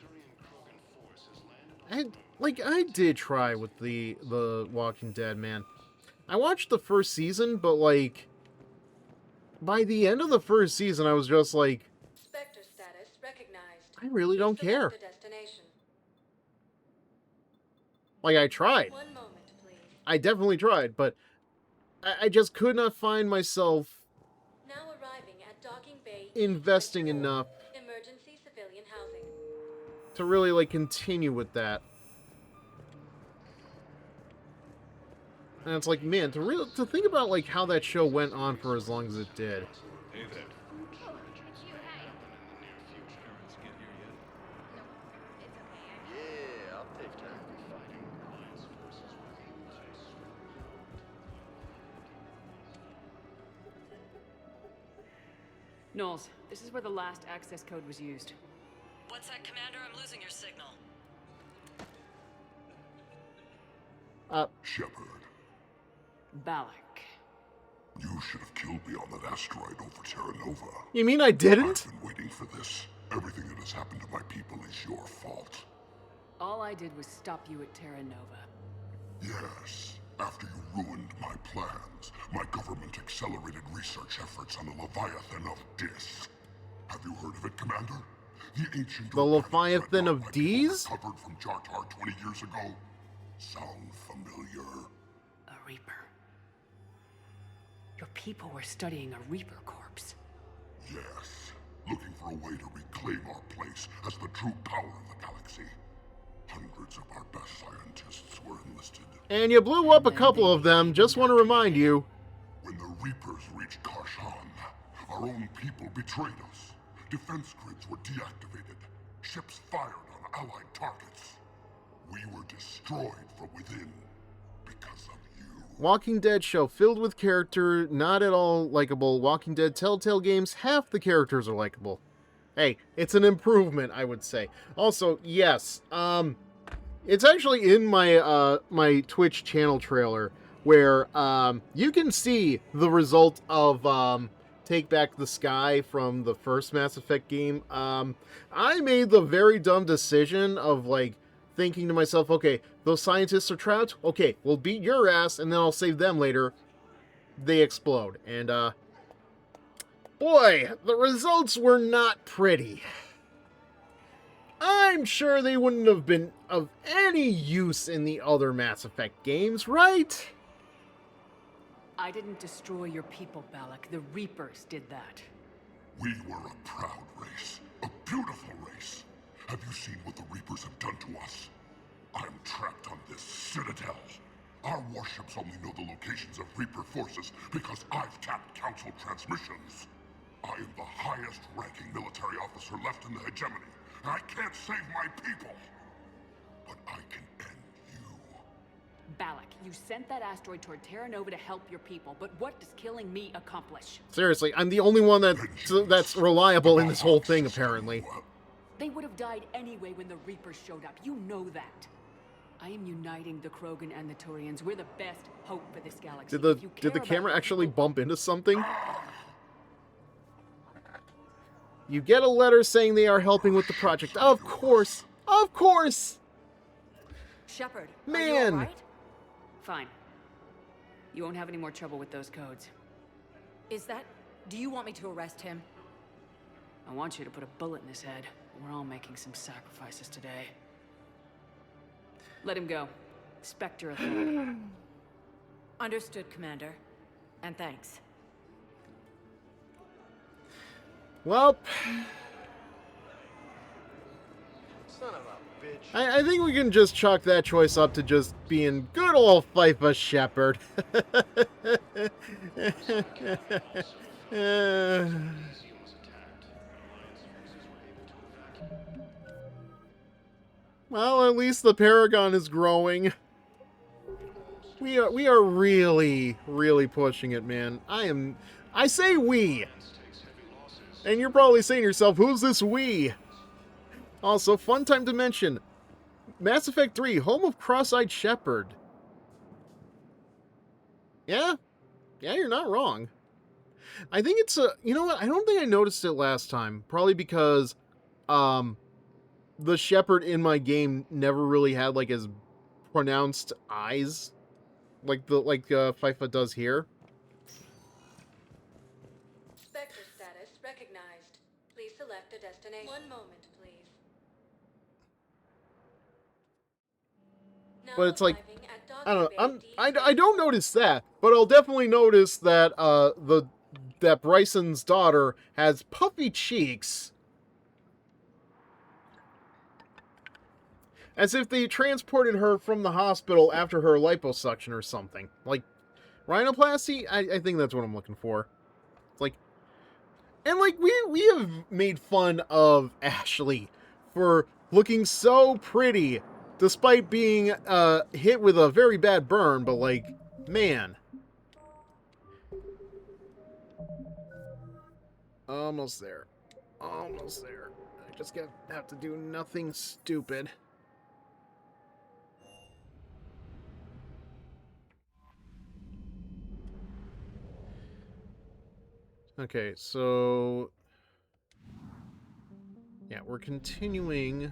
I did try with the Walking Dead, man. I watched the first season, but, like, by the end of the first season, I was just like, Spectre status recognized. I really don't care. Destination. Like, I tried. 1 moment, please. I definitely tried, but I just could not find myself now arriving at Docking Bay investing enough emergency civilian housing to really, like, continue with that. And it's like, man, to think about like how that show went on for as long as it did. Hey there. Yeah, I'll take that. Knowles, this is where the last access code was used. What's that, Commander? I'm losing your signal. Shepard, Balak. you should have killed me on that asteroid over Terra Nova. You mean I didn't? I've been waiting for this. Everything that has happened to my people is your fault. All I did was stop you at Terra Nova. Yes. After you ruined my plans, my government accelerated research efforts on the Leviathan of Dis. Have you heard of it, Commander? The ancient The Leviathan of Dis? Recovered from Jartar 20 years ago. Sound familiar? A Reaper. Your people were studying a Reaper corpse. Yes. Looking for a way to reclaim our place as the true power of the galaxy. Hundreds of our best scientists were enlisted. And you blew up a couple of them, just want to remind you. When the Reapers reached Karshan, our own people betrayed us. Defense grids were deactivated. Ships fired on Allied targets. We were destroyed from within because of you. Walking Dead show filled with character, not at all likable. Walking Dead Telltale games, half the characters are likable. Hey, it's an improvement, I would say. Also, yes, it's actually in my my Twitch channel trailer where you can see the result of Take Back the Sky from the first Mass Effect game. I made the very dumb decision of like thinking to myself, okay, those scientists are trapped. Okay, we'll beat your ass and then I'll save them later. They explode, and boy, the results were not pretty. I'm sure they wouldn't have been of any use in the other Mass Effect games, right? I didn't destroy your people, Balak. The Reapers did that. We were a proud race. A beautiful race. Have you seen what the Reapers have done to us? I'm trapped on this citadel. Our warships only know the locations of Reaper forces because I've tapped Council transmissions. I am the highest-ranking military officer left in the hegemony, and I can't save my people. But I can end you. Balak, you sent that asteroid toward Terra Nova to help your people, but what does killing me accomplish? Seriously, I'm the only one that's reliable in this whole thing, apparently. They would have died anyway when the Reapers showed up. You know that. I am uniting the Krogan and the Turians. We're the best hope for this galaxy. Did the camera actually bump into something? You get a letter saying they are helping with the project. Of course! Of course! Shepard, man! Are you all right? Fine. You won't have any more trouble with those codes. Is that... Do you want me to arrest him? I want you to put a bullet in his head. We're all making some sacrifices today. Let him go. Spectre authority. Understood, Commander. And thanks. Well... Son of a bitch. I think we can just chalk that choice up to just being good old FIFA Shepard. Well, at least the Paragon is growing. We are really, really pushing it, man. I say we. And you're probably saying to yourself, who's this we? Also, fun time to mention, Mass Effect 3, home of Cross-Eyed Shepard. Yeah, you're not wrong. I think it's a, you know what, I don't think I noticed it last time. Probably because, the Shepard in my game never really had, like, as pronounced eyes, like FIFA does here. Spectre status recognized. Please select a destination. One moment, please. But it's like, I don't know, I don't notice that, but I'll definitely notice that that Bryson's daughter has puffy cheeks. As if they transported her from the hospital after her liposuction or something. Like, rhinoplasty? I think that's what I'm looking for. It's like, and like, we have made fun of Ashley for looking so pretty, despite being hit with a very bad burn, but like, man. Almost there. Almost there. I just have to do nothing stupid. Okay, so... yeah, we're continuing.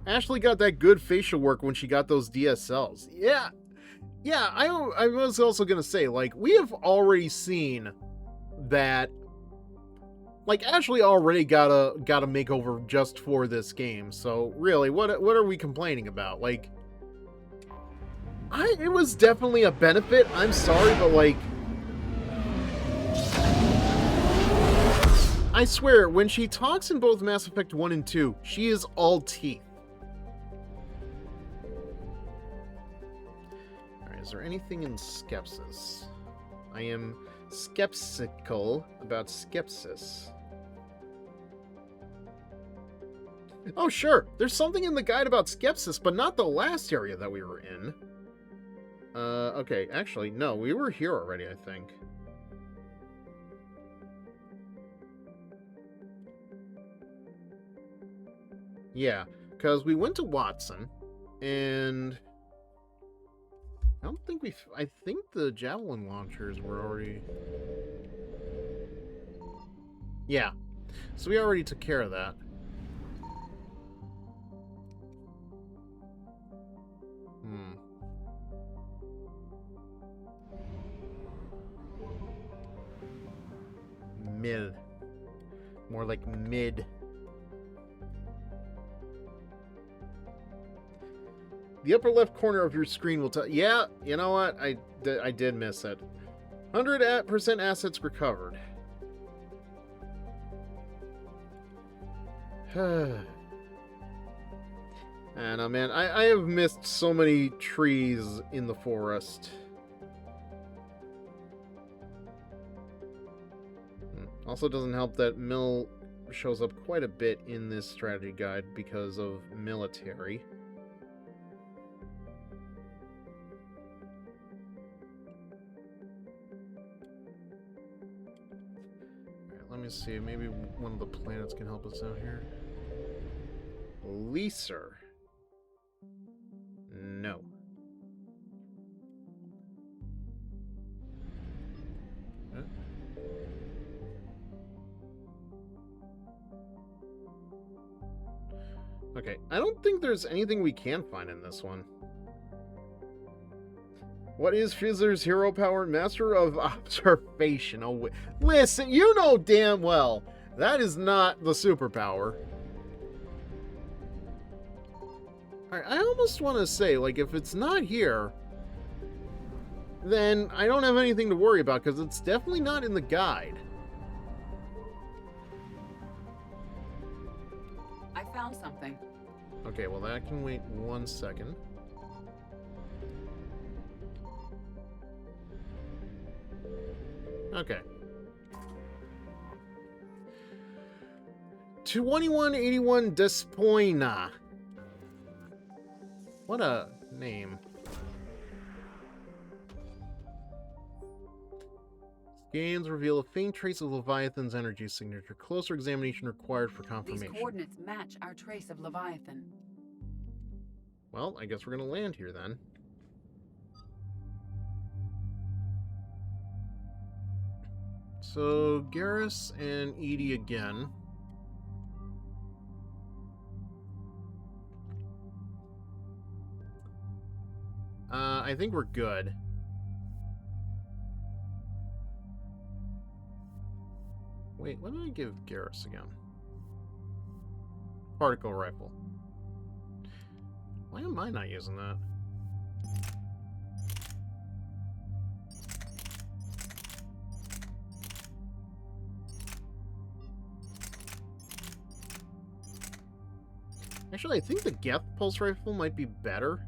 Ashley got that good facial work when she got those DSLs. Yeah, I was also gonna say, like, we have already seen that, like, Ashley already got a makeover just for this game. So really, what are we complaining about? Like, it was definitely a benefit. I'm sorry, but like, I swear, when she talks in both Mass Effect 1 and 2, she is all teeth. Alright, is there anything in Skepsis? I am skeptical about Skepsis. Oh, sure, there's something in the guide about Skepsis, but not the last area that we were in. Okay, actually, no, we were here already, I think. Yeah, because we went to Watson, and I don't think I think the javelin launchers were already... yeah, so we already took care of that. 'Mid. More like mid. The upper left corner of your screen will tell... yeah, you know what? I did miss it. 100% assets recovered. I know, man. I have missed so many trees in the forest. Also doesn't help that Mill shows up quite a bit in this strategy guide because of military. Alright, let me see. Maybe one of the planets can help us out here. Leaser. No. Okay, I don't think there's anything we can find in this one. What is Fizzer's hero power? Master of observation. Oh, wait. Listen, you know damn well that is not the superpower. Alright, I almost want to say, like, if it's not here, then I don't have anything to worry about, because it's definitely not in the guide. I found something. Okay, well, that can wait 1 second. Okay. 2181 Despoina. What a name. Scans reveal a faint trace of Leviathan's energy signature. Closer examination required for confirmation. These coordinates match our trace of Leviathan. Well, I guess we're going to land here then. So, Garrus and Edie again. I think we're good. Wait, what did I give Garrus again? Particle rifle. Why am I not using that? Actually, I think the Geth pulse rifle might be better.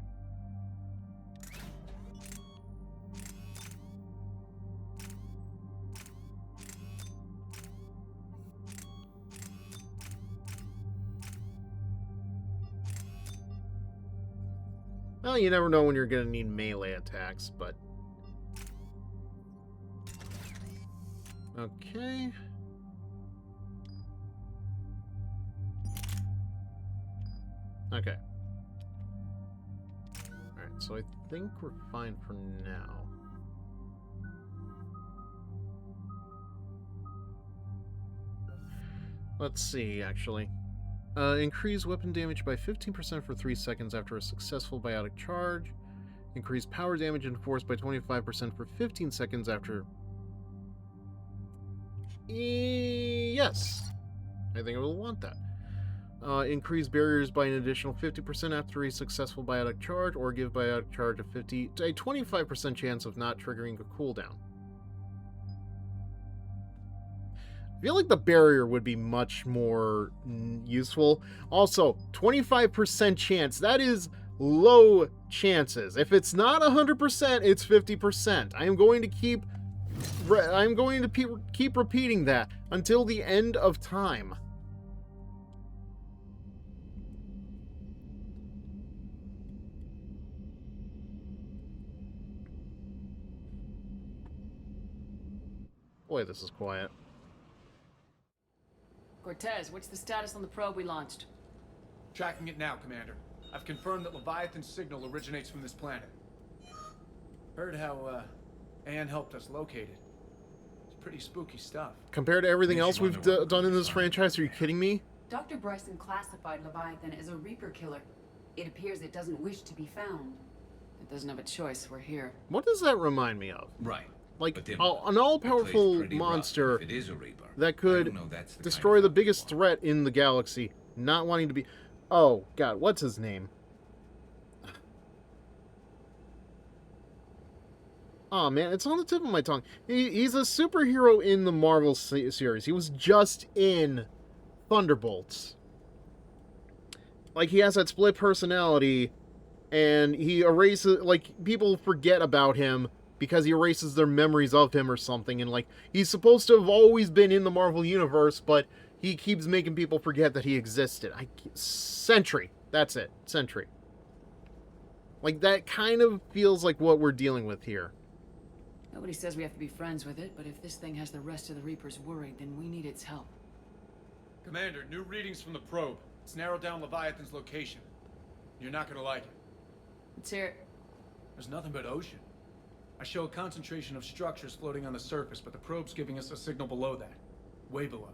Well, you never know when you're going to need melee attacks, but... Okay. Okay. Alright, so I think we're fine for now. Let's see, actually. Increase weapon damage by 15% for 3 seconds after a successful biotic charge. Increase power damage and force by 25% for 15 seconds after... Yes! I think I will want that. Increase barriers by an additional 50% after a successful biotic charge, or give biotic charge a 25% chance of not triggering a cooldown. I feel like the barrier would be much more useful. Also, 25% chance. That is low chances. If it's not 100%, it's 50%. I am going to keep repeating that until the end of time. Boy, this is quiet. Cortez, what's the status on the probe we launched? Tracking it now, Commander. I've confirmed that Leviathan's signal originates from this planet. Heard how, Anne helped us locate it. It's pretty spooky stuff. Compared to everything else we've done in this franchise, are you kidding me? Dr. Bryson classified Leviathan as a Reaper killer. It appears it doesn't wish to be found. It doesn't have a choice, we're here. What does that remind me of? Right. Like, an all-powerful monster it is a Reaper. that could destroy the biggest threat in the galaxy, not wanting to be... Oh, God, what's his name? Oh, man, it's on the tip of my tongue. He's a superhero in the Marvel series. He was just in Thunderbolts. Like, he has that split personality, and he erases... Like, people forget about him because he erases their memories of him or something, and, like, he's supposed to have always been in the Marvel Universe, but he keeps making people forget that he existed. Sentry. That's it. Sentry. Like, that kind of feels like what we're dealing with here. Nobody says we have to be friends with it, but if this thing has the rest of the Reapers worried, then we need its help. Commander, new readings from the probe. It's narrowed down Leviathan's location. You're not gonna like it. Let's hear it. There's nothing but ocean. I show a concentration of structures floating on the surface, but the probe's giving us a signal below that. Way below.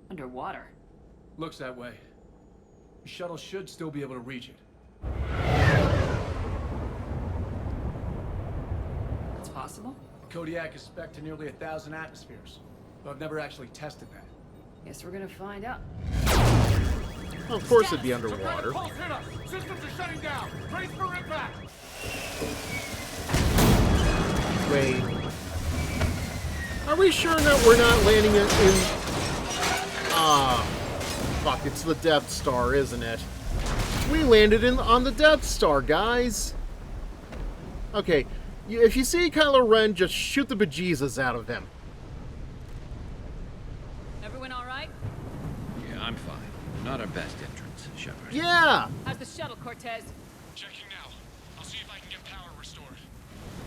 Underwater? Looks that way. The shuttle should still be able to reach it. That's possible? The Kodiak is spec'd to nearly 1,000 atmospheres, but I've never actually tested that. Guess we're gonna find out. Well, of course it'd be underwater. Systems are shutting down. Brace for impact. Wait. Are we sure that we're not landing it in... Fuck, it's the Death Star, isn't it? We landed on the Death Star, guys. Okay, if you see Kylo Ren, just shoot the bejesus out of him. Everyone all right? Yeah, I'm fine. Not our best entrance, Shepard. Yeah! How's the shuttle, Cortez? Checking now. I'll see if I can get power restored.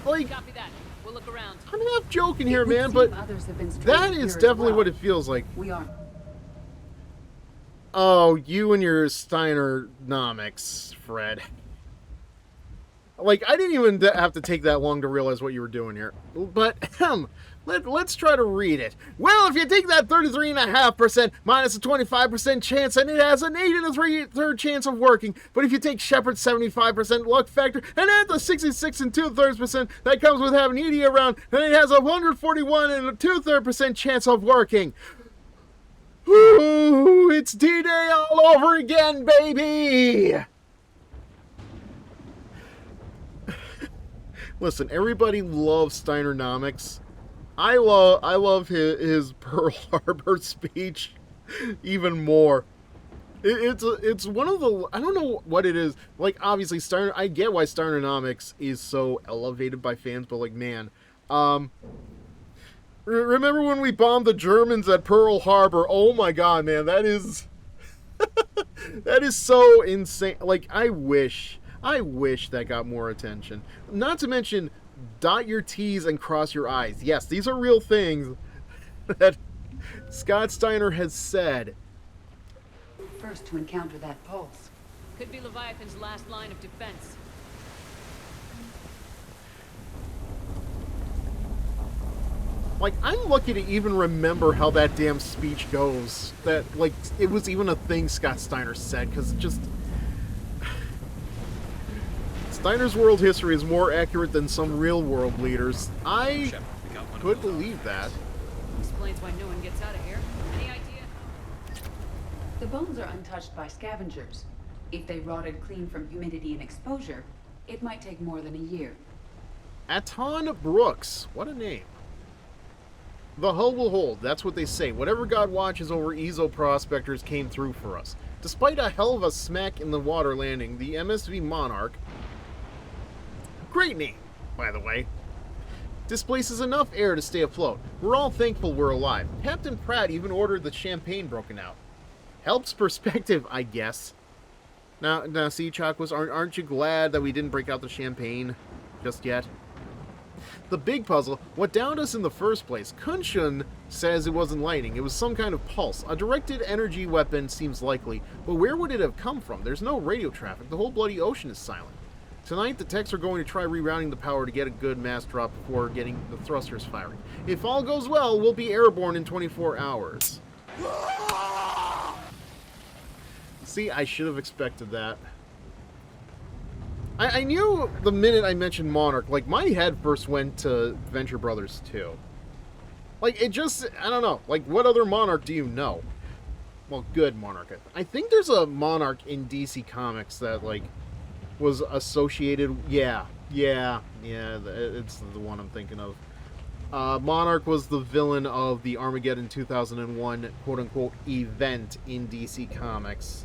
Like, copy that. We'll look around. I'm half joking here, man, but that is definitely what it feels like. We are. Oh, you and your Steinernomics, Fred. Like, I didn't even have to take that long to realize what you were doing here. But, let's try to read it. Well, if you take that 33.5% minus a 25% chance, then it has an 8 3/3 chance of working. But if you take Shepard's 75% luck factor and add the 66 2/3% that comes with having ED around, then it has a 141 2/3% chance of working. Ooh, it's D-Day all over again, baby! Listen, everybody loves Steinernomics. I love his Pearl Harbor speech even more. It's one of the, I don't know what it is. Like, obviously, I get why Starnonomics is so elevated by fans, but like, man, remember when we bombed the Germans at Pearl Harbor? Oh my god, man, that is that is so insane. Like, I wish that got more attention. Not to mention, dot your T's and cross your I's. Yes, these are real things that Scott Steiner has said. First to encounter that pulse. Could be Leviathan's last line of defense. Like, I'm lucky to even remember how that damn speech goes. That, like, it was even a thing Scott Steiner said, because it just... Steiner's world history is more accurate than some real-world leaders. I could believe that. Explains why no one gets out of here. Any idea? The bones are untouched by scavengers. If they rotted clean from humidity and exposure, it might take more than a year. Aton Brooks. What a name. The hull will hold. That's what they say. Whatever God watches over Ezo prospectors came through for us. Despite a hell of a smack in the water landing, the MSV Monarch, great name, by the way, displaces enough air to stay afloat. We're all thankful we're alive. Captain Pratt even ordered the champagne broken out. Helps perspective, I guess. Now, see, Chakwas, aren't you glad that we didn't break out the champagne just yet? The big puzzle, what downed us in the first place? Kunshun says it wasn't lightning, it was some kind of pulse. A directed energy weapon seems likely, but where would it have come from? There's no radio traffic, the whole bloody ocean is silent. Tonight, the techs are going to try rerouting the power to get a good mass drop before getting the thrusters firing. If all goes well, we'll be airborne in 24 hours. See, I should have expected that. I knew the minute I mentioned Monarch, like, my head first went to Venture Brothers 2. Like, it just, I don't know. Like, what other Monarch do you know? Well, good Monarch. I think there's a Monarch in DC Comics that, like, was associated... Yeah, it's the one I'm thinking of. Monarch was the villain of the Armageddon 2001 quote-unquote event in DC Comics.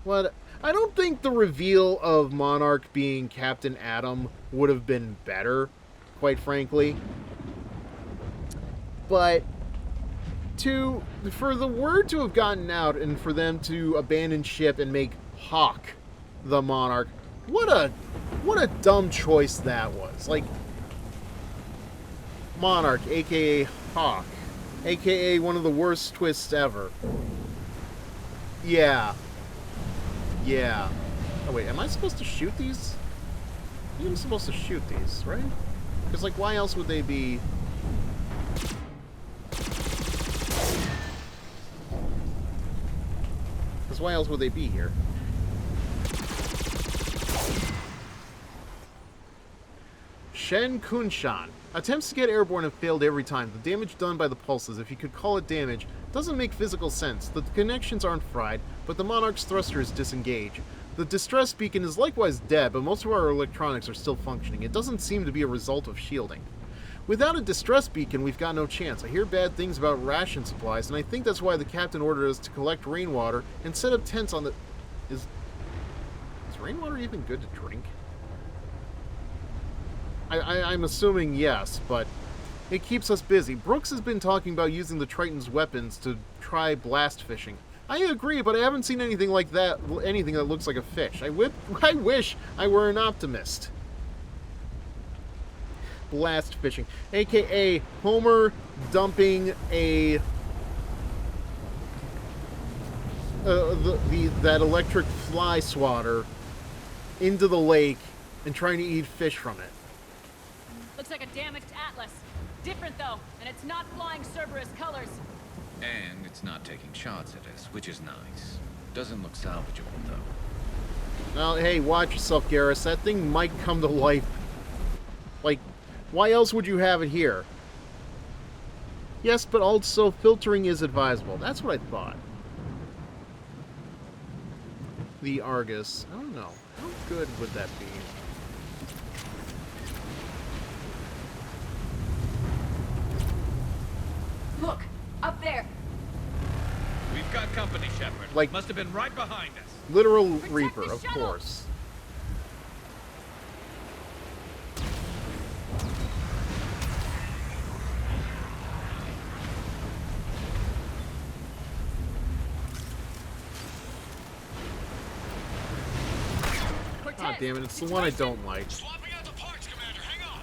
What? I don't think the reveal of Monarch being Captain Atom would have been better, quite frankly. But for the word to have gotten out and for them to abandon ship and make Hawk the Monarch, what a dumb choice that was. Like, Monarch, aka Hawk, aka one of the worst twists ever. Yeah. Oh wait, am I supposed to shoot these? I think I'm supposed to shoot these, right? Because, like, why else would they be... Because why else would they be here? Shen Kunshan. Attempts to get airborne have failed every time. The damage done by the pulses, if you could call it damage, doesn't make physical sense. The connections aren't fried, but the Monarch's thrusters disengage. The distress beacon is likewise dead, but most of our electronics are still functioning. It doesn't seem to be a result of shielding. Without a distress beacon, we've got no chance. I hear bad things about ration supplies, and I think that's why the captain ordered us to collect rainwater and set up tents on the... Is rainwater even good to drink? I'm assuming yes, but it keeps us busy. Brooks has been talking about using the Triton's weapons to try blast fishing. I agree, but I haven't seen anything like that, anything that looks like a fish. I wish I were an optimist. Blast fishing, aka Homer dumping a that electric fly swatter into the lake and trying to eat fish from it. Looks like a damaged Atlas. Different though, and it's not flying Cerberus colors. And it's not taking shots at us, which is nice. Doesn't look salvageable though. Well, hey, watch yourself, Garrus. That thing might come to life. Like, why else would you have it here? Yes, but also filtering is advisable. That's what I thought. The Argus. I don't know. How good would that be? company, Shepard. Like, must have been right behind us. Literal Reaper, of course. God damn it, it's the one I don't like. Swapping out the parts, Commander. Hang on.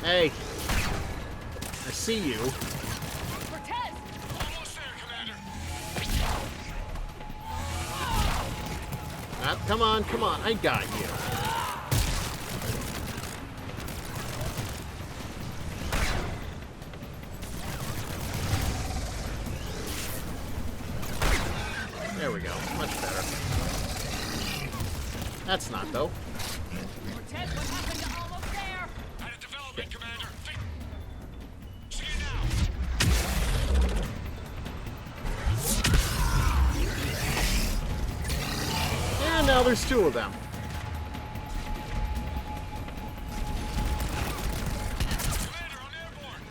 Hey, I see you. Cortez! Almost there, Commander. Come on, come on, I got you. There we go, much better. That's not, though. Cortez, what happened to almost there? Had a development, Commander. See you now. And now there's two of them. Commander, I'm airborne.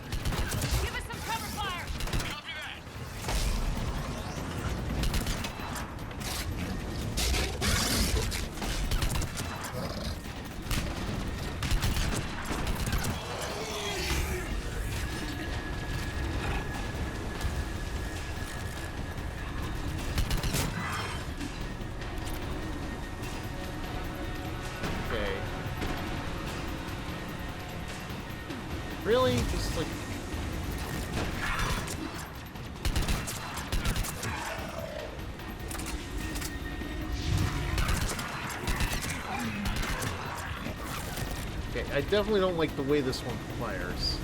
Give us some cover fire. Copy that. Okay. Really? Just like... Okay, I definitely don't like the way this one fires.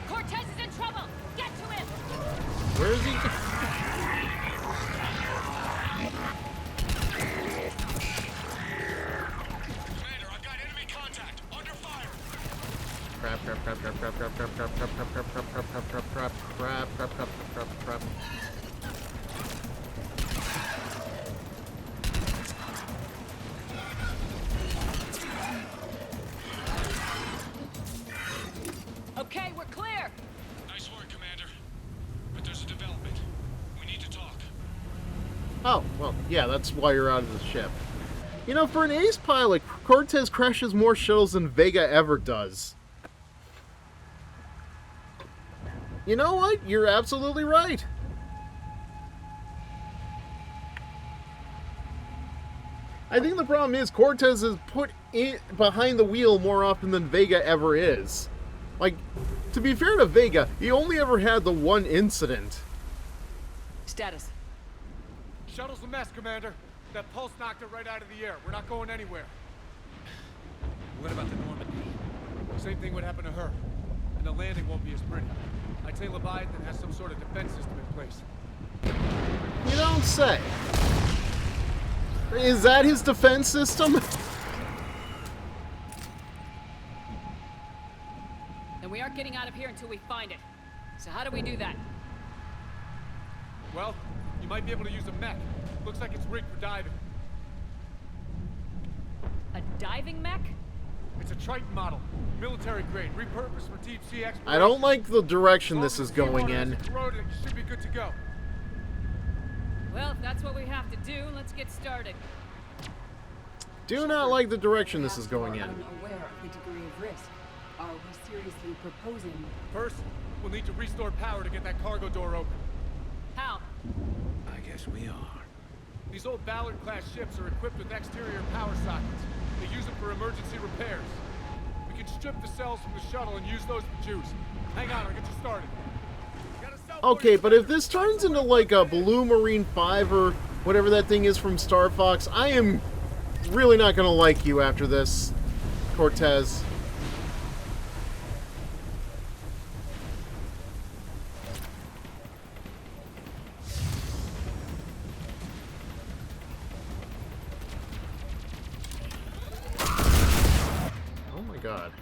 Cortez is in trouble. Get to him. Where is he? Commander, I've got enemy contact. Under fire. Crap, crap, crap, crap, crap, crap, crap, crap, crap, crap, crap, crap, crap, crap, crap, crap, crap, crap, crap, crap. Okay, we're clear. Nice work, Commander. But there's a development. We need to talk. Oh, well, yeah, that's why you're out of the ship. You know, for an ace pilot, Cortez crashes more shuttles than Vega ever does. You know what? You're absolutely right. I think the problem is Cortez is put in behind the wheel more often than Vega ever is. Like, to be fair to Vega, he only ever had the one incident. Status. Shuttle's a mess, Commander. That pulse knocked it right out of the air. We're not going anywhere. What about the Normandy? Same thing would happen to her. And the landing won't be as pretty. I'd say Leviathan has some sort of defense system in place. You don't say. Is that his defense system? And we aren't getting out of here until we find it. So how do we do that? Well, you might be able to use a mech. Looks like it's rigged for diving. A diving mech? It's a Triton model. Military grade. Repurposed for deep sea exploration. I don't like the direction this is going in. You should be good to go. Well, if that's what we have to do, let's get started. Do not like the direction this is going in. Unaware of the degree of risk. Are we seriously proposing? First, we'll need to restore power to get that cargo door open. How? I guess we are. These old Ballard-class ships are equipped with exterior power sockets. They use them for emergency repairs. We can strip the cells from the shuttle and use those for juice. Hang on, I'll get you started. Okay, but if this turns into like a Blue Marine 5 or whatever that thing is from Star Fox, I am really not going to like you after this, Cortez. God.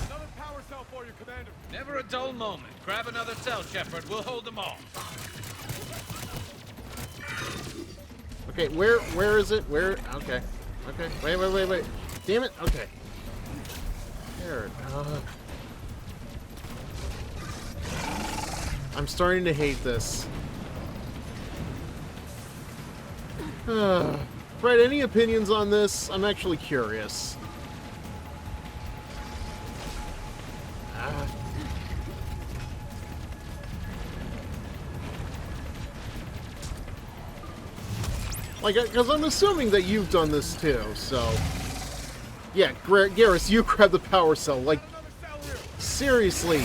Another power cell for you, Commander. Never a dull moment. Grab another cell, Shepard. We'll hold them all. Okay, where is it? Where? Okay. Okay. Wait. Damn it. Okay. There. I'm starting to hate this. Fred, any opinions on this? I'm actually curious. Like, because I'm assuming that you've done this too, so... Yeah, Garrus, you grab the power cell. Like, seriously.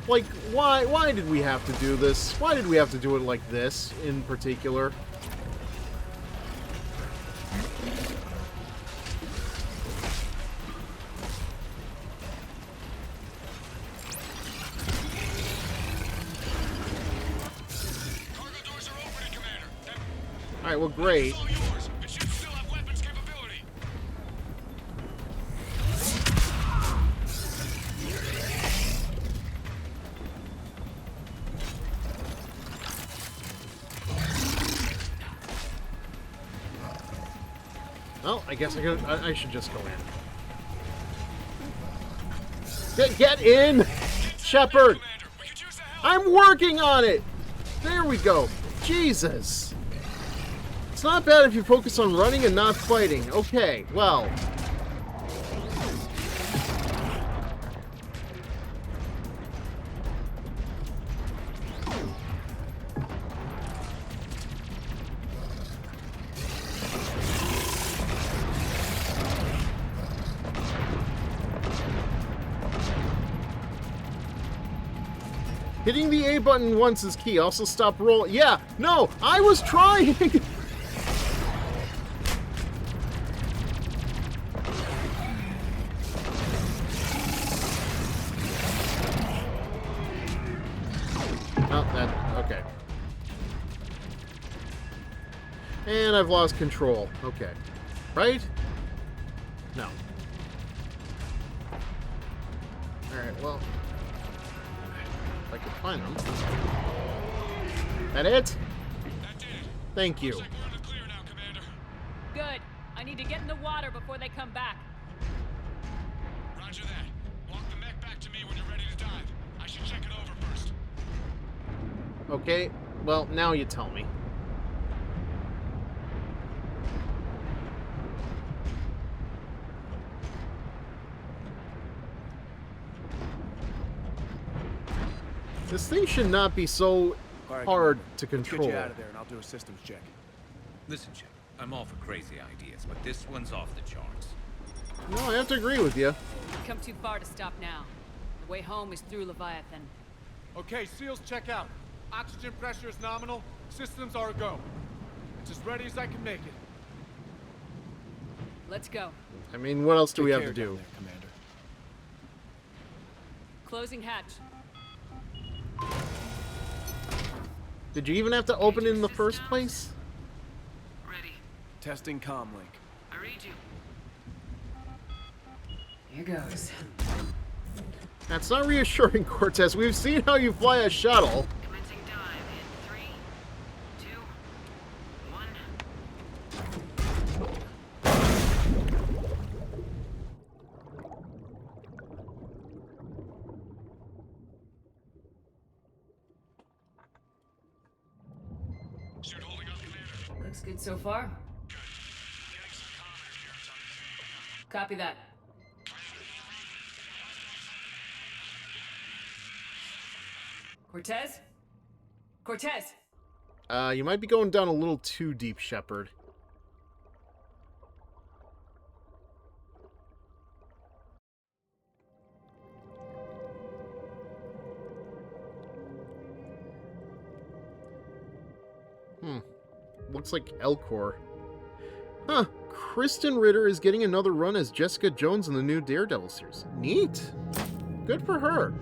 Like, why did we have to do this? Why did we have to do it like this, in particular? Alright, well, great. Well, I guess I should just go in. Get in, Shepard! I'm working on it! There we go. Jesus. It's not bad if you focus on running and not fighting. Okay, well. Hitting the A button once is key. Also stop roll. Yeah, no, I was trying. Okay. And I've lost control. Okay. Right? No. Alright, well. If I could find them. That it? Thank you. Good. I need to get in the water before they come back. Roger that. Walk the mech back to me when you're ready to dive. I should check it over first. Okay, well, now you tell me. This thing should not be so hard to control. Get you out of there, and I'll do a systems check. Listen, Shepard, I'm all for crazy ideas, but this one's off the charts. No, I have to agree with you. We've come too far to stop now. The way home is through Leviathan. Okay, SEALs check out. Oxygen pressure is nominal. Systems are a go. It's as ready as I can make it. Let's go. I mean, what else do we have to do? There, Commander. Closing hatch. Did you even have to open it in the first place? Ready. Testing comlink. I read you. Here goes. That's not reassuring, Cortez. We've seen how you fly a shuttle. Commencing dive in 3, 2, 1. Suit holding up, Commander. Looks good so far. Good. Getting some commenters here. Copy that. Cortez? Cortez! You might be going down a little too deep, Shepard. Looks like Elcor. Huh. Kristen Ritter is getting another run as Jessica Jones in the new Daredevil series. Neat. Good for her.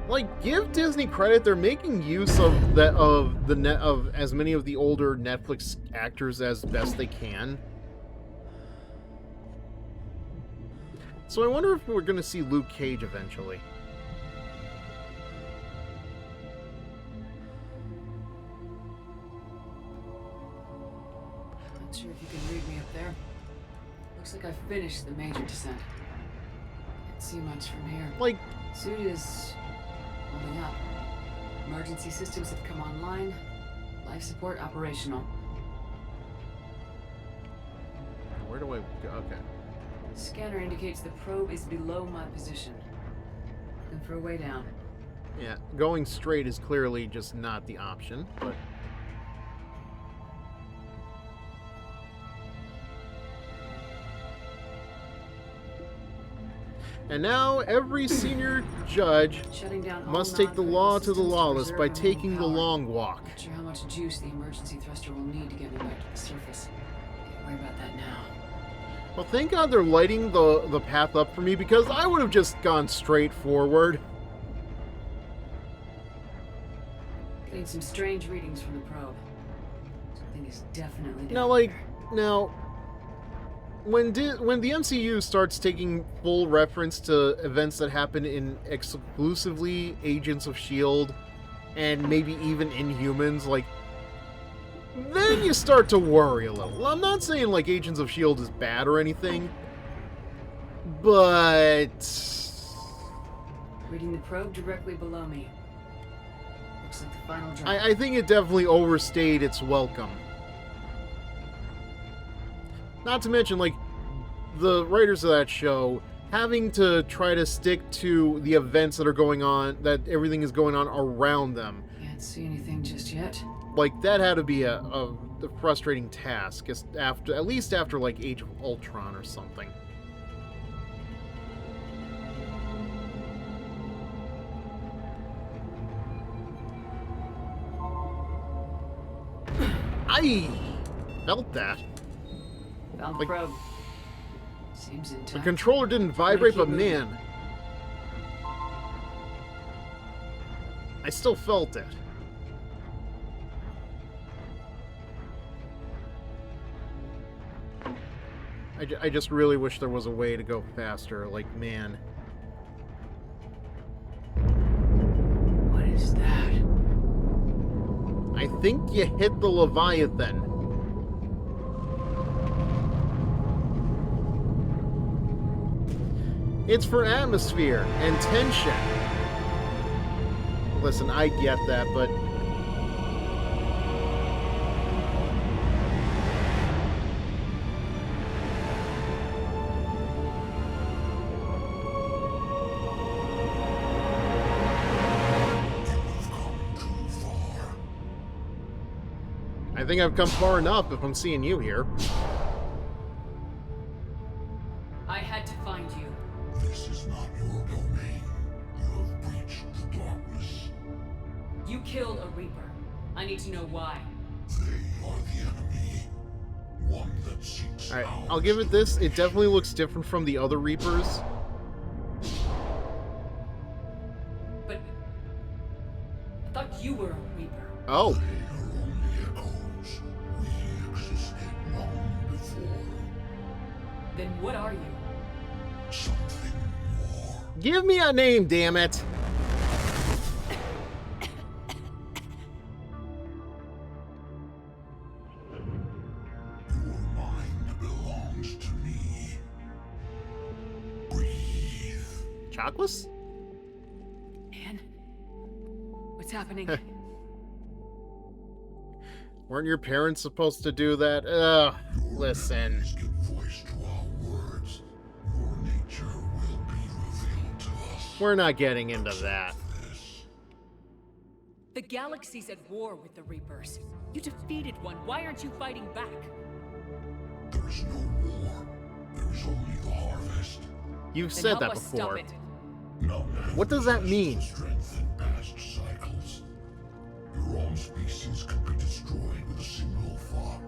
Like, give Disney credit, they're making use of as many of the older Netflix actors as best they can. So I wonder if we're going to see Luke Cage eventually. Not sure if you can read me up there. Looks like I've finished the major descent. Can't see much from here. Like, suit is holding up. Emergency systems have come online. Life support operational. Where do I go? Okay. Scanner indicates the probe is below my position. Looking for a way down. Yeah, going straight is clearly just not the option, but... And now every senior judge must take the law to the lawless by taking the long walk. Not sure how much juice the emergency thruster will need to get me back to the surface. Can't worry about that now. Well, thank God they're lighting the path up for me, because I would have just gone straight forward. Getting some strange readings from the probe. Something is definitely down Now, like, there. when the MCU starts taking full reference to events that happen in exclusively Agents of S.H.I.E.L.D. and maybe even Inhumans, like, then you start to worry a little. I'm not saying, like, Agents of S.H.I.E.L.D. is bad or anything, but... Reading the probe directly below me. Looks like the final drop. I think it definitely overstayed its welcome. Not to mention, like, the writers of that show having to try to stick to the events that are going on, that everything is going on around them. Can't see anything just yet. Like, that had to be a frustrating task, at least after, like, Age of Ultron or something. I felt that. Found Like, probe. Seems intact. the controller didn't vibrate, but man, I still felt it. I just really wish there was a way to go faster. Like, man. What is that? I think you hit the Leviathan. It's for atmosphere and tension. Listen, I get that, but... I think I've come far enough if I'm seeing you here. I had to find you. This is not your domain. You have breached the darkness. You killed a Reaper. I need to know why. They are the enemy. One that seeks Alright, I'll give it this. It definitely looks different from the other Reapers. But I thought you were a Reaper. Oh. Then what are you? Something more. Give me a name, damn it! Your mind belongs to me. Breathe. Chocolates? Anne? What's happening? Weren't your parents supposed to do that? Ugh, listen. We're not getting into that. The galaxy's at war with the Reapers. You defeated one. Why aren't you fighting back? There is no war. There is only the harvest. You've Then said help that us before. stop it. No. What does that mean? Strengthen past cycles. species could be destroyed with a single thought.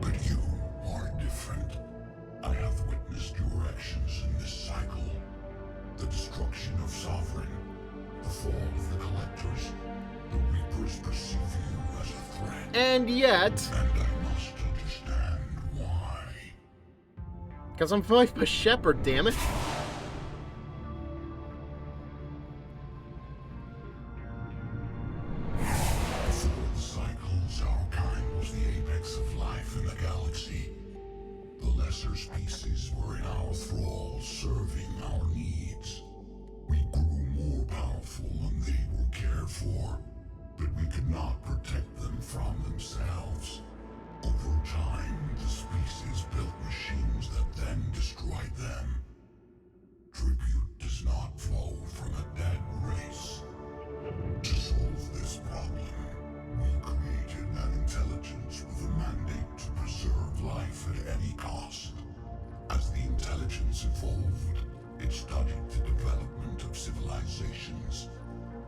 But you are different. I have witnessed your actions in this cycle. The destruction of Sovereign, the fall of the Collectors. The Reapers perceive you as a threat. And yet... And I must understand why. Because I'm fighting a shepherd, damn it. Before the cycles, our kind was the apex of life in the galaxy. The lesser species were in our thrall, serving our needs. We grew more powerful and they were cared for, but we could not protect them from themselves. Over time, the species built machines that then destroyed them. Tribute does not flow from a dead race. To solve this problem, we created an intelligence with a mandate to preserve life at any cost. As the intelligence evolved, it studied the development of civilizations.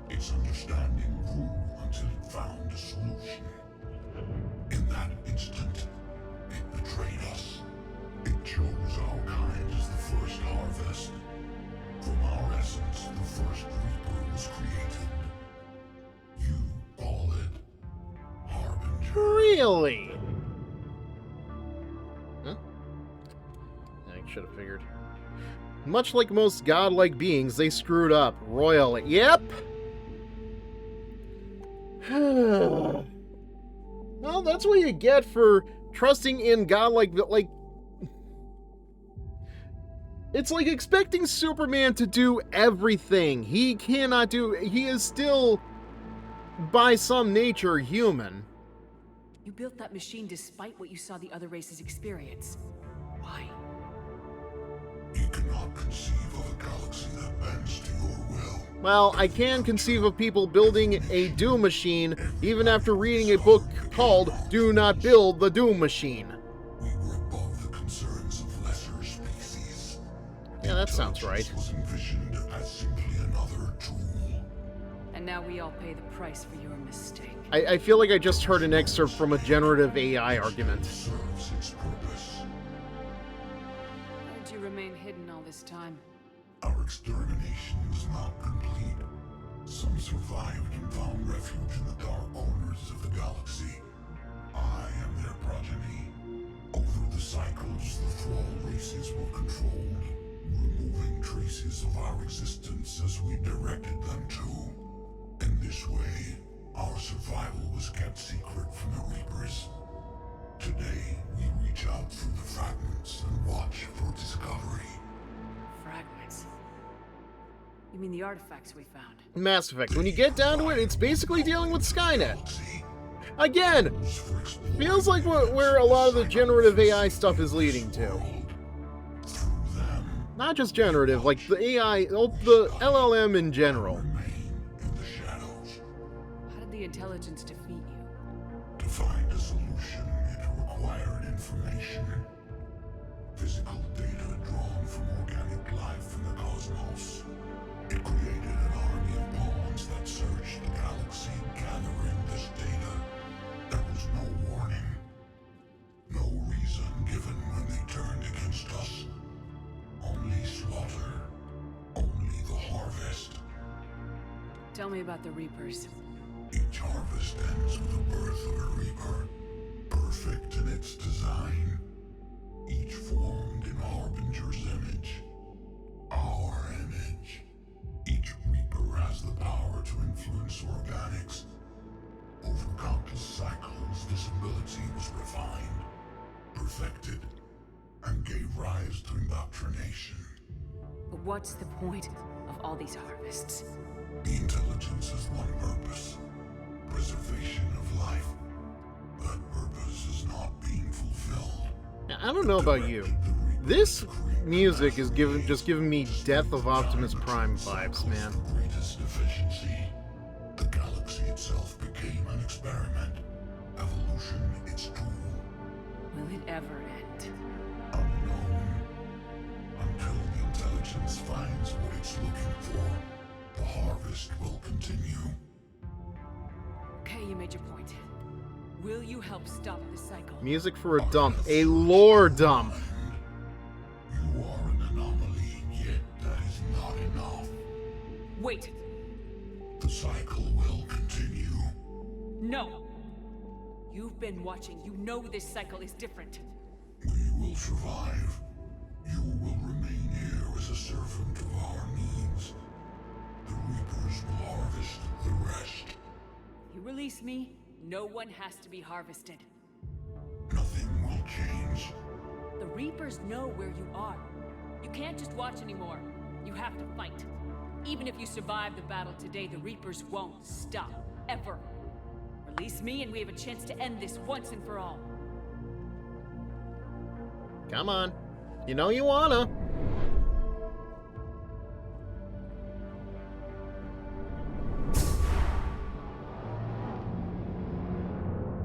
Its understanding grew until it found a solution. In that instant, it betrayed us. It chose our kind as the first harvest. From our essence, the first Reaper was created. You call it Harbinger. Really? Huh? I should have figured. Much like most godlike beings, they screwed up royally. Yep! Well, that's what you get for trusting in godlike... Like... It's like expecting Superman to do everything. He cannot do... He is still, by some nature, human. You built that machine despite what you saw the other races experience. Why? You cannot conceive of a galaxy that bends to your will. Well, I can conceive of people building a Doom machine even after reading a book called Do Not Build the Doom Machine. We were above the concerns of lesser species. Yeah, that sounds right. Was envisioned as simply another tool. And now we all pay the price for your mistake. I feel like I just heard an excerpt from a generative AI argument. Serves its purpose. How did you remain hidden all this time? Our extermination was not complete. Some survived and found refuge in the dark corners of the galaxy. I am their progeny. Over the cycles, the thrall races were controlled, removing traces of our existence as we directed them to. In this way, our survival was kept secret from the Reapers. Today, we reach out through the fragments and watch for discovery. Fragments? You mean the artifacts we found? Mass Effect. When you get down to it, it's basically dealing with Skynet. Again, feels like where a lot of the generative AI stuff is leading to. Not just generative, like the AI, the LLM in general. How did the intelligence defeat you? To find a solution, it required information. Physical data drawn from organic life in the cosmos. It created an army of pawns that searched the galaxy, gathering this data. There was no warning. No reason given when they turned against us. Only slaughter. Only the harvest. Tell me about the Reapers. Each harvest ends with the birth of a Reaper. Perfect in its design. Each formed in Harbinger's image. Our image. Each Reaper has the power to influence organics. Over countless cycles, this ability was refined, perfected, and gave rise to indoctrination. But what's the point of all these harvests? The intelligence has one purpose. Preservation of life. That purpose is not being fulfilled. I don't know about you. This music is just giving me Death of Optimus Prime vibes, man. Greatest efficiency. The galaxy itself became an experiment. Evolution its tool. Will it ever end? Unknown. Until the intelligence finds what it's looking for, the harvest will continue. Okay, Okay, you made your point. Will you help stop this cycle? Music for a dump. A lore dump. You are an anomaly, yet that is not enough. Wait. The cycle will continue. No. You've been watching. You know this cycle is different. We will survive. You will remain here as a servant of our needs. The Reapers will harvest the rest. You release me, no one has to be harvested. Nothing will change. The Reapers know where you are. You can't just watch anymore. You have to fight. Even if you survive the battle today, the Reapers won't stop. Ever. Release me and we have a chance to end this once and for all. Come on. You know you wanna.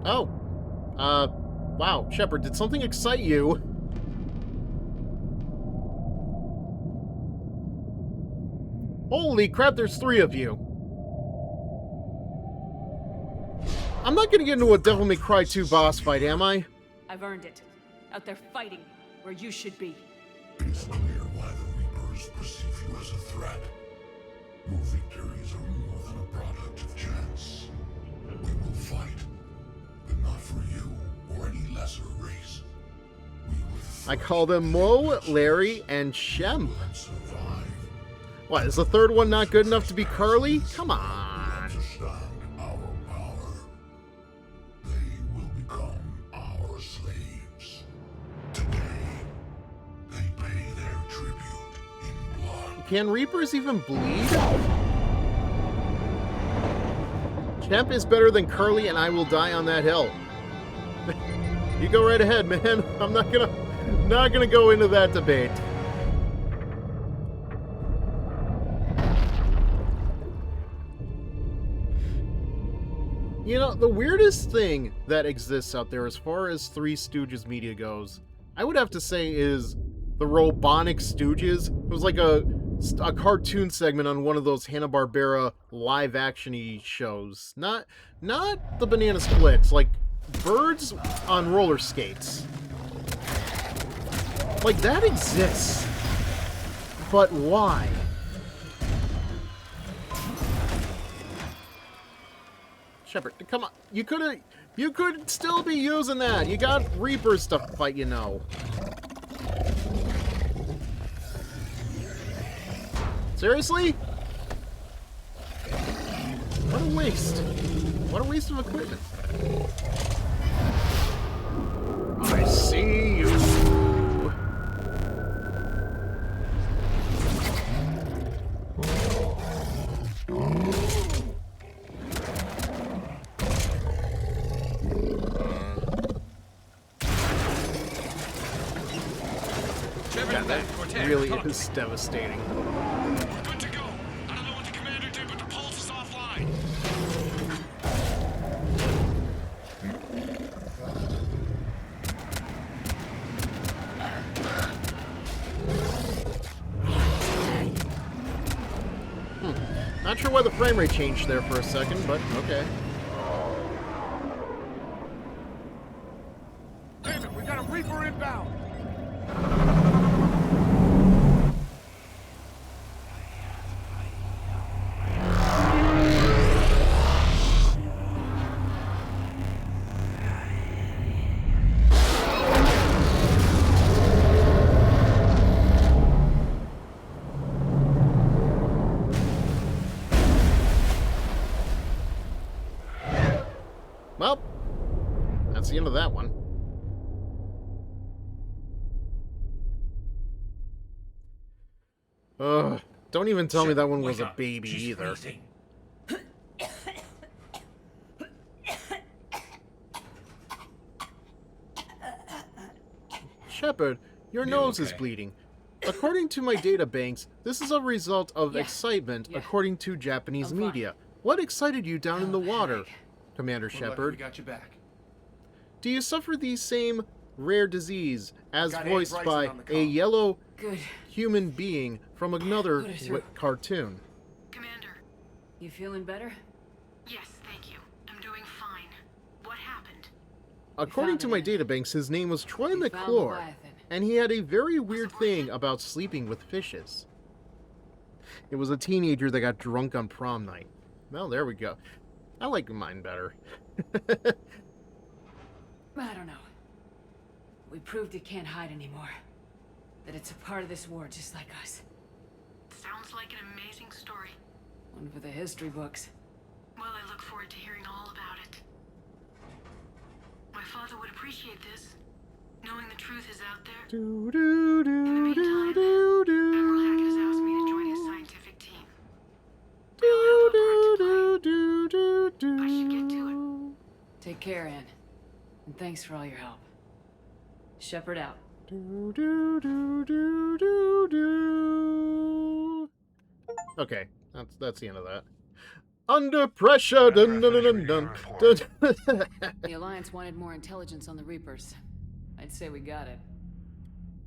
Oh. Wow. Shepard, did something excite you? Holy crap, there's 3 of you. I'm not gonna get into a Devil May Cry 2 boss fight, am I? I've earned it. Out there fighting where you should be. It's clear why the Reapers perceive you as a threat. Your victories are more than a product of chance. We will fight, but not for you or any lesser race. We will fight. I call them Mo, Larry, and Shem. Survive. What, is the 3rd one not good enough to be Carly? Come on. Understand our power. They will become our slaves. Today, they pay their tribute in blood. Can Reapers even bleed? Champ is better than Curly, and I will die on that hill. You go right ahead, man. I'm not gonna go into that debate. You know, the weirdest thing that exists out there as far as Three Stooges media goes, I would have to say is the Robonic Stooges. It was like a cartoon segment on one of those Hanna-Barbera live-action-y shows. Not the Banana Splits, like birds on roller skates. Like, that exists. But why? Shepard, come on. You could still be using that. You got Reapers to fight, you know. Seriously? What a waste. What a waste of equipment. I see you. Yeah, that really is devastating. We're good to go. I don't know what the commander did, but the pulse is offline. Not sure why the frame rate changed there for a second, but okay. Damn it, we got a Reaper inbound! Well, that's the end of that one. Ugh, don't even tell me that one was a baby either. Shepard, your nose is bleeding. According to my data banks, this is a result of excitement, according to Japanese media. What excited you down in the water, Commander Shepard? We got you back. Do you suffer the same rare disease as voiced by a yellow human being from another cartoon? Commander. You feeling better? Yes, thank you. I'm doing fine. What happened? According to my databanks, his name was Troy We found McClure, Leviathan. and he had a very weird thing about sleeping with fishes. It was a teenager that got drunk on prom night. Well, there we go. I like mine better. I don't know. We proved it can't hide anymore. That it's a part of this war just like us. Sounds like an amazing story. One for the history books. Well, I look forward to hearing all about it. My father would appreciate this, knowing the truth is out there. In the meantime, Admiral Hack has asked me to join his scientific team. We'll have a part to play. I should get to it. Take care, Anne. And thanks for all your help. Shepard out. Okay, that's the end of that. Under pressure. Dun, dun, dun, dun, dun, dun. The Alliance wanted more intelligence on the Reapers. I'd say we got it.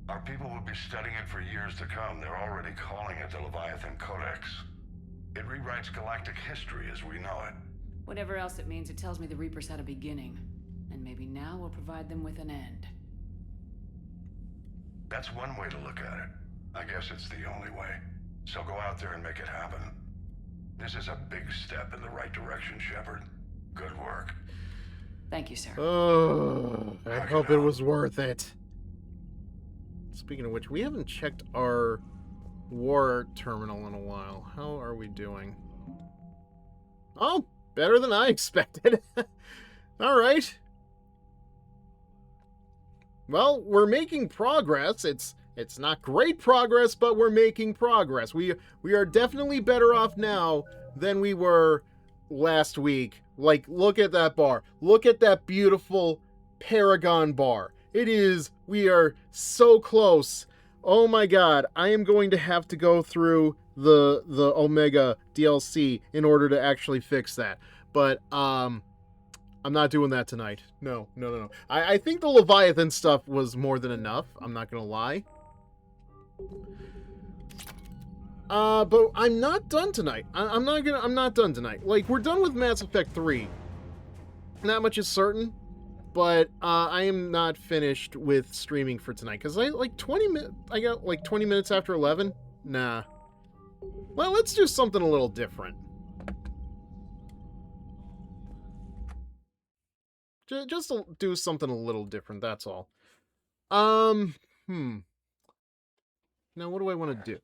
Our people will be studying it for years to come. They're already calling it the Leviathan Codex. It rewrites galactic history as we know it. Whatever else it means, it tells me the Reapers had a beginning. And maybe now we'll provide them with an end. That's one way to look at it. I guess it's the only way. So go out there and make it happen. This is a big step in the right direction, Shepard. Good work. Thank you, sir. Oh, I hope it was worth it. Speaking of which, we haven't checked our war terminal in a while. How are we doing? Oh, better than I expected. All right. Well, we're making progress. It's not great progress, but we're making progress. We are definitely better off now than we were last week. Like, look at that bar. Look at that beautiful Paragon bar. We are so close. Oh my god, I am going to have to go through the Omega DLC in order to actually fix that. But, I'm not doing that tonight. No. I think the Leviathan stuff was more than enough. I'm not gonna lie. But I'm not done tonight. I'm not done tonight. Like, we're done with Mass Effect 3. Not much is certain, but I am not finished with streaming for tonight because I got like 20 minutes after 11. Nah. Well, let's do something a little different. Just to do something a little different, that's all. Now what do I want to do?